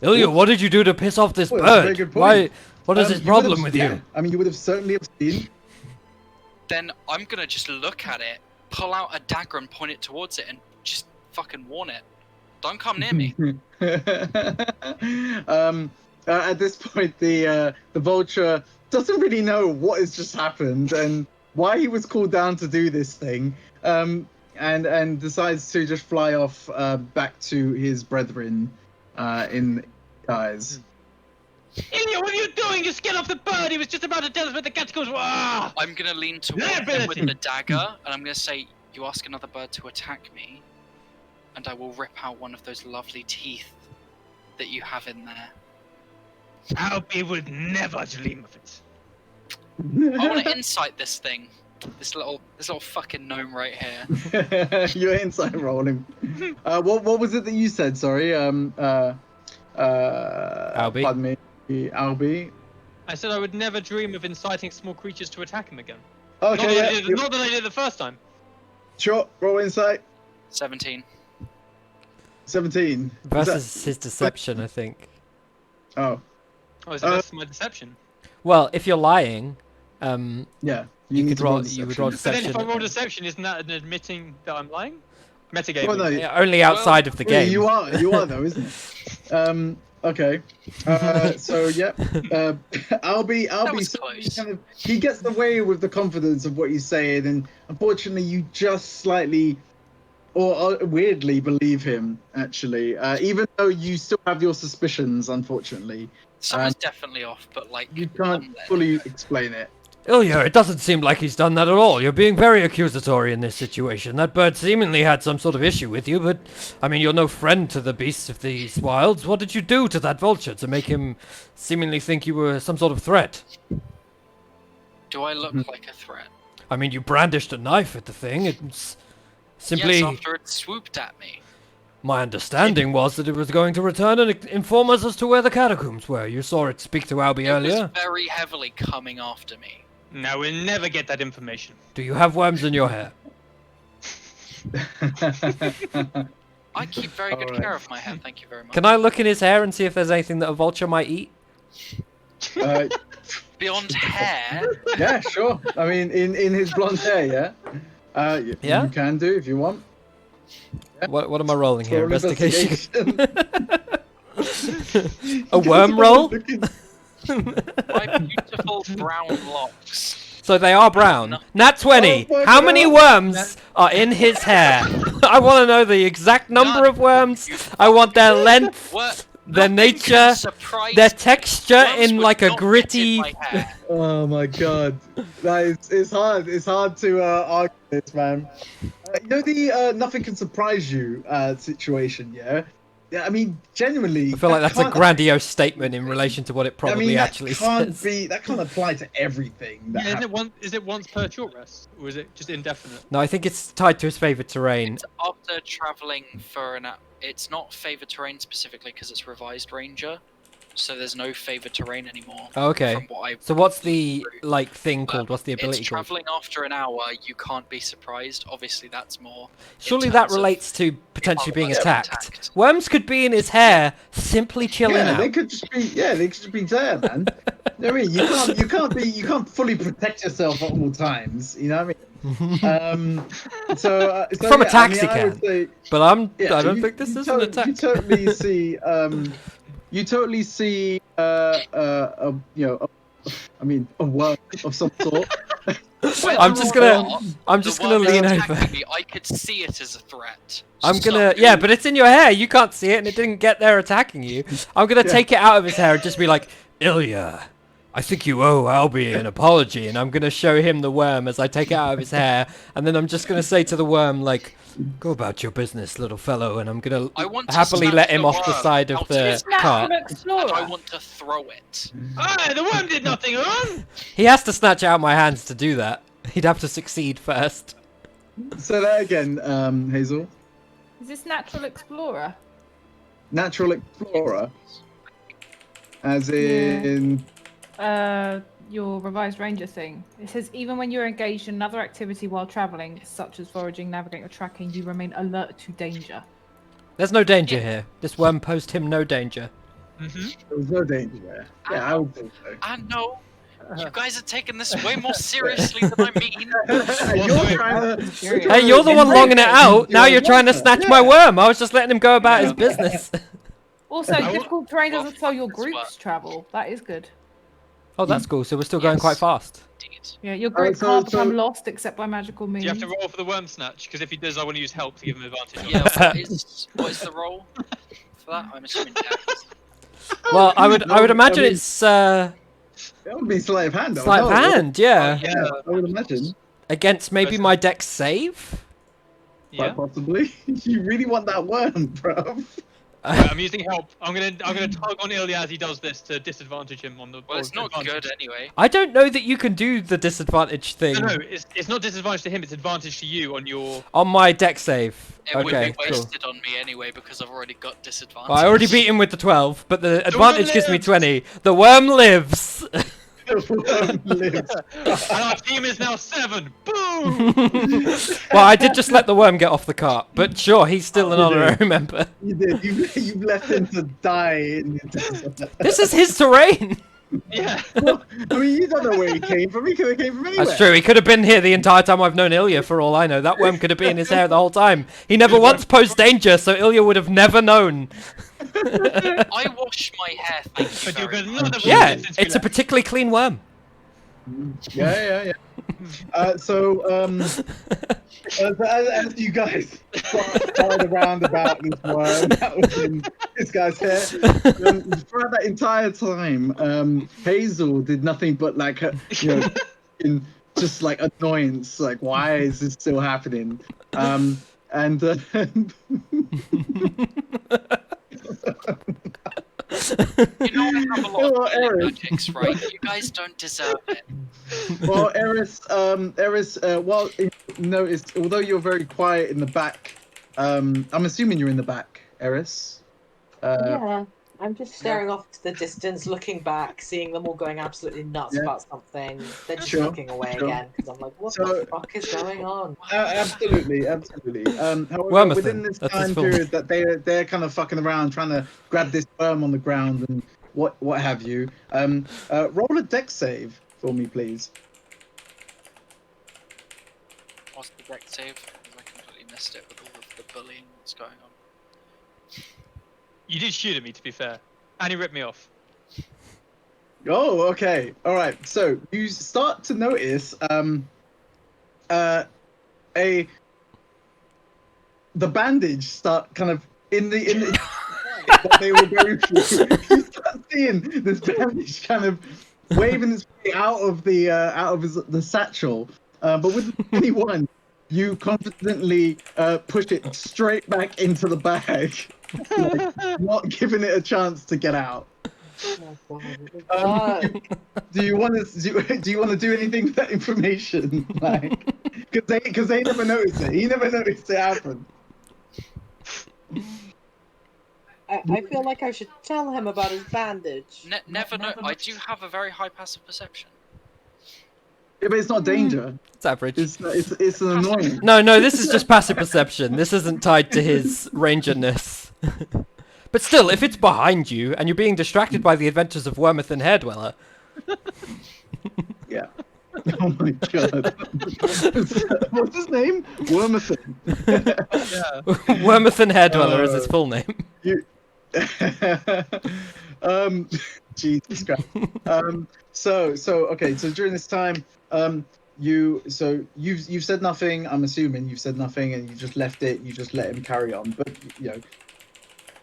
Ilya, what did you do to piss off this Well, that's a very bird? good point. Why? What is his You would problem have- with yeah, you? I mean, you would have certainly have seen. Then I'm gonna just look at it, pull out a dagger, and point it towards it, and just fucking warn it. Don't come near me. At this point, the vulture doesn't really know what has just happened and why he was called down to do this thing, and decides to just fly off back to his brethren in guys. Ilya, what are you doing? You scared off the bird. He was just about to tell us where the catacombs were. Ah! I'm gonna lean towards him with the dagger, and I'm gonna say, "You ask another bird to attack me, and I will rip out one of those lovely teeth that you have in there." Albie would never dream of it. I want to insight this thing. This little fucking gnome right here. Your insight rolling. What was it that you said? Sorry. Albie? Pardon me, Albie. I said I would never dream of inciting small creatures to attack him again. Okay, yeah. Not that I did the first time. Sure. Roll insight. 17. 17. Versus his deception, I think. Oh, Oh, is that my deception? Well, if you're lying, yeah. You need could to roll- you would roll But then if I Deception. roll deception, isn't that an admitting that I'm lying? Metagame. Well, no, yeah, only outside of the yeah, game. you are though, isn't it? Okay. So yeah, Albie was so close. he gets away with the confidence of what he's saying, and unfortunately, you just slightly or weirdly believe him. Actually, even though you still have your suspicions, unfortunately, Something's definitely off, but like you can't I'm letting fully it go. explain it. Ilya, it doesn't seem like he's done that at all. You're being very accusatory in this situation. That bird seemingly had some sort of issue with you, but, I mean, you're no friend to the beasts of these wilds. What did you do to that vulture to make him seemingly think you were some sort of threat? Do I look like a threat? I mean, you brandished a knife at the thing. It's simply... Yes, after it swooped at me. My understanding was that it was going to return and inform us as to where the catacombs were. You saw it speak to Albie It earlier. was very heavily coming after me. No, we'll never get that information. Do you have worms in your hair? I keep very good Alright. care of my hair, thank you very much. Can I look in his hair and see if there's anything that a vulture might eat? Beyond hair, Yeah, sure. I mean, in his blonde hair, yeah. Yeah? You can do if you want. What am I rolling here? Roll Investigation? investigation. A worm roll? my beautiful brown locks. So they are brown. Nat 20. Oh my How many God. worms are in his hair? I want to know the exact number None. of worms. I want their length, What? their Nothing nature, can surprise their me. texture Worms in would like a not get in gritty. my hair. Oh my god, that is it's hard. It's hard to argue this, man. You know the nothing can surprise you situation, yeah. Yeah, I mean, genuinely, I feel like that that's a can't- grandiose statement in relation to what it I probably mean, that actually can't says. be. That can't apply to everything. That Yeah, happens. is it once per short rest, or is it just indefinite? No, I think it's tied to his favorite terrain. It's after traveling for an. It's not favored terrain specifically because it's revised ranger, so there's no favored terrain anymore. Oh, okay. From what I. So what's the like thing called? What's the It's ability called? traveling after an hour. You can't be surprised. Obviously, that's more. Surely in that terms of relates to potentially being otherwise attacked. attacked. Worms could be in his hair, simply chilling Yeah, out. they could just be. Yeah, they could just be there, man. You know what I mean? You can't fully protect yourself at all times. You know what I mean? So From yeah, attacks, I mean, he I would can. say, But yeah, I don't you- think this you is an to- attack. You totally see. You totally see. You know, I mean, a worm of some sort. I'm just gonna The lean worm over. attacking me, I could see it as a threat. I'm So- gonna, yeah, but it's in your hair. You can't see it, and it didn't get there attacking you. I'm gonna Yeah. take it out of his hair and just be like, Ilya, I think you owe Albie an apology. And I'm gonna show him the worm as I take it out of his hair, and then I'm just gonna say to the worm, like, go about your business, little fellow, and I'm gonna I want to happily snatch let him the off the worm side out of the his cart. hand, Explorer. and I want to throw it. Ah, the worm did nothing wrong. He has to snatch it out of my hands to do that. He'd have to succeed first. So that again, Hazel. Is this natural explorer? Natural explorer, as in. Your revised ranger thing. It says even when you're engaged in another activity while traveling, such as foraging, navigating, or tracking, you remain alert to danger. There's no danger Yeah. here. This worm posed him no danger. There was no danger there. Yeah, I would think so. I know. You guys are taking this way more seriously than I mean. You're trying to. Hey, you're the one longing it out. Now you're trying to snatch my Yeah. worm. I was just letting him go about his business. Also, I difficult terrain well, doesn't tell your as groups well. travel. That is good. Oh, that's cool. So we're still going quite Yes. fast. Indeed. Yeah, your group so- can't become so- lost except by magical Do means. you have to roll for the worm snatch? Because if he does, I want to use help to give him advantage. on Yeah, it. what is the role for that? I'm assuming dex. Well, I would No, imagine I mean- it's That would be sleight of hand. though. sleight of No, hand, yeah. Yeah, I would imagine. Against maybe my dex save. Yeah. Quite possibly. You really want that worm, bro. Right, I'm using help. I'm gonna tug on Ilya as he does this to disadvantage him on the. Well, or it's not advantage. good anyway. I don't know that you can do the disadvantage thing No, it's not disadvantage to him. It's advantage to you on your. on my dex save. It would Okay, be cool. wasted on me anyway because I've already got disadvantage. Well, I already beat him with the 12, but the worm advantage gives me lives! 20. The worm lives. The worm lives. And our team is now 7. Boom! Well, I did just let the worm get off the cart, but sure, he's still an You did. honorary member. You did. You left him to die in the This is his terrain. Yeah. Well, I mean, you don't know where he came from. He could have came from anywhere. That's true. He could have been here the entire time I've known Ilya, for all I know. That worm could have been in his hair the whole time. He never once posed danger, so Ilya would have never known. I wash my hair, thank you But you're very good. much. None of Yeah, since we it's a left. particularly clean worm. Yeah. As you guys started around about this worm that was in this guy's hair, throughout that entire time, Hazel did nothing but like, in just like annoyance, like why is this still happening? You know I have a lot Well, of Eric. magics, right? You guys don't deserve it. Well, Eris, well, noticed, although you're very quiet in the back, I'm assuming you're in the back, Eris. Yeah, I'm just staring off to the distance, looking back, seeing them all going absolutely nuts Yeah. about something. They're just Sure, looking away sure. again because I'm like, what So- the fuck is going on? Absolutely. However, Wormathon, within this that's his time full period that they're kind of fucking around trying to grab this worm on the ground and what have you, roll a dex save for me, please. What's the deck save? Because I completely missed it with all of the bullying that's going on. You did shoot at me, to be fair. And he ripped me off. Oh, okay. All right. So you start to notice the bandage start kind of in the that they were going through, you start seeing this bandage kind of waving its way out of the satchel. But with the 21, you confidently push it straight back into the bag, like, not giving it a chance to get out. Oh god, what the fuck? Do you want to do anything with that information? Like, because they never noticed it. He never noticed it happen. I feel like I should tell him about his bandage. Never know. I do have a very high passive perception. Yeah, but it's not danger. It's average. It's an annoyance. No, this is just passive perception. This isn't tied to his rangerness. But still, if it's behind you and you're being distracted by the adventures of Wormouth and Hairdweller. Yeah. Oh my god. What's his name? Wormothan. Wormouth and Hairdweller is his full name. Jesus Christ. So during this time, you've said nothing. I'm assuming you've said nothing, and you just left it. You just let him carry on. But you know.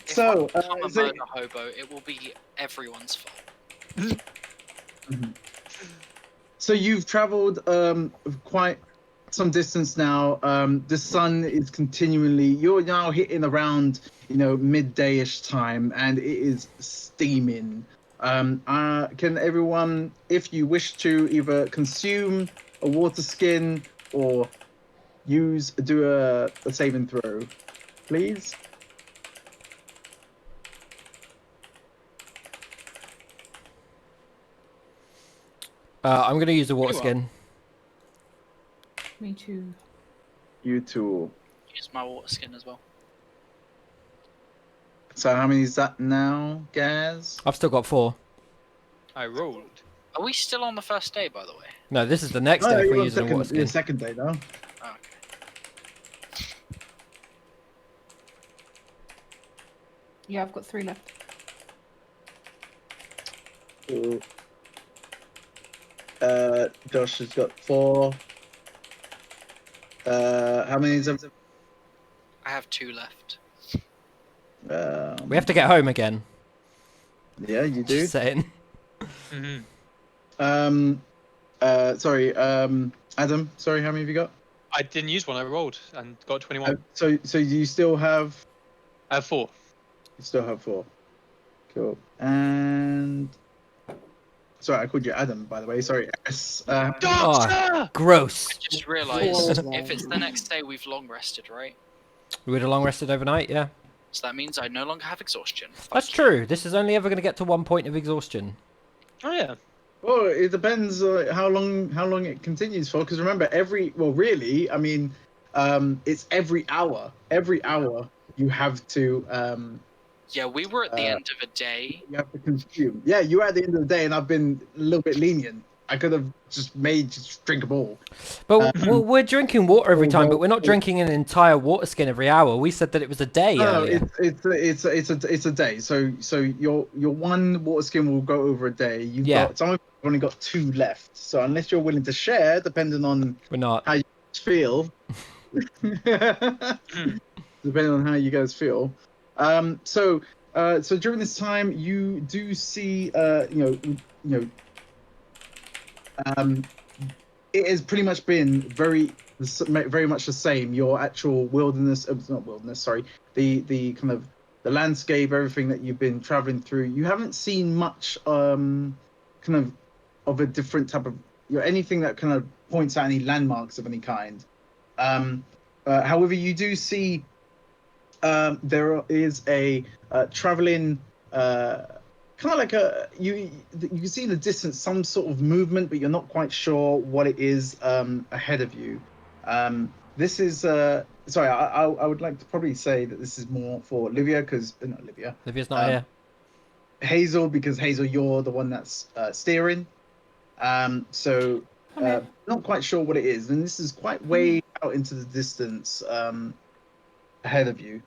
If I become a murder hobo, it will be everyone's fault. So you've travelled quite some distance now. The sun is continually. You're now hitting around midday-ish time, and it is steaming. Can everyone, if you wish to, either consume a water skin or do a saving throw, please? I'm going to use a water skin. Me too. You too. Use my water skin as well. So how many is that now, Gaz? I've still got 4. I rolled. Are we still on the first day, by the way? No, this is the next day if we're using a water skin. The second day, though. Oh, okay. Yeah, I've got 3 left. Cool. Josh has got 4. How many is it? I have 2 left. We have to get home again. Yeah, you do. Just saying. Sorry, Adam. Sorry, how many have you got? I didn't use one. I rolled and got 21. So you still have? I have 4. You still have 4. Cool. And sorry, I called you Adam, by the way. Sorry. Oh, gross. I just realised if it's the next day, we've long rested, right? We would have long rested overnight, yeah. So that means I no longer have exhaustion. That's true. This is only ever going to get to 1 point of exhaustion. Oh yeah. Well, it depends how long it continues for. Because remember, really, I mean, it's every hour. Every hour you have to. Yeah, we were at the end of a day. You have to consume. Yeah, you were at the end of the day, and I've been a little bit lenient. I could have just drink a ball. But we're drinking water every time, but we're not drinking an entire water skin every hour. We said that it was a day earlier. It's a day. So your 1 water skin will go over a day. Some of you have only got 2 left. So unless you're willing to share, depending on We're not. how you feel, depending on how you guys feel. So during this time, you do see it has pretty much been very much the same. Your actual wilderness, not wilderness, sorry, the kind of the landscape, everything that you've been traveling through. You haven't seen much kind of a different type of anything that kind of points out any landmarks of any kind. However, you do see there is a traveling kind of like you can see in the distance some sort of movement, but you're not quite sure what it is ahead of you. This is sorry, I would like to probably say that this is more for Livia, because not Livia. Livia's not here. Hazel, because Hazel, you're the one that's steering. So not quite sure what it is, and this is quite way out into the distance ahead of you.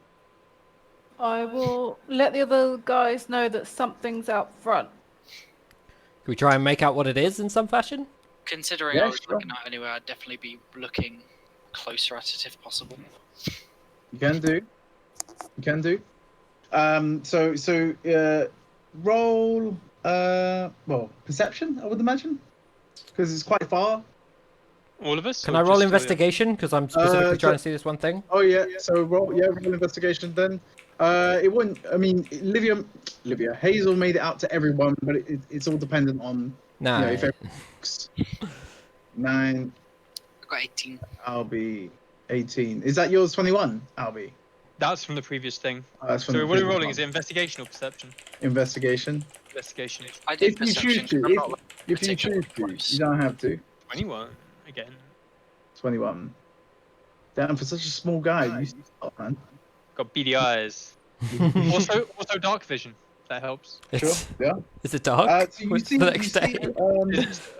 I will let the other guys know that something's out front. Can we try and make out what it is in some fashion? Considering I was looking at it anyway, I'd definitely be looking closer at it if possible. You can do. Roll perception, I would imagine, because it's quite far. All of us? Can or I roll just investigation? Because I'm specifically trying to see this one thing. Oh yeah, so roll investigation then. It wouldn't. I mean, Hazel made it out to everyone, but it's all dependent on Nah. if it works. 9. I got 18. I'll be 18. Is that yours? 21. I'll be. That's from the previous thing. That's from So the what are we previous rolling? one. Is it investigation or perception? Investigation. Investigation. I did If you choose perception. 'cause to, I'm not, like, if you particularly choose to, close. you don't have to. 21 again. 21. Damn, for such a small guy, you stop, man. Got beady eyes. Also dark vision. That helps. Sure. Yeah. Is it dark? So you What's see, the you next see, day?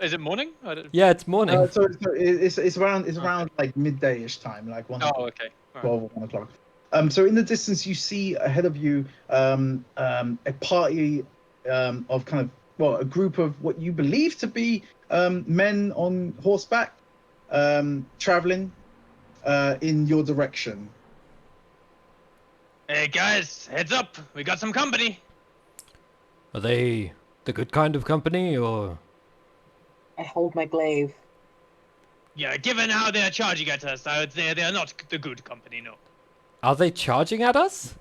Is it morning? I don't... Yeah, it's morning. so it's around like midday-ish time, like 1 Oh, okay. All right. 12 or 1 o'clock. So in the distance, you see ahead of you a party of kind of, well, a group of what you believe to be men on horseback traveling in your direction. Hey guys, heads up! We got some company. Are they the good kind of company, or? I hold my glaive. Yeah, given how they're charging at us, I would say they are not the good company. No. Are they charging at us?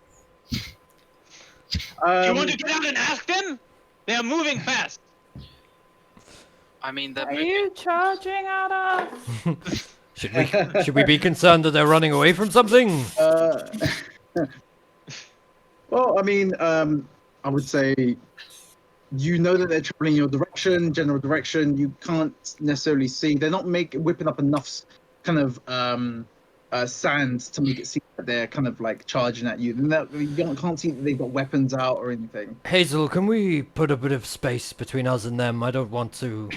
Do you want to get out and ask them? They are moving fast. I mean, they're Are moving. you charging at us? Should we be concerned that they're running away from something? Well, I mean, I would say you know that they're traveling in your direction, general direction. You can't necessarily see. They're not whipping up enough kind of sand to make it seem that they're kind of like charging at you. You can't see that they've got weapons out or anything. Hazel, can we put a bit of space between us and them? I don't want to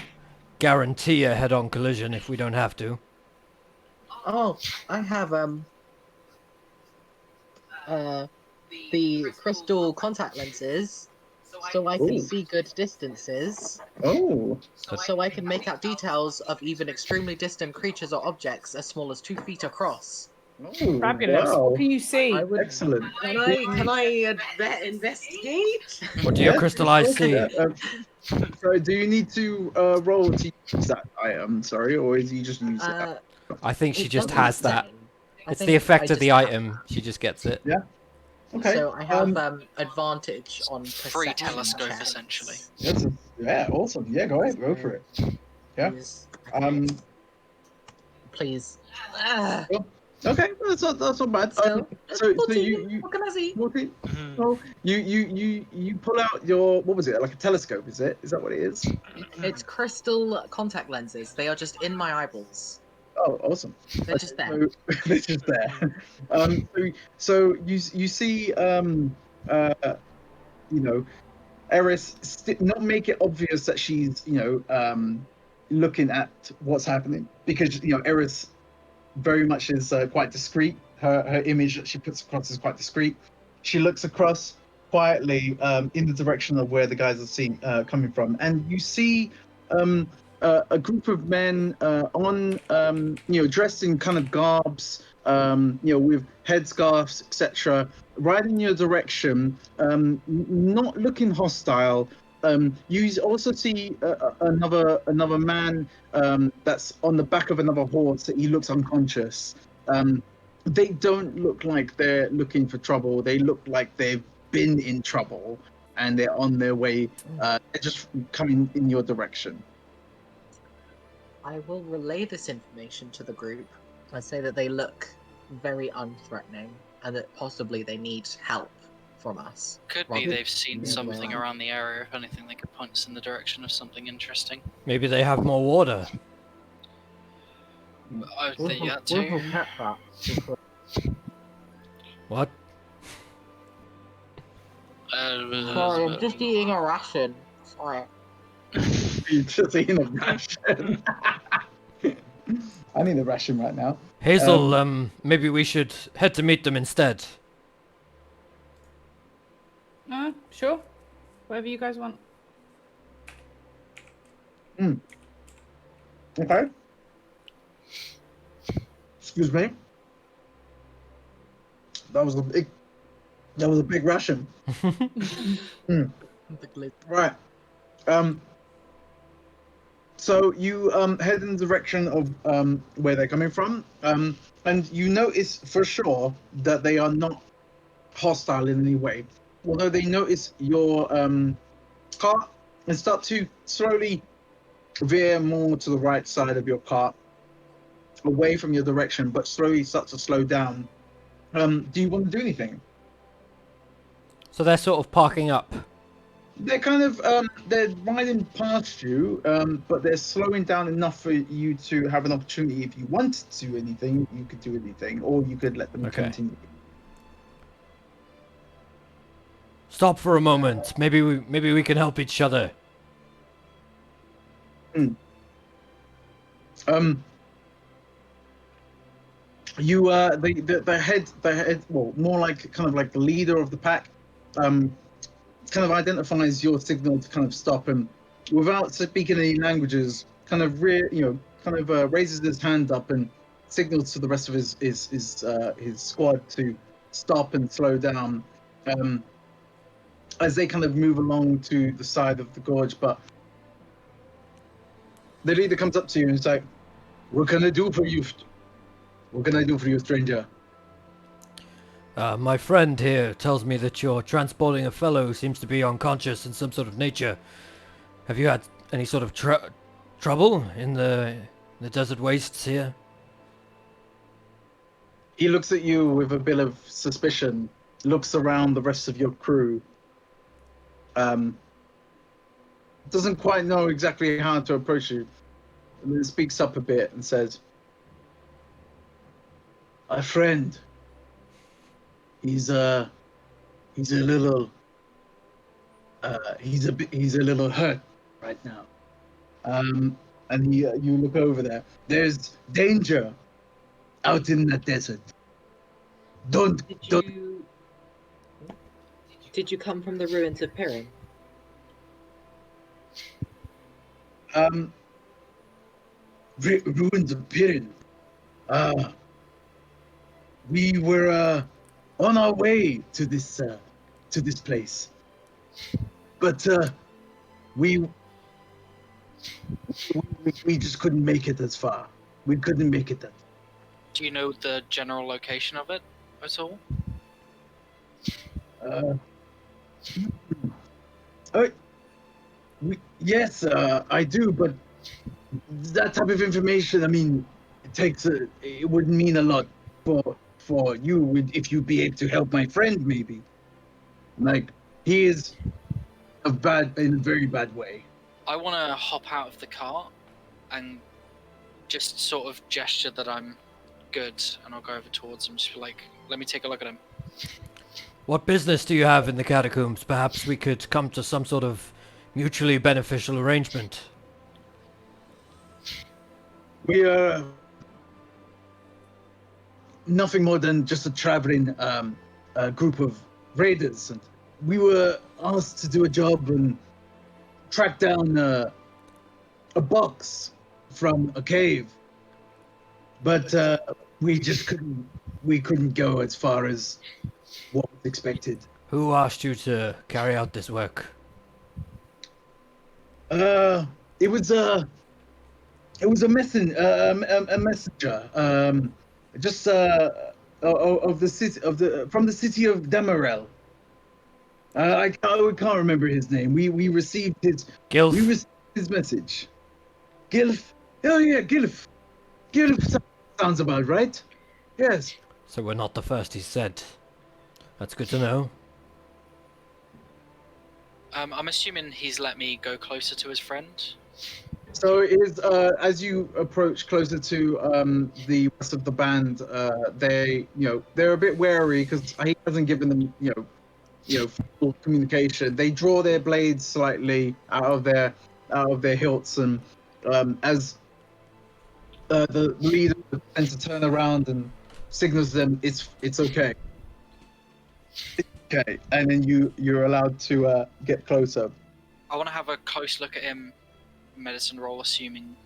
guarantee a head-on collision if we don't have to. Oh, I have the crystal contact lenses, so I can Ooh. see good distances. Oh, So I can make out details of even extremely distant creatures or objects as small as 2 feet across. Fabulous. Wow. What can you see? I would. Excellent. Can I investigate? What do your Yes, crystal eyes see? yeah, so do you need to roll to use that item? Sorry, or is you just use it? I think she It just doesn't has that. say. I It's think the effect I of the just have item. She just gets it. Yeah. Okay. So I have advantage on Free perception telescope, checks. essentially. Yeah, awesome. Yeah, go ahead, go for it. Yeah. Please. Um. Please. Okay, that's not bad. So, So 14, you what can I see? 14? Mhm. Oh, you pull out your, what was it, like a telescope? Is that what it is? It's crystal contact lenses. They are just in my eyeballs. Oh, awesome. They're just there. So, they're just there. So you see Eris not make it obvious that she's looking at what's happening, because Eris very much is quite discreet. Her image that she puts across is quite discreet. She looks across quietly in the direction of where the guys are coming from, and you see a group of men on dressed in kind of garbs, with headscarves, etc., right in your direction, not looking hostile. You also see another man that's on the back of another horse. He looks unconscious. They don't look like they're looking for trouble. They look like they've been in trouble and they're on their way. They're just coming in your direction. I will relay this information to the group. I say that they look very unthreatening and that possibly they need help from us. Could be they've seen something around the area. If anything, they could point us in the direction of something interesting. Maybe they have more water. I think that too. What? Sorry, I'm just eating a ration. Sorry. You're just eating a ration. I need a ration right now. Hazel, maybe we should head to meet them instead. Sure. Whatever you guys want. Okay. Excuse me. That was a big That was a big ration. The glue. Right. So you head in the direction of where they're coming from, and you notice for sure that they are not hostile in any way. Although they notice your cart and start to slowly veer more to the right side of your cart, away from your direction, but slowly start to slow down. Do you want to do anything? So they're sort of parking up. They're kind of they're riding past you, but they're slowing down enough for you to have an opportunity. If you wanted to do anything, you could do anything, or you could let them Okay. continue. Stop for a moment. Maybe we can help each other. You the head, well, more like kind of like the leader of the pack, kind of identifies your signal to kind of stop, and without speaking any languages, kind of raises his hand up and signals to the rest of his squad to stop and slow down, as they kind of move along to the side of the gorge. But the leader comes up to you and is like, "What can I do for you? What can I do for you, stranger?" My friend here tells me that you're transporting a fellow who seems to be unconscious in some sort of nature. Have you had any sort of trouble in the desert wastes here? He looks at you with a bit of suspicion, looks around the rest of your crew, doesn't quite know exactly how to approach you, and then speaks up a bit and says, "My friend, he's a little he's a little hurt right now." And you look over there. There's danger out in the desert. Don't. Did you come from the ruins of Pirin? Ruins of Pirin. We were on our way to this place, but we just couldn't make it as far. We couldn't make it that. Do you know the general location of it at all? Yes, I do, but that type of information, I mean, it would mean a lot for you if you'd be able to help my friend, maybe. Like, he is in a very bad way. I want to hop out of the cart and just sort of gesture that I'm good, and I'll go over towards him, just be like, let me take a look at him. What business do you have in the catacombs? Perhaps we could come to some sort of mutually beneficial arrangement. We are nothing more than just a traveling group of raiders, and we were asked to do a job and track down a box from a cave, but we just couldn't go as far as what was expected. Who asked you to carry out this work? It was a messenger, just of the city from the city of Demerel. I can't remember his name. We received his Gilf. We received his message. Gilf. Oh yeah, Gilf. Gilf sounds about right. Yes. So we're not the first he's said. That's good to know. I'm assuming he's let me go closer to his friend. So it is as you approach closer to the rest of the band, they're a bit wary because he hasn't given them full communication. They draw their blades slightly out of their hilts, and as the leader tends to turn around and signals them, it's okay. Okay, and then you're allowed to get closer. I want to have a close look at him. Medicine roll, assuming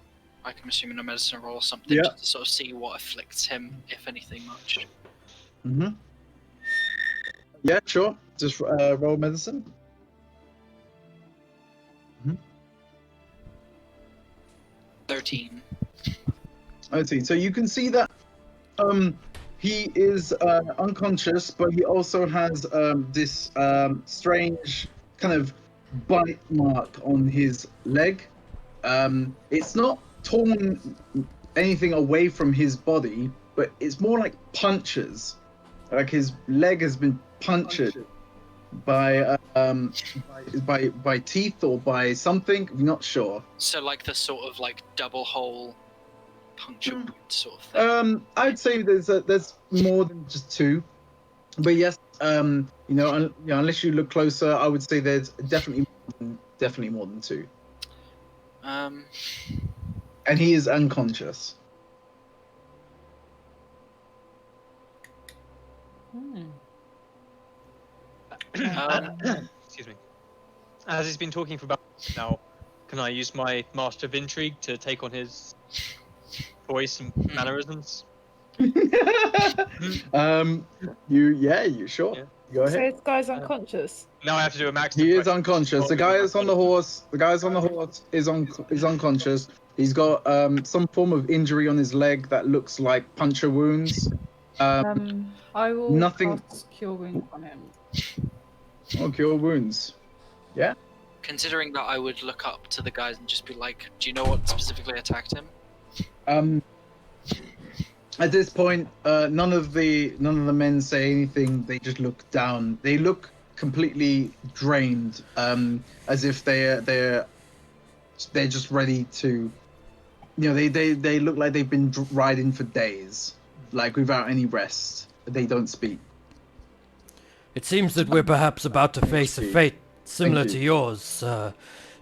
I'm assuming a medicine roll or something, Yeah. just to sort of see what afflicts him, if anything much. Mm-hmm. Yeah, sure. Just roll medicine. 13. Let's see. So you can see that he is unconscious, but he also has this strange kind of bite mark on his leg. It's not torn anything away from his body, but it's more like punches. Like his leg has been punctured by by teeth or by something. I'm not sure. So like the sort of like double hole puncture wound sort of thing. I'd say there's more than just two, but yes, unless you look closer, I would say there's definitely more than two, Um, and he is unconscious. Excuse me. As he's been talking for about now, can I use my Master of Intrigue to take on his voice and mannerisms? You sure? Yeah. Go So ahead. this guy's unconscious. Now I have to do a max. He is impression. unconscious. The guy is on the horse. The guy is on the horse is unconscious. He's got some form of injury on his leg that looks like puncture wounds. I will nothing- cast Cure Wound on him. Oh, cure wounds. considering that I would look up to the guys and just be like, do you know what specifically attacked him? At this point, none of the men say anything. They just look down. They look completely drained, as if they're just ready to. They look like they've been riding for days, like without any rest. They don't speak. It seems that we're perhaps about to face a fate similar Thank to you. yours.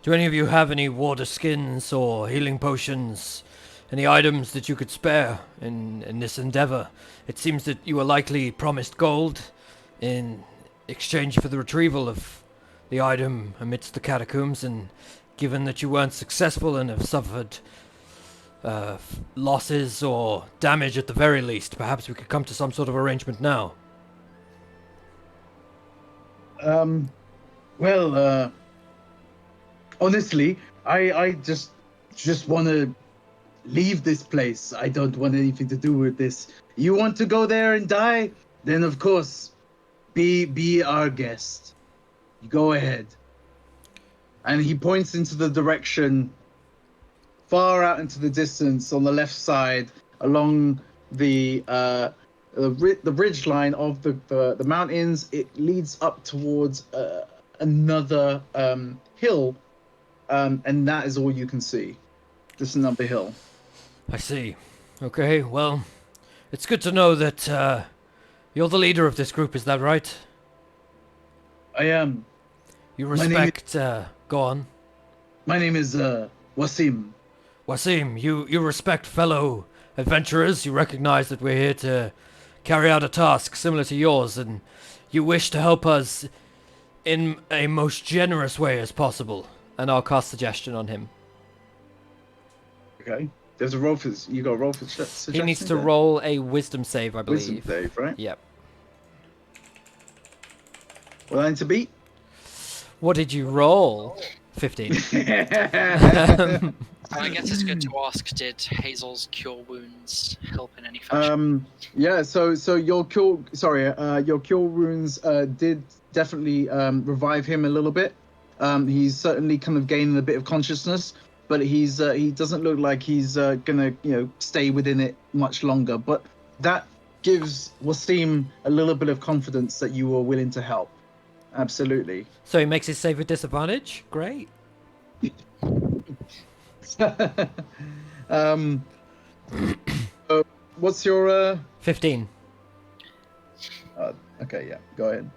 Do any of you have any water skins or healing potions? Any items that you could spare in this endeavor? It seems that you were likely promised gold in exchange for the retrieval of the item amidst the catacombs, and given that you weren't successful and have suffered losses or damage at the very least, perhaps we could come to some sort of arrangement now. Honestly, I just want to leave this place. I don't want anything to do with this. You want to go there and die? Then of course, be our guest. Go ahead. And he points into the direction far out into the distance on the left side, along the ridge line of the mountains. It leads up towards another hill, and that is all you can see. Just another hill. I see. Okay, well, it's good to know that you're the leader of this group, is that right? I am. You My name respect... go on. My name is Wasim. Wasim, you respect fellow adventurers. You recognize that we're here to carry out a task similar to yours, and you wish to help us in a most generous way as possible. And I'll cast suggestion on him. Okay. There's a roll for you got a roll for suggestion. He needs to there? roll a wisdom save, I believe. Wisdom save, right? Yep. Well, I need to beat. What did you roll? 15. And I guess it's good to ask, did Hazel's cure wounds help in any fashion? Yeah. So your cure wounds did definitely revive him a little bit. He's certainly kind of gaining a bit of consciousness, but he doesn't look like he's gonna stay within it much longer. But that gives Wasim a little bit of confidence that you were willing to help. Absolutely. So he makes his save with disadvantage? Great. What's your 15. Okay, yeah, go ahead.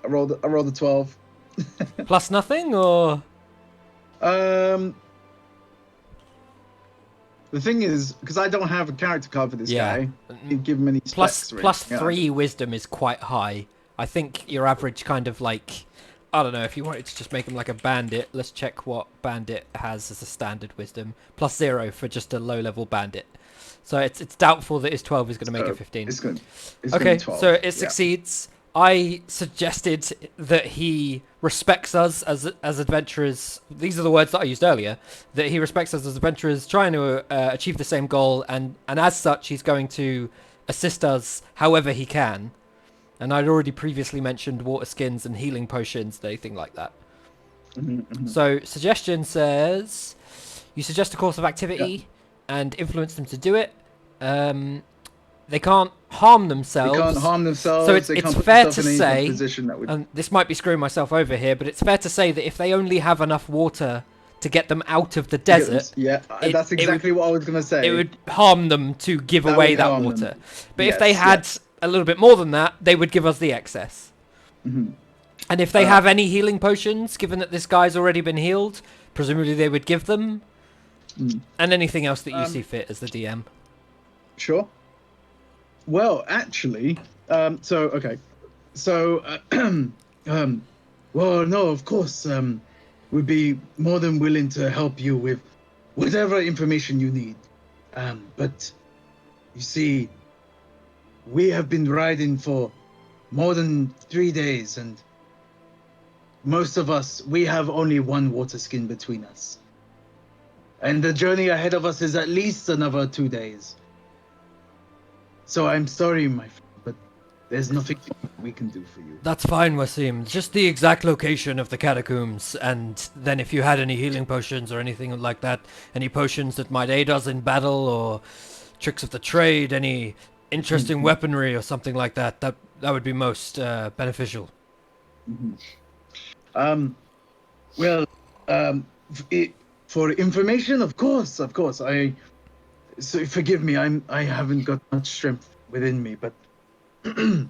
I rolled a 12. Plus nothing, or? The thing is, because I don't have a character card for this guy, I didn't give him any specs or Plus anything. 3 wisdom is quite high. I think your average kind of like... I don't know, if you wanted to just make him like a bandit, let's check what bandit has as a standard wisdom. Plus 0 for just a low-level bandit. So it's doubtful that his 12 is going to make it 15. It's gonna Okay, be 12. so it yeah. succeeds. I suggested that he respects us as adventurers. These are the words that I used earlier. That he respects us as adventurers, trying to achieve the same goal, and as such, he's going to assist us however he can. And I'd already previously mentioned water skins and healing potions, anything like that. So suggestion says you suggest a course of activity and influence them to do it. They can't harm themselves. They can't harm themselves. So it's they can't put fair to themselves in any say, position that would... and this might be screwing myself over here, but it's fair to say that if they only have enough water to get them out of the desert, Yeah, that's exactly what I was going to say. it would harm them to give That away would that harm water. them. But Yes, if they had a little bit more than that, they would give us the excess. Mhm. And if they have any healing potions, given that this guy's already been healed, presumably they would give them. And anything else that you see fit as the DM. Sure. Well, actually, okay. So, well, no, of course, we'd be more than willing to help you with whatever information you need. But you see, we have been riding for more than 3 days, and most of us, we have only one water skin between us. And the journey ahead of us is at least another 2 days. So I'm sorry, my friend, but there's nothing we can do for you. That's fine, Wasim. Just the exact location of the catacombs, and then if you had any healing potions or anything like that, any potions that might aid us in battle, or tricks of the trade, any interesting weaponry or something like that, that would be most beneficial. For information, of course. So forgive me, I haven't got much strength within me, but the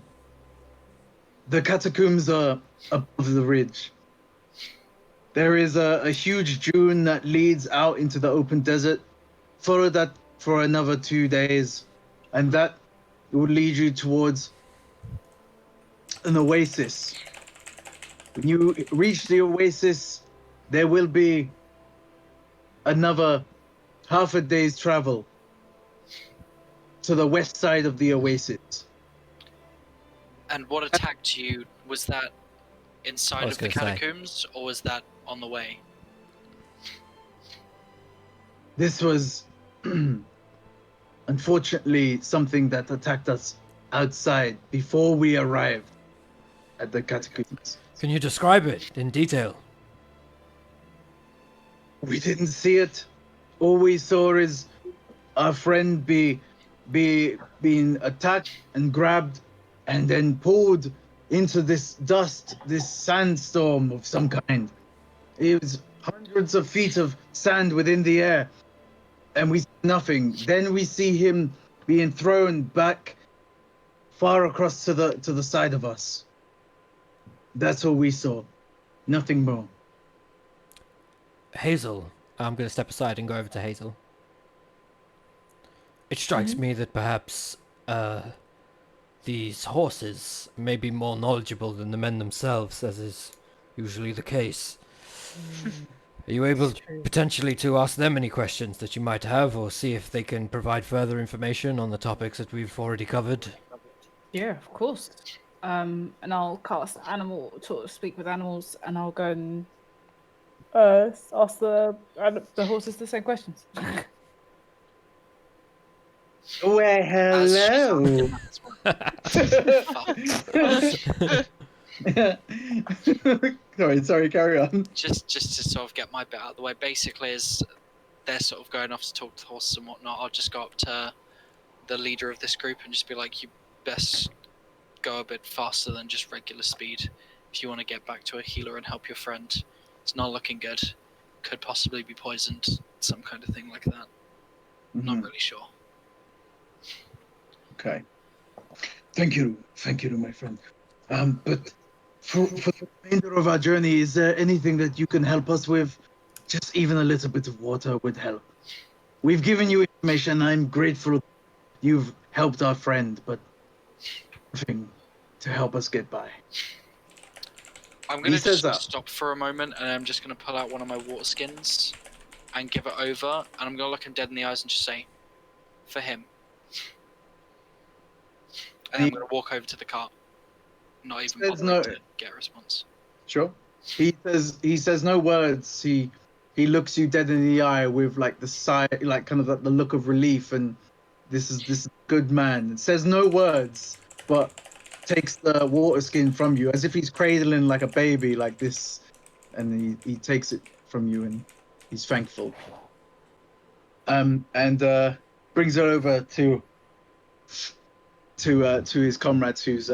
catacombs are above the ridge. There is a huge dune that leads out into the open desert. Follow that for another 2 days, and that will lead you towards an oasis. When you reach the oasis, there will be another half a day's travel to the west side of the oasis. And what attacked you? Was that inside was of the gonna say. catacombs, or was that on the way? This was unfortunately something that attacked us outside before we arrived at the catacombs. Can you describe it in detail? We didn't see it. All we saw is our friend being attacked and grabbed and then pulled into this dust, this sandstorm of some kind. It was hundreds of feet of sand within the air, and we see nothing. Then we see him being thrown back far across to the side of us. That's all we saw. Nothing more. Hazel. I'm going to step aside and go over to Hazel. It strikes me that perhaps these horses may be more knowledgeable than the men themselves, as is usually the case. Are you able potentially to ask them any questions that you might have, or see if they can provide further information on the topics that we've already covered? Yeah, of course. And I'll cast animal to speak with animals, and I'll go and ask the horses the same questions. Well, hello. Sorry, carry on. Just to sort of get my bit out of the way, basically, as they're sort of going off to talk to the horses and whatnot, I'll just go up to the leader of this group and just be like, you best go a bit faster than just regular speed if you want to get back to a healer and help your friend. It's not looking good. Could possibly be poisoned, some kind of thing like that. Not really sure. Okay. Thank you, my friend. But for the remainder of our journey, is there anything that you can help us with? Just even a little bit of water would help. We've given you information. I'm grateful you've helped our friend, but nothing to help us get by. I'm going to says just that. stop for a moment, and I'm just going to pull out one of my water skins and give it over, and I'm going to look him dead in the eyes and just say, for him. And then I'm going to walk over to the cart. not even There's bothering no- to get a response. Sure. He says no words. He looks you dead in the eye with like the side, like kind of the look of relief, and this is good man. Says no words, but takes the water skin from you as if he's cradling like a baby, like this, and he takes it from you, and he's thankful. And brings it over to his comrades, who's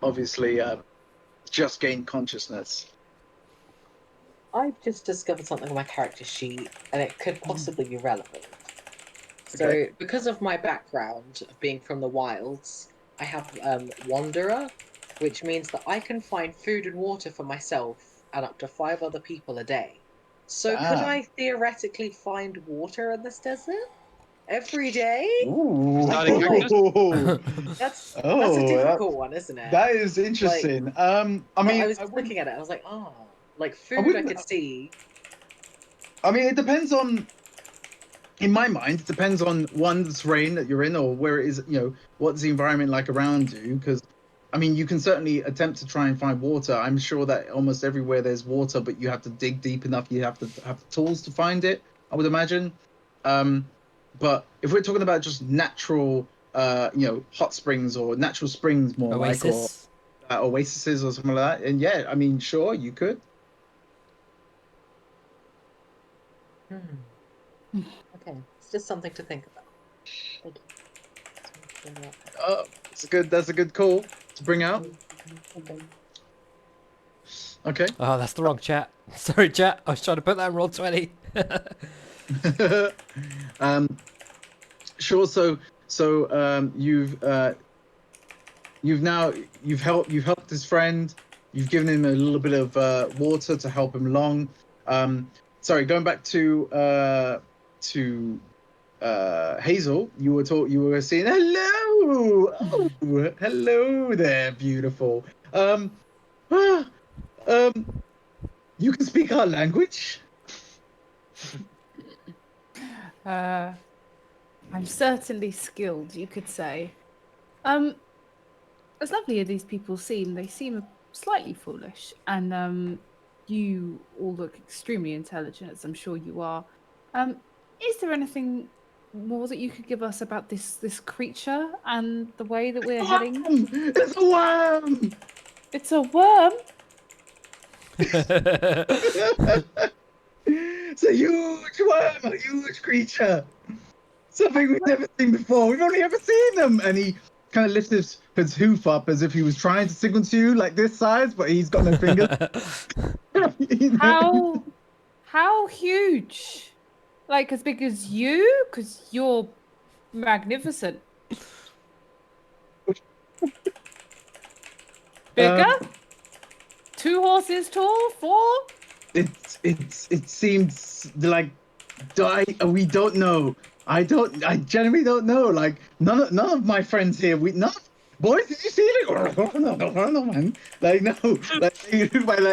obviously just gained consciousness. I've just discovered something on my character sheet, and it could possibly be relevant. So, Okay. because of my background of being from the wilds, I have Wanderer, which means that I can find food and water for myself and up to 5 other people a day. So, could Ah. I theoretically find water in this desert every day? Ooh. Side feel like- Oh, That's a that- difficult one, isn't it? that is interesting. I mean, I was I wouldn't- looking at it, I was like, like food I wouldn't- could see. I mean, it depends on. In my mind, it depends on one, the terrain that you're in, or where it is. You know, what's the environment like around you? Because, I mean, you can certainly attempt to try and find water. I'm sure that almost everywhere there's water, but you have to dig deep enough. You have to have the tools to find it, I would imagine. But if we're talking about just natural, hot springs or natural springs, more like, or Oasis. oases or something like that, and yeah, I mean, sure, you could. Okay, it's just something to think about. Thank you. That's a good call to bring out. Okay. Oh, that's the wrong chat. Sorry, chat. I was trying to put that in roll 20. Sure. So you've helped his friend. You've given him a little bit of water to help him along. Sorry, going back to Hazel, you were saying hello. Oh, hello there, beautiful. You can speak our language. I'm certainly skilled, you could say. As lovely as these people seem, they seem slightly foolish, and you all look extremely intelligent, as I'm sure you are. Is there anything more that you could give us about this creature and the way that we're heading? It's a worm. It's a worm. It's a huge worm, a huge creature. Something we've never seen before. We've only ever seen them. And he kind of lifts his hoof up as if he was trying to signal to you, like this size, but he's got no fingers. How huge? Like as big as you? Because you're magnificent. Bigger? 2 horses tall? 4? It seems like we don't know. I genuinely don't know. Like none of my friends here. Boys, did you see it? No, man. Like no,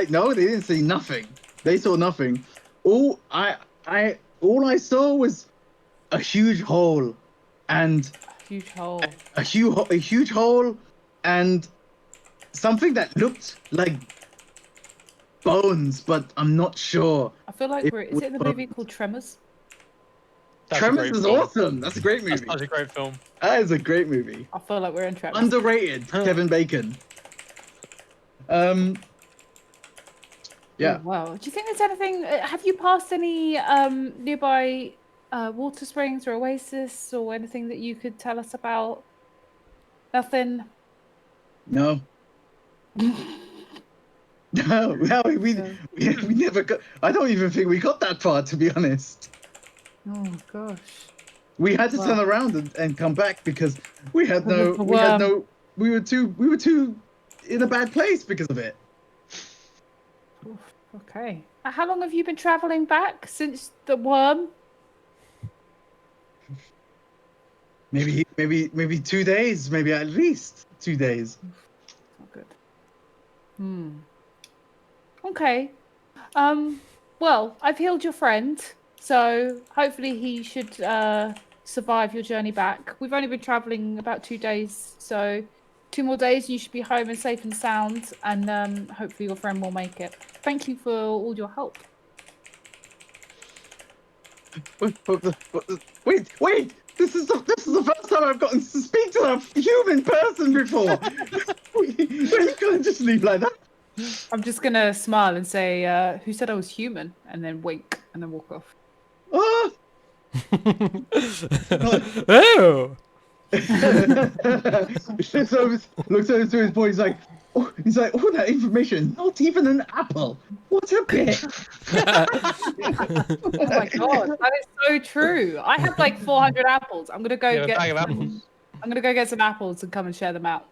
no, they didn't see nothing. They saw nothing. All I saw was a huge hole, and Huge hole. a huge hole, and something that looked like bones, but I'm not sure. I feel like is it in the movie called Tremors? That's a Tremors great is film. awesome. That's a great movie. That's a great film. That is a great movie. I feel like we're in Tremors. Underrated. Kevin Bacon. Yeah. Oh, wow. Do you think there's anything? Have you passed any nearby water springs or oasis or anything that you could tell us about? Nothing. No. No, we never got. I don't even think we got that far, to be honest. Oh gosh. We had to turn Wow. around and come back because we had Because of the we had worm. no. We were too in a bad place because of it. Oof, okay. How long have you been traveling back since the worm? Maybe 2 days. Maybe at least 2 days. Not good. Okay. Well, I've healed your friend, so hopefully he should survive your journey back. We've only been traveling about 2 days, so 2 more days, you should be home and safe and sound, and hopefully your friend will make it. Thank you for all your help. Wait! This is the first time I've gotten to speak to a human person before. You can't just leave like that. I'm just gonna smile and say, "Who said I was human?" And then wink, and then walk off. Oh! Oh! looks over to his boy. He's like, all that information, not even an apple. What a bit. Oh my god, that is so true. I have like 400 apples. I'm gonna go You have a get. bag of apples. I'm gonna go get some apples and come and share them out.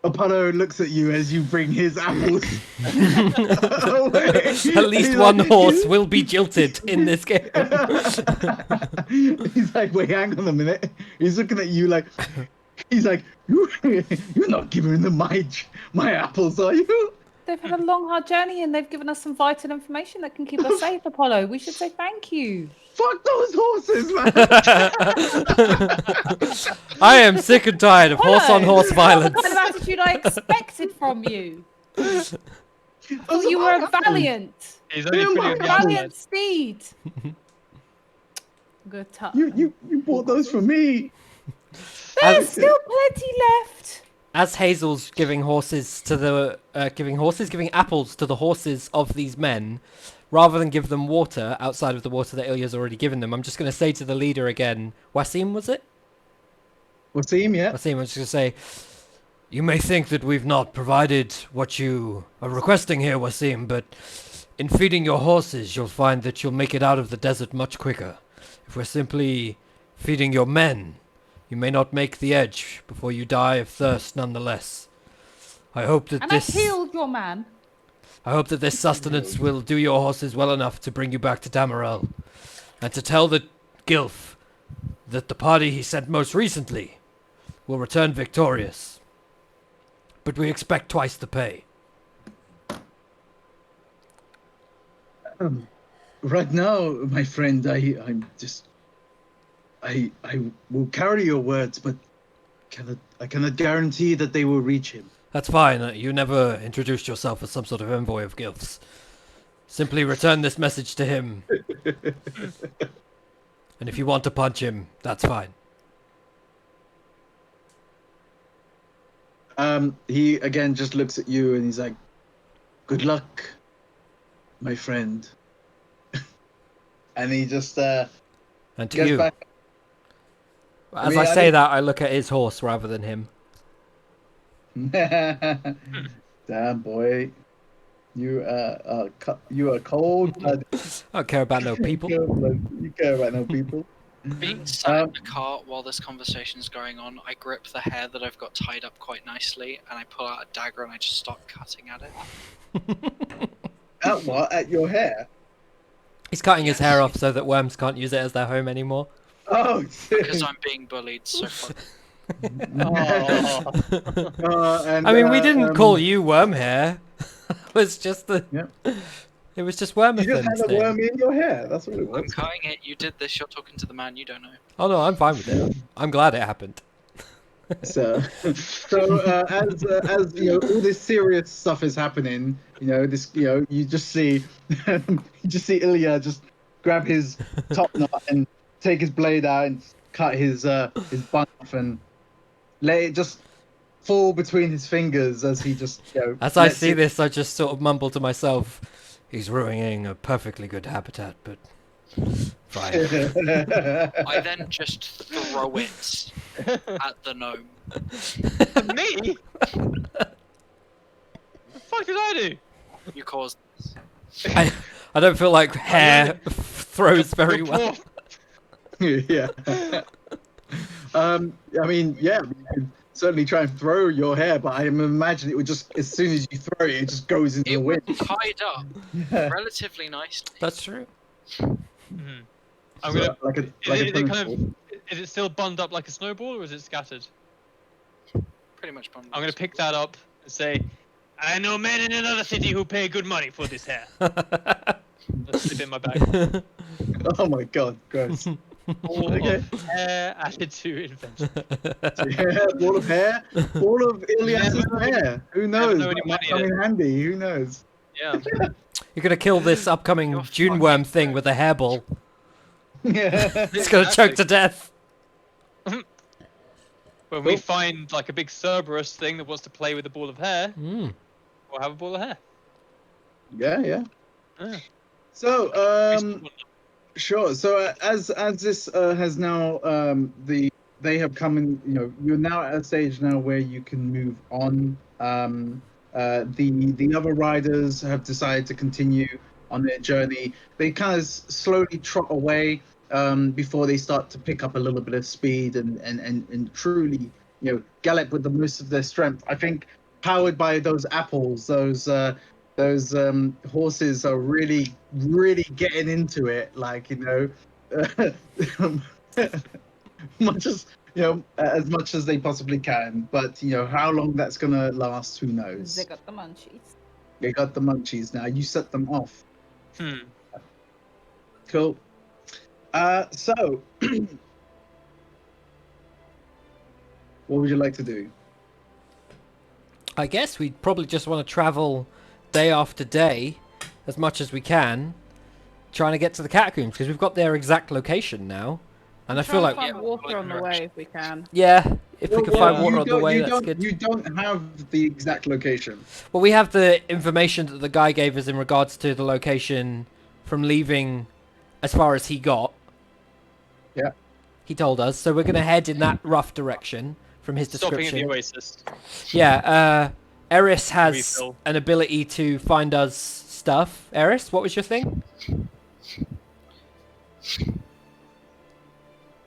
Apollo looks at you as you bring his apples. At least one horse will be jilted in this game. He's like, wait, hang on a minute. He's looking at you like, he's like, you're not giving them my apples, are you? They've had a long, hard journey, and they've given us some vital information that can keep us safe, Apollo. We should say thank you. Fuck those horses, man. I am sick and tired of horse-on-horse violence. What kind of attitude I expected from you? Oh, you were a valiant, He's only pretty on the valiant outside. steed. Good touch. You bought those for me. There's still plenty left. As Hazel's giving apples to the horses of these men, rather than give them water outside of the water that Ilya's already given them, I'm just going to say to the leader again, Wasim, was it? Wasim, yeah. Wasim, I'm just going to say, you may think that we've not provided what you are requesting here, Wasim, but in feeding your horses, you'll find that you'll make it out of the desert much quicker. If we're simply feeding your men, you may not make the edge before you die of thirst nonetheless. I hope that And I killed your man. I hope that this sustenance will do your horses well enough to bring you back to Damarel, and to tell the Gilf that the party he sent most recently will return victorious. But we expect twice the pay. Right now, my friend, I will carry your words, but I cannot guarantee that they will reach him. That's fine. You never introduced yourself as some sort of envoy of Gilf's. Simply return this message to him. And if you want to punch him, that's fine. He again just looks at you and he's like, "Good luck, my friend." And he just And to gets you. back. As I say that, I look at his horse rather than him. Damn, boy, you are cold. I don't care about no people. You care about no people. Being sat in the cart while this conversation is going on, I grip the hair that I've got tied up quite nicely, and I pull out a dagger and I just start cutting at it. At what? At your hair? He's cutting his hair off so that worms can't use it as their home anymore. Oh, Because I'm being bullied so far. I mean, we didn't call you worm hair. It was just the. Yep. It was just You just Wormathan's had a thing. worm in your hair. That's what it I'm was. cutting it, you did this, you're talking to the man you don't know. Oh no, I'm fine with it. I'm glad it happened. So as you know, all this serious stuff is happening. You just see Ilya just grab his top knot and take his blade out and cut his bun off and let it just fall between his fingers as he just As I see this, I just sort of mumble to myself, he's ruining a perfectly good habitat, but fine. I then just throw it at the gnome. Me? What the fuck did I do? You caused this. I don't feel like hair throws very You're well. poor. Yeah. I mean, yeah, you could certainly try and throw your hair, but I imagine it would just, as soon as you throw it, it just goes into It the wind. was tied up relatively nicely. That's true. Mhm. I'm So, gonna. like a Is it tennis kind ball. of? Is it still bundled up like a snowball, or is it scattered? Pretty much bundled. I'm gonna pick that up and say, "I know men in another city who pay good money for this hair." Let's slip it in my bag. Oh my god, gross. Okay. Hair added to invention. Yeah, ball of hair, ball of Ilias's Never know any- hair. Who never knows? know any That might money come in in handy. Who knows? Yeah. You're gonna kill this upcoming You're June fucking worm thing with a hairball. Yeah. It's gonna choke to death. When we Cool. find like a big Cerberus thing that wants to play with a ball of hair, Mm. we'll have a ball of hair. Yeah, yeah. Yeah. So, sure. So as this has now they have come in. You know, you're now at a stage now where you can move on. The other riders have decided to continue on their journey. They kind of slowly trot away before they start to pick up a little bit of speed and truly, you know, gallop with the most of their strength. I think powered by those apples, those horses are really getting into it, like, you know, much as, you know, as much as they possibly can, but, you know, how long that's gonna last, who knows. They got the munchies. They got the munchies now, you set them off. Hmm. Cool. So what would you like to do? I guess we'd probably just want to travel day after day as much as we can, trying to get to the catacombs because we've got their exact location now. And I feel Try like, and find Yeah, water on the direction. way if we can. yeah, if we can find water you on the don't- way, you that's don't- good. You don't have the exact location. Well, we have the information that the guy gave us in regards to the location from leaving as far as he got. Yeah. He told us, so we're going to head in that rough direction from his Stopping at the description. oasis. Yeah, Eris has Refill. an ability to find us stuff. Eris, what was your thing?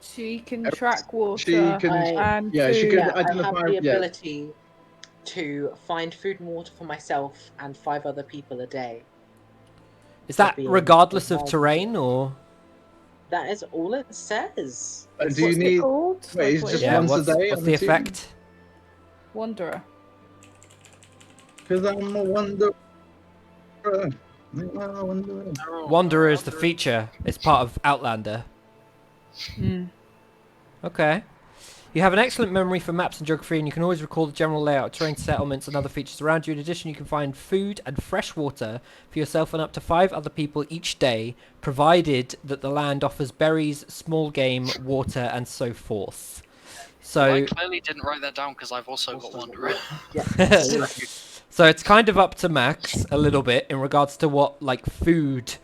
She can track water. She can, and yeah, she food. could Yeah, I have identify. the Yeah, ability to find food and water for myself and 5 other people a day. Is that being regardless of involved. terrain or? That is all it says. do you What's it need? called? Wait, it's what just is it? Yeah, once a what's, day, what's I'm the assuming? effect? Wanderer. Because I'm a wanderer. Wanderer is the feature. It's part of Outlander. Mm. Okay. You have an excellent memory for maps and geography, and you can always recall the general layout, terrain, settlements, and other features around you. In addition, you can find food and fresh water for yourself and up to 5 other people each day, provided that the land offers berries, small game, water, and so forth. So, I clearly didn't write that down because I've also got Wanderer. Yeah. so it's kind of up to Max a little bit in regards to what, like, food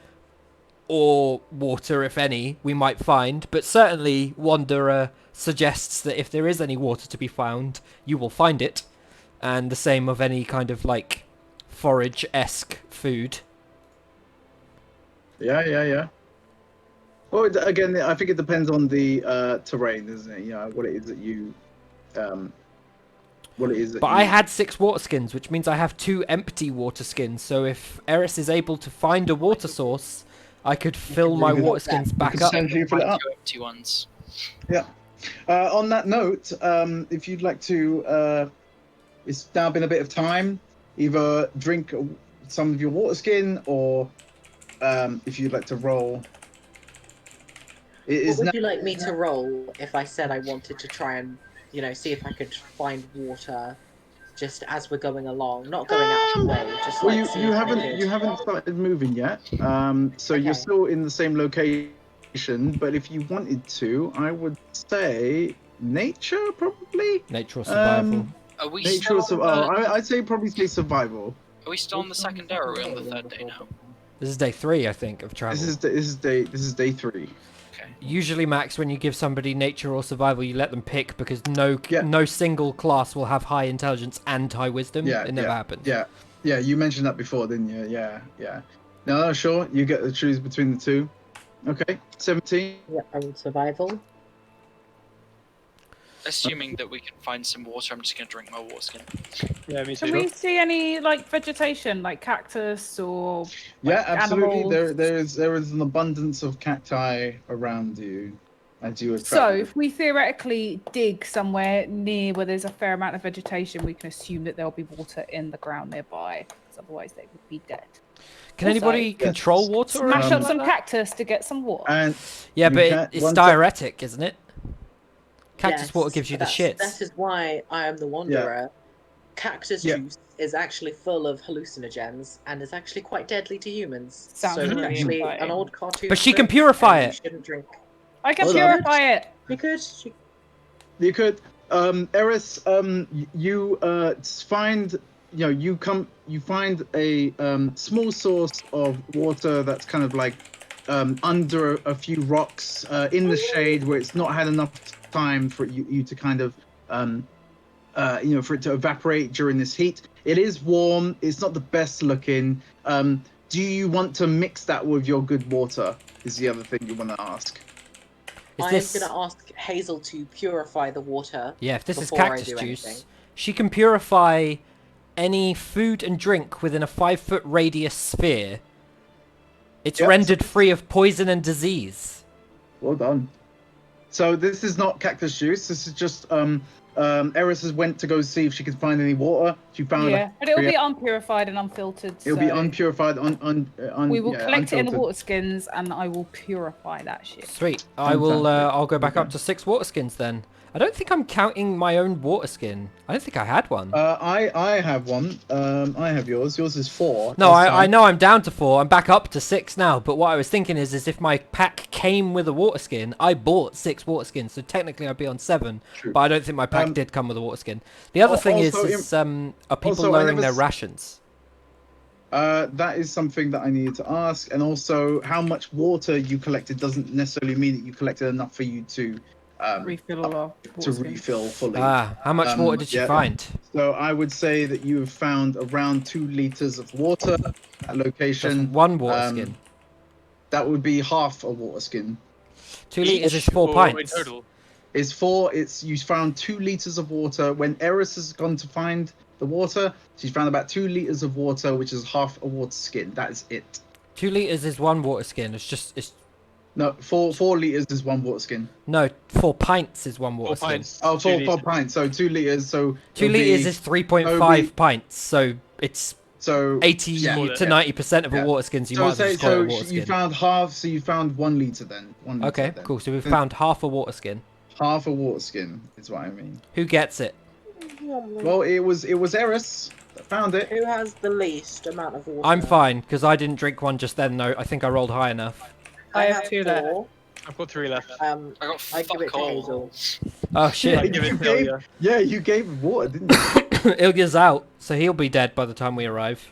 or water, if any, we might find. But certainly, Wanderer suggests that if there is any water to be found, you will find it. And the same of any kind of, like, forage-esque food. Yeah. Well, again, I think it depends on the terrain, doesn't it? You know, what it is that you, what it is that. But you... I had 6 water skins, which means I have 2 empty water skins. So if Eris is able to find a water source, I could fill my water skins back up. Essentially fill it up. 2 empty ones. Yeah. On that note, if you'd like to, it's now been a bit of time. Either drink some of your water skin, or if you'd like to roll. It What is would now. you like me to roll if I said I wanted to try and, you know, see if I could find water just as we're going along, not going out of the way, just Well, like see you if I could... haven't started moving yet. So you're Okay. still in the same location. But if you wanted to, I would say nature, probably. Nature or survival. Are we Nature still or on survival. the, I'd say probably say survival. Are we still on the second day or are we on the third day now? This is day 3, I think, of travel. This is day 3. Okay. Usually, Max, when you give somebody nature or survival, you let them pick because no Yeah. single class will have high intelligence and high wisdom. Yeah, It never happens. Yeah, you mentioned that before, didn't you? Yeah. No, sure. You get to choose between the two. Okay, 17. Yeah, I rolled survival. Assuming that we can find some water, I'm just going to drink my water skin. Yeah, me Can too. we see any like vegetation, like cactus or Yeah, like, absolutely. animals? There is an abundance of cacti around you. as you were So, traveling. if we theoretically dig somewhere near where there's a fair amount of vegetation, we can assume that there'll be water in the ground nearby, because otherwise they would be dead. Can Also, anybody control water? or Smash anything up like some that? cactus to get some water. And Yeah, you but can't- it's one diuretic, isn't it? Cactus Yes, water gives you the shits. That is why I am the Wanderer. Cactus Yeah. juice is actually full of hallucinogens and is actually quite deadly to humans. Sounds so it's really actually exciting. an old cartoon. But she can book, purify and it. You shouldn't drink. I can Hold on. purify it. You could. You could, Eris, you find, you find a small source of water that's kind of like under a few rocks in the shade where it's not had enough time for you to kind of, for it to evaporate during this heat. It is warm. It's not the best looking. Do you want to mix that with your good water? Is the other thing you want to ask. Is I this... am going to ask Hazel to purify the water. Yeah, if this is before I cactus do juice, anything. she can purify any food and drink within a 5-foot radius sphere. It's Yep, rendered free of poison and disease. Well done. So this is not cactus juice. This is just Eris has went to go see if she could find any water. She found Yeah, but it'll be unpurified and unfiltered. it'll be so unpurified. we will collect it in the unfiltered. water skins, and I will purify that shit. Sweet. I will. Fantastic. I'll go back up Okay. to 6 water skins then. I don't think I'm counting my own water skin. I don't think I had one. I have one. I have yours. Yours is 4. No, That's I fine. know I'm down to 4. I'm back up to 6 now. But what I was thinking is if my pack came with a water skin, I bought 6 water skins, so technically I'd be on 7. True. But I don't think my pack did come with a water skin. The other thing also is are people also, I lowering never their s- rations? That is something that I needed to ask, and also how much water you collected doesn't necessarily mean that you collected enough for you to Refill all our to water skins. refill fully. How much water did you yeah. find? So I would say that you have found around 2 liters of water at Just location. 1 water skin. That would be half a water skin. 2 liters is Each 4 or pints. In total. It's 4. You found 2 liters of water. When Eris has gone to find the water, she's found about 2 liters of water, which is half a water skin. That is it. 2 liters is 1 water skin. It's No, 4 liters is 1 water skin. no 4 pints is 1 water 4 skin. pints. Oh, 2 4 litres. pints. So 2 liters. So 2 it'll liters be- is 3.5 it'll be- pints, so it's so 80 yeah. to 90% of a Yeah. water skins. You So might as well say just call it a so water you skin. found half. So you found 1 liter then. 1 liter Okay, then. cool. So we've found half a water skin. Half a water skin is what I mean. Who gets it? Well, it was Eris that found it. Who has the least amount of water? I'm fine because I didn't drink one just then. No, I think I rolled high enough. I have 2 left. 4. I've got 3 left. I got I give it fuck to all. Hazel. Oh I shit! give it You to gave- Ilya. Yeah, you gave him water, didn't you? Ilya's out, so he'll be dead by the time we arrive.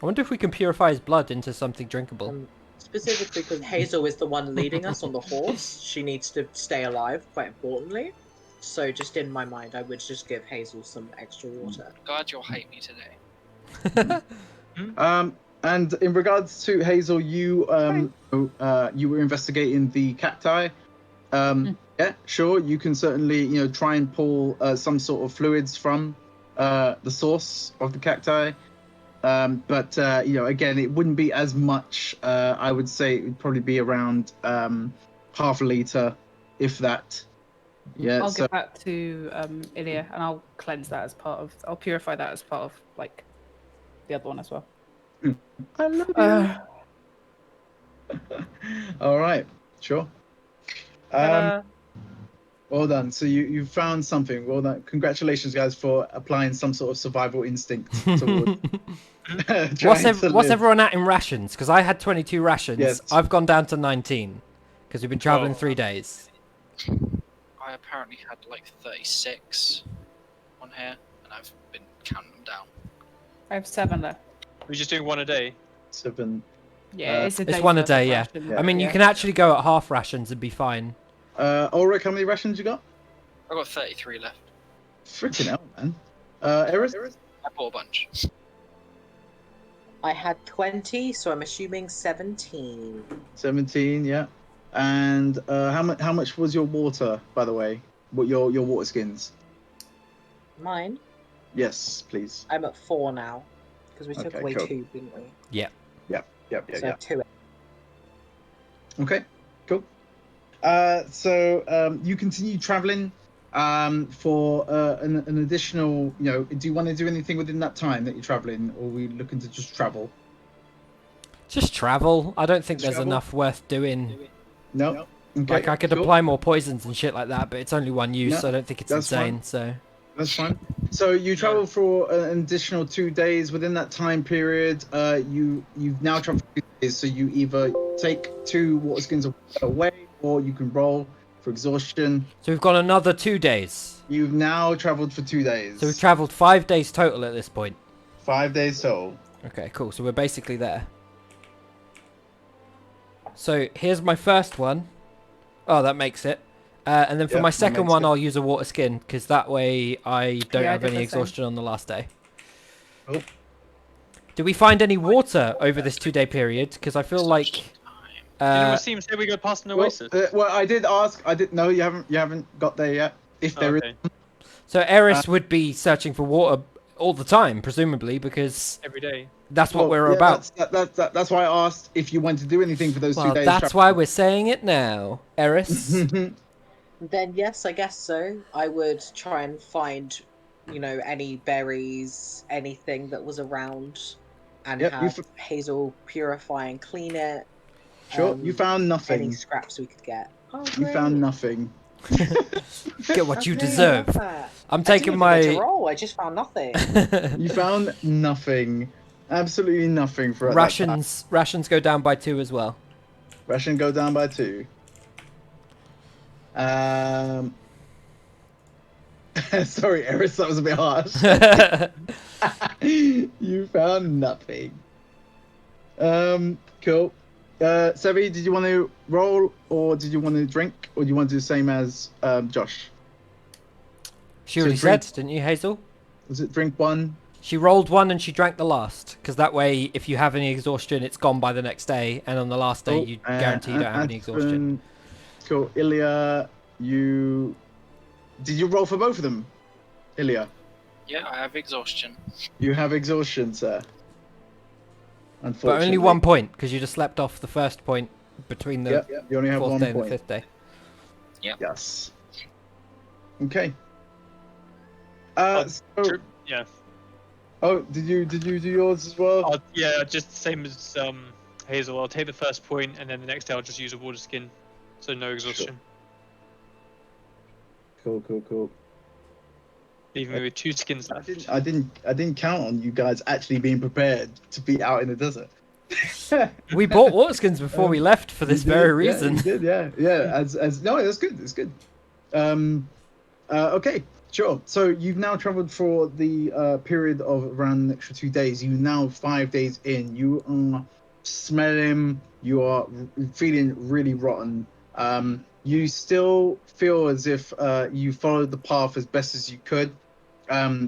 I wonder if we can purify his blood into something drinkable. Specifically because Hazel is the one leading us on the horse. She needs to stay alive, quite importantly. So just in my mind, I would just give Hazel some extra water. God, you'll hate me today. And in regards to Hazel, you were investigating the cacti. Yeah, sure. You can certainly try and pull some sort of fluids from the source of the cacti. But again, it wouldn't be as much. I would say it would probably be around half a liter, if that. Yeah. I'll so give that to Ilya, and I'll cleanse that as part of. I'll purify that as part of like the other one as well. I love you. All right. Sure. Well done. So you found something. Well done. Congratulations, guys, for applying some sort of survival instinct toward What's everyone at in rations? Because I had 22 rations. Yes. I've gone down to 19 because we've been traveling Oh. 3 days. I apparently had like 36 on here, and I've been counting them down. I have 7 left. We're just doing 1 a day. 7. Yeah, it's a It's day's 1 a worth of day, yeah. rations, I mean, you yeah. can actually go at half rations and be fine. Ulrich, how many rations you got? I got 33 left. Freaking hell, man. Eris? I bought a bunch. I had 20, so I'm assuming 17. 17, yeah. And how much was your water, by the way? What your water skins? Mine? Yes, please. I'm at 4 now. Because we took Okay, away cool. 2, didn't we? Yep. So 2. Okay, cool. So you continue traveling for an additional. Do you want to do anything within that time that you're traveling, or are we looking to just travel? Just travel. I don't think Just there's travel? enough worth doing. No. Okay. Like I could cool. apply more poisons and shit like that, but it's only one use, No, so I don't think it's that's insane. fine. So That's fine. So you travel for an additional 2 days. Within that time period, you've now traveled for 2 days. So you either take 2 water skins away, or you can roll for exhaustion. So we've got another 2 days. You've now traveled for 2 days. So we've travelled 5 days total at this point. 5 days total. Okay, cool. So we're basically there. So here's my first one. Oh, that makes it. And then for Yeah, my that second makes one, it. I'll use a water skin, because that way I don't Yeah, I have did any the same. exhaustion on the last day. Oh. Do we find any water over this 2-day period? Because I feel like... Time. Didn't Wasim say we go past an oasis? Well, I did ask. I didn't know you haven't got there yet. If there is. Okay. So Eris would be searching for water all the time, presumably, because Every day. that's what Well, we're yeah, about. That's why I asked if you wanted to do anything for those 2 Well, days. that's why we're saying it now, Eris. Then yes, I guess so. I would try and find, any berries, anything that was around, and Yep, have Hazel purify and clean it. Sure, you found Any nothing. scraps we could get. Oh, You found nothing. Get what you Okay, I deserve. love that. I'm I didn't taking even get to my roll. I just found nothing. You found nothing. Absolutely nothing for rations. Rations go down by 2 as well. Ration go down by 2. Sorry, Eris, that was a bit harsh. You found nothing. Cool. Sevi, did you want to roll, or did you want to drink, or do you want to do the same as Josh? She So already drink- said, didn't you, Hazel? Was it drink 1? She rolled 1 and she drank the last, because that way, if you have any exhaustion, it's gone by the next day, and on the last day, you guarantee you don't have any exhaustion. Cool. Ilya, did you roll for both of them? Ilya, Yeah, I have exhaustion. you have exhaustion, sir. But Unfortunately. only 1 point, because you just slept off the first point between the Yep, you only have 4th 1 day and the point. 5th day. Yes. Okay. Oh, So, True. Yeah. oh, did you do yours as well? Yeah, just the same as Hazel. I'll take the first point, and then the next day I'll just use a water skin, so no exhaustion. Cool. Leaving me with 2 skins left. I didn't count on you guys actually being prepared to be out in the desert. We bought water skins before we left for this You very did, reason. Yeah, you did, yeah. As no, that's good. That's good. Okay, sure. So you've now travelled for the period of around an extra 2 days. You now 5 days in. You are smelling. You are feeling really rotten. You still feel as if you followed the path as best as you could,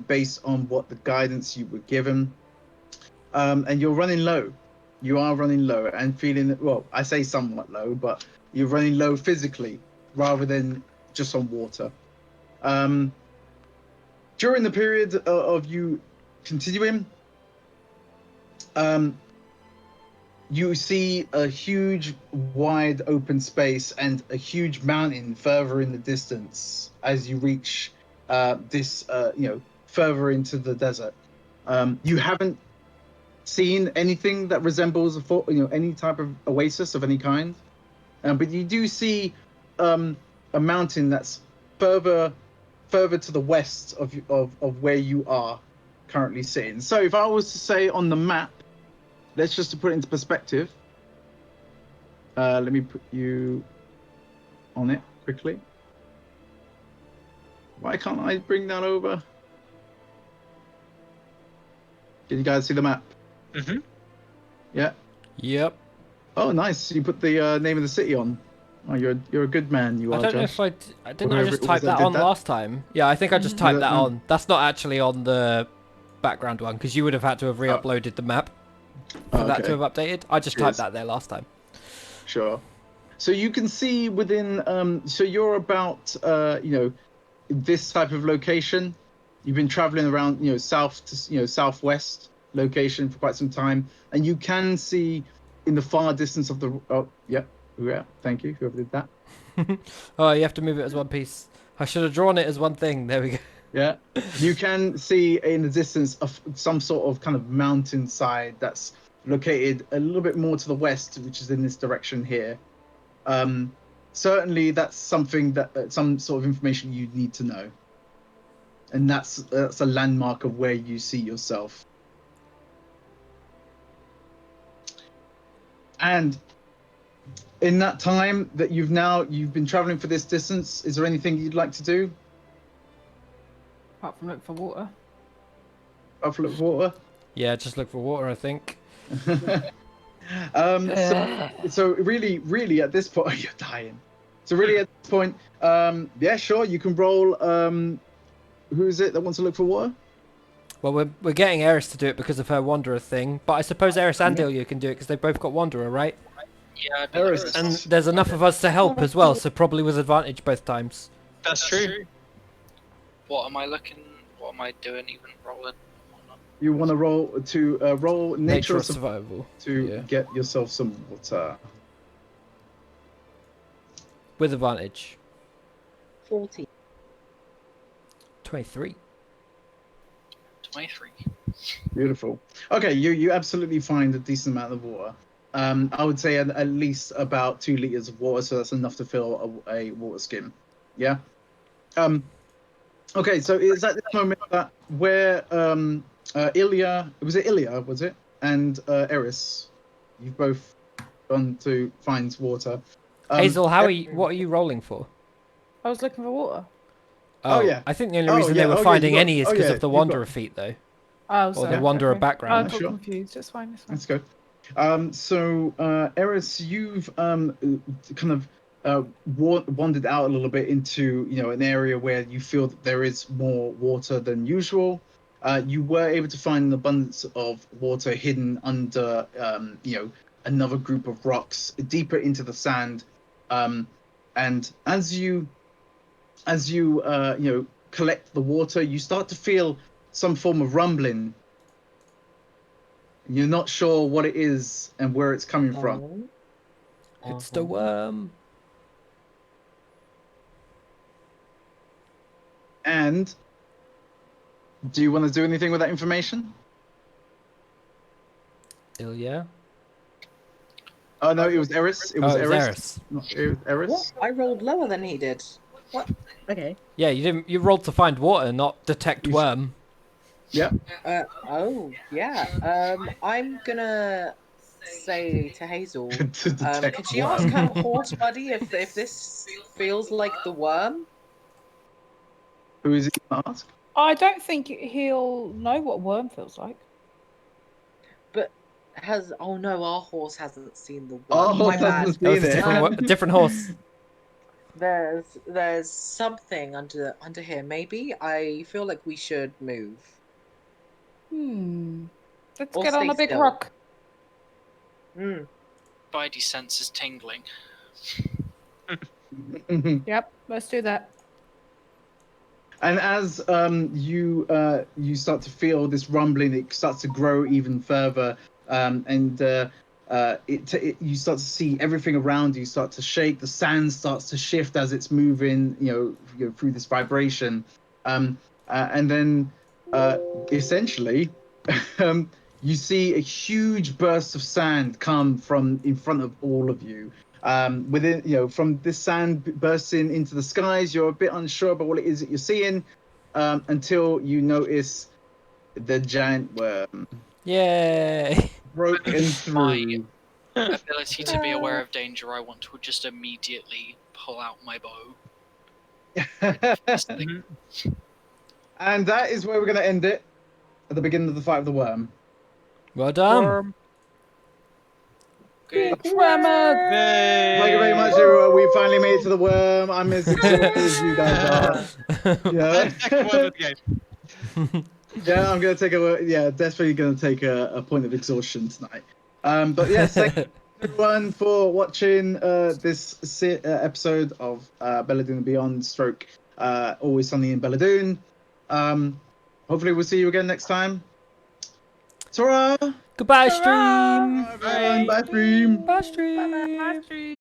based on what the guidance you were given. And you're running low. You are running low and feeling, well, I say somewhat low, but you're running low physically rather than just on water. During the period of you continuing, you see a huge, wide open space and a huge mountain further in the distance as you reach this, further into the desert. You haven't seen anything that resembles any type of oasis of any kind, but you do see a mountain that's further to the west of where you are currently sitting. So if I was to say on the map, let's just to put it into perspective. Let me put you on it quickly. Why can't I bring that over? Can you guys see the map? Mm-hmm. Yeah. Yep. Oh, nice. You put the name of the city on. Oh, you're a good man. You I are, don't know Josh. if I didn't. I Whoever just it was type that that did on that. last time. Yeah, I think I just typed that no. on. That's not actually on the background one, because you would have had to have re-uploaded the map for that to have updated. I just typed Cheers. that there last time. Sure. So you can see within. So you're about this type of location. You've been traveling around south to southwest location for quite some time, and you can see in the far distance of the. Oh, yeah. Thank you, whoever did that. Oh, you have to move it as one piece. I should have drawn it as one thing. There we go. Yeah, you can see in the distance some sort of kind of mountainside that's located a little bit more to the west, which is in this direction here. Certainly, that's something that some sort of information you need to know, and that's a landmark of where you see yourself. And in that time that you've been traveling for this distance, is there anything you'd like to do? Apart from look for water. Buffalo water. Yeah, just look for water, I think. So really at this point you're dying. So really at this point, yeah, sure, you can roll. Who is it that wants to look for water? Well, we're getting Eris to do it because of her Wanderer thing, but I suppose Eris and Delia can do it because they've both got Wanderer, right? Yeah, I'd be Eris. like, And there's enough of us to help as well, so probably with advantage both times. That's true. what am I doing? Even rolling? You want to roll nature Nature or of survival. to get yourself some water. With advantage. 40. 23. 23. Beautiful. Okay, you absolutely find a decent amount of water. I would say at least about 2 liters of water, so that's enough to fill a water skin. Yeah. Okay, so it's at this moment that where Ilya, was it? And Eris, you've both gone to find water. Hazel, what are you rolling for? I was looking for water. Oh, yeah. I think the only Oh, reason yeah, they were oh, yeah, finding you got- any is oh, because yeah, of the you've Wanderer got- feat, though. Oh, Or sorry. the Wanderer okay. I background. got Sure. confused. That's fine. That's fine. Let's go. So Eris, you've kind of wandered out a little bit into an area where you feel that there is more water than usual. You were able to find an abundance of water hidden under another group of rocks deeper into the sand. And as you collect the water, you start to feel some form of rumbling. You're not sure what it is and where it's coming from. It's the worm. And do you want to do anything with that information? Ilya? Oh no, it was Eris. It was Eris. It was Eris. What? I rolled lower than he did. What? Okay. Yeah, you rolled to find water, not detect You- worm. Yeah. Oh, yeah. I'm gonna say to Hazel, To detect could she worm. ask her horse buddy if this feels like the worm? Who is it gonna ask? I don't think he'll know what a worm feels like. But oh no, our horse hasn't seen the worm. Our My horse bad. hasn't That was seen a it. different, different horse. There's something under here. Maybe I feel like we should move. Let's Or get on stay a big still. rock. Hmm. Spidey sense is tingling. Yep, let's do that. And as you start to feel this rumbling, it starts to grow even further, and you start to see everything around you start to shake. The sand starts to shift as it's moving, through this vibration, and then essentially, you see a huge burst of sand come from in front of all of you. From this sand bursting into the skies, you're a bit unsure about what it is that you're seeing, until you notice the giant worm Yay! broken through. Ability to be aware of danger, I want to just immediately pull out my bow. And that is where we're going to end it, at the beginning of the fight of the worm. Well done. Good. Tremor! Thank you very much, everyone. We finally made it to the worm. I'm as excited as you guys are. Yeah. Second one of the game. Yeah, I'm gonna take definitely gonna take a point of exhaustion tonight. But yes, thank you everyone for watching this episode of Bela'Dun and Beyond. Stroke Always Sunny in Bela'Dun. Hopefully, we'll see you again next time. Ta-ra! Goodbye, stream. Bye, everyone. Bye, stream. Bye, stream. Bye-bye, stream.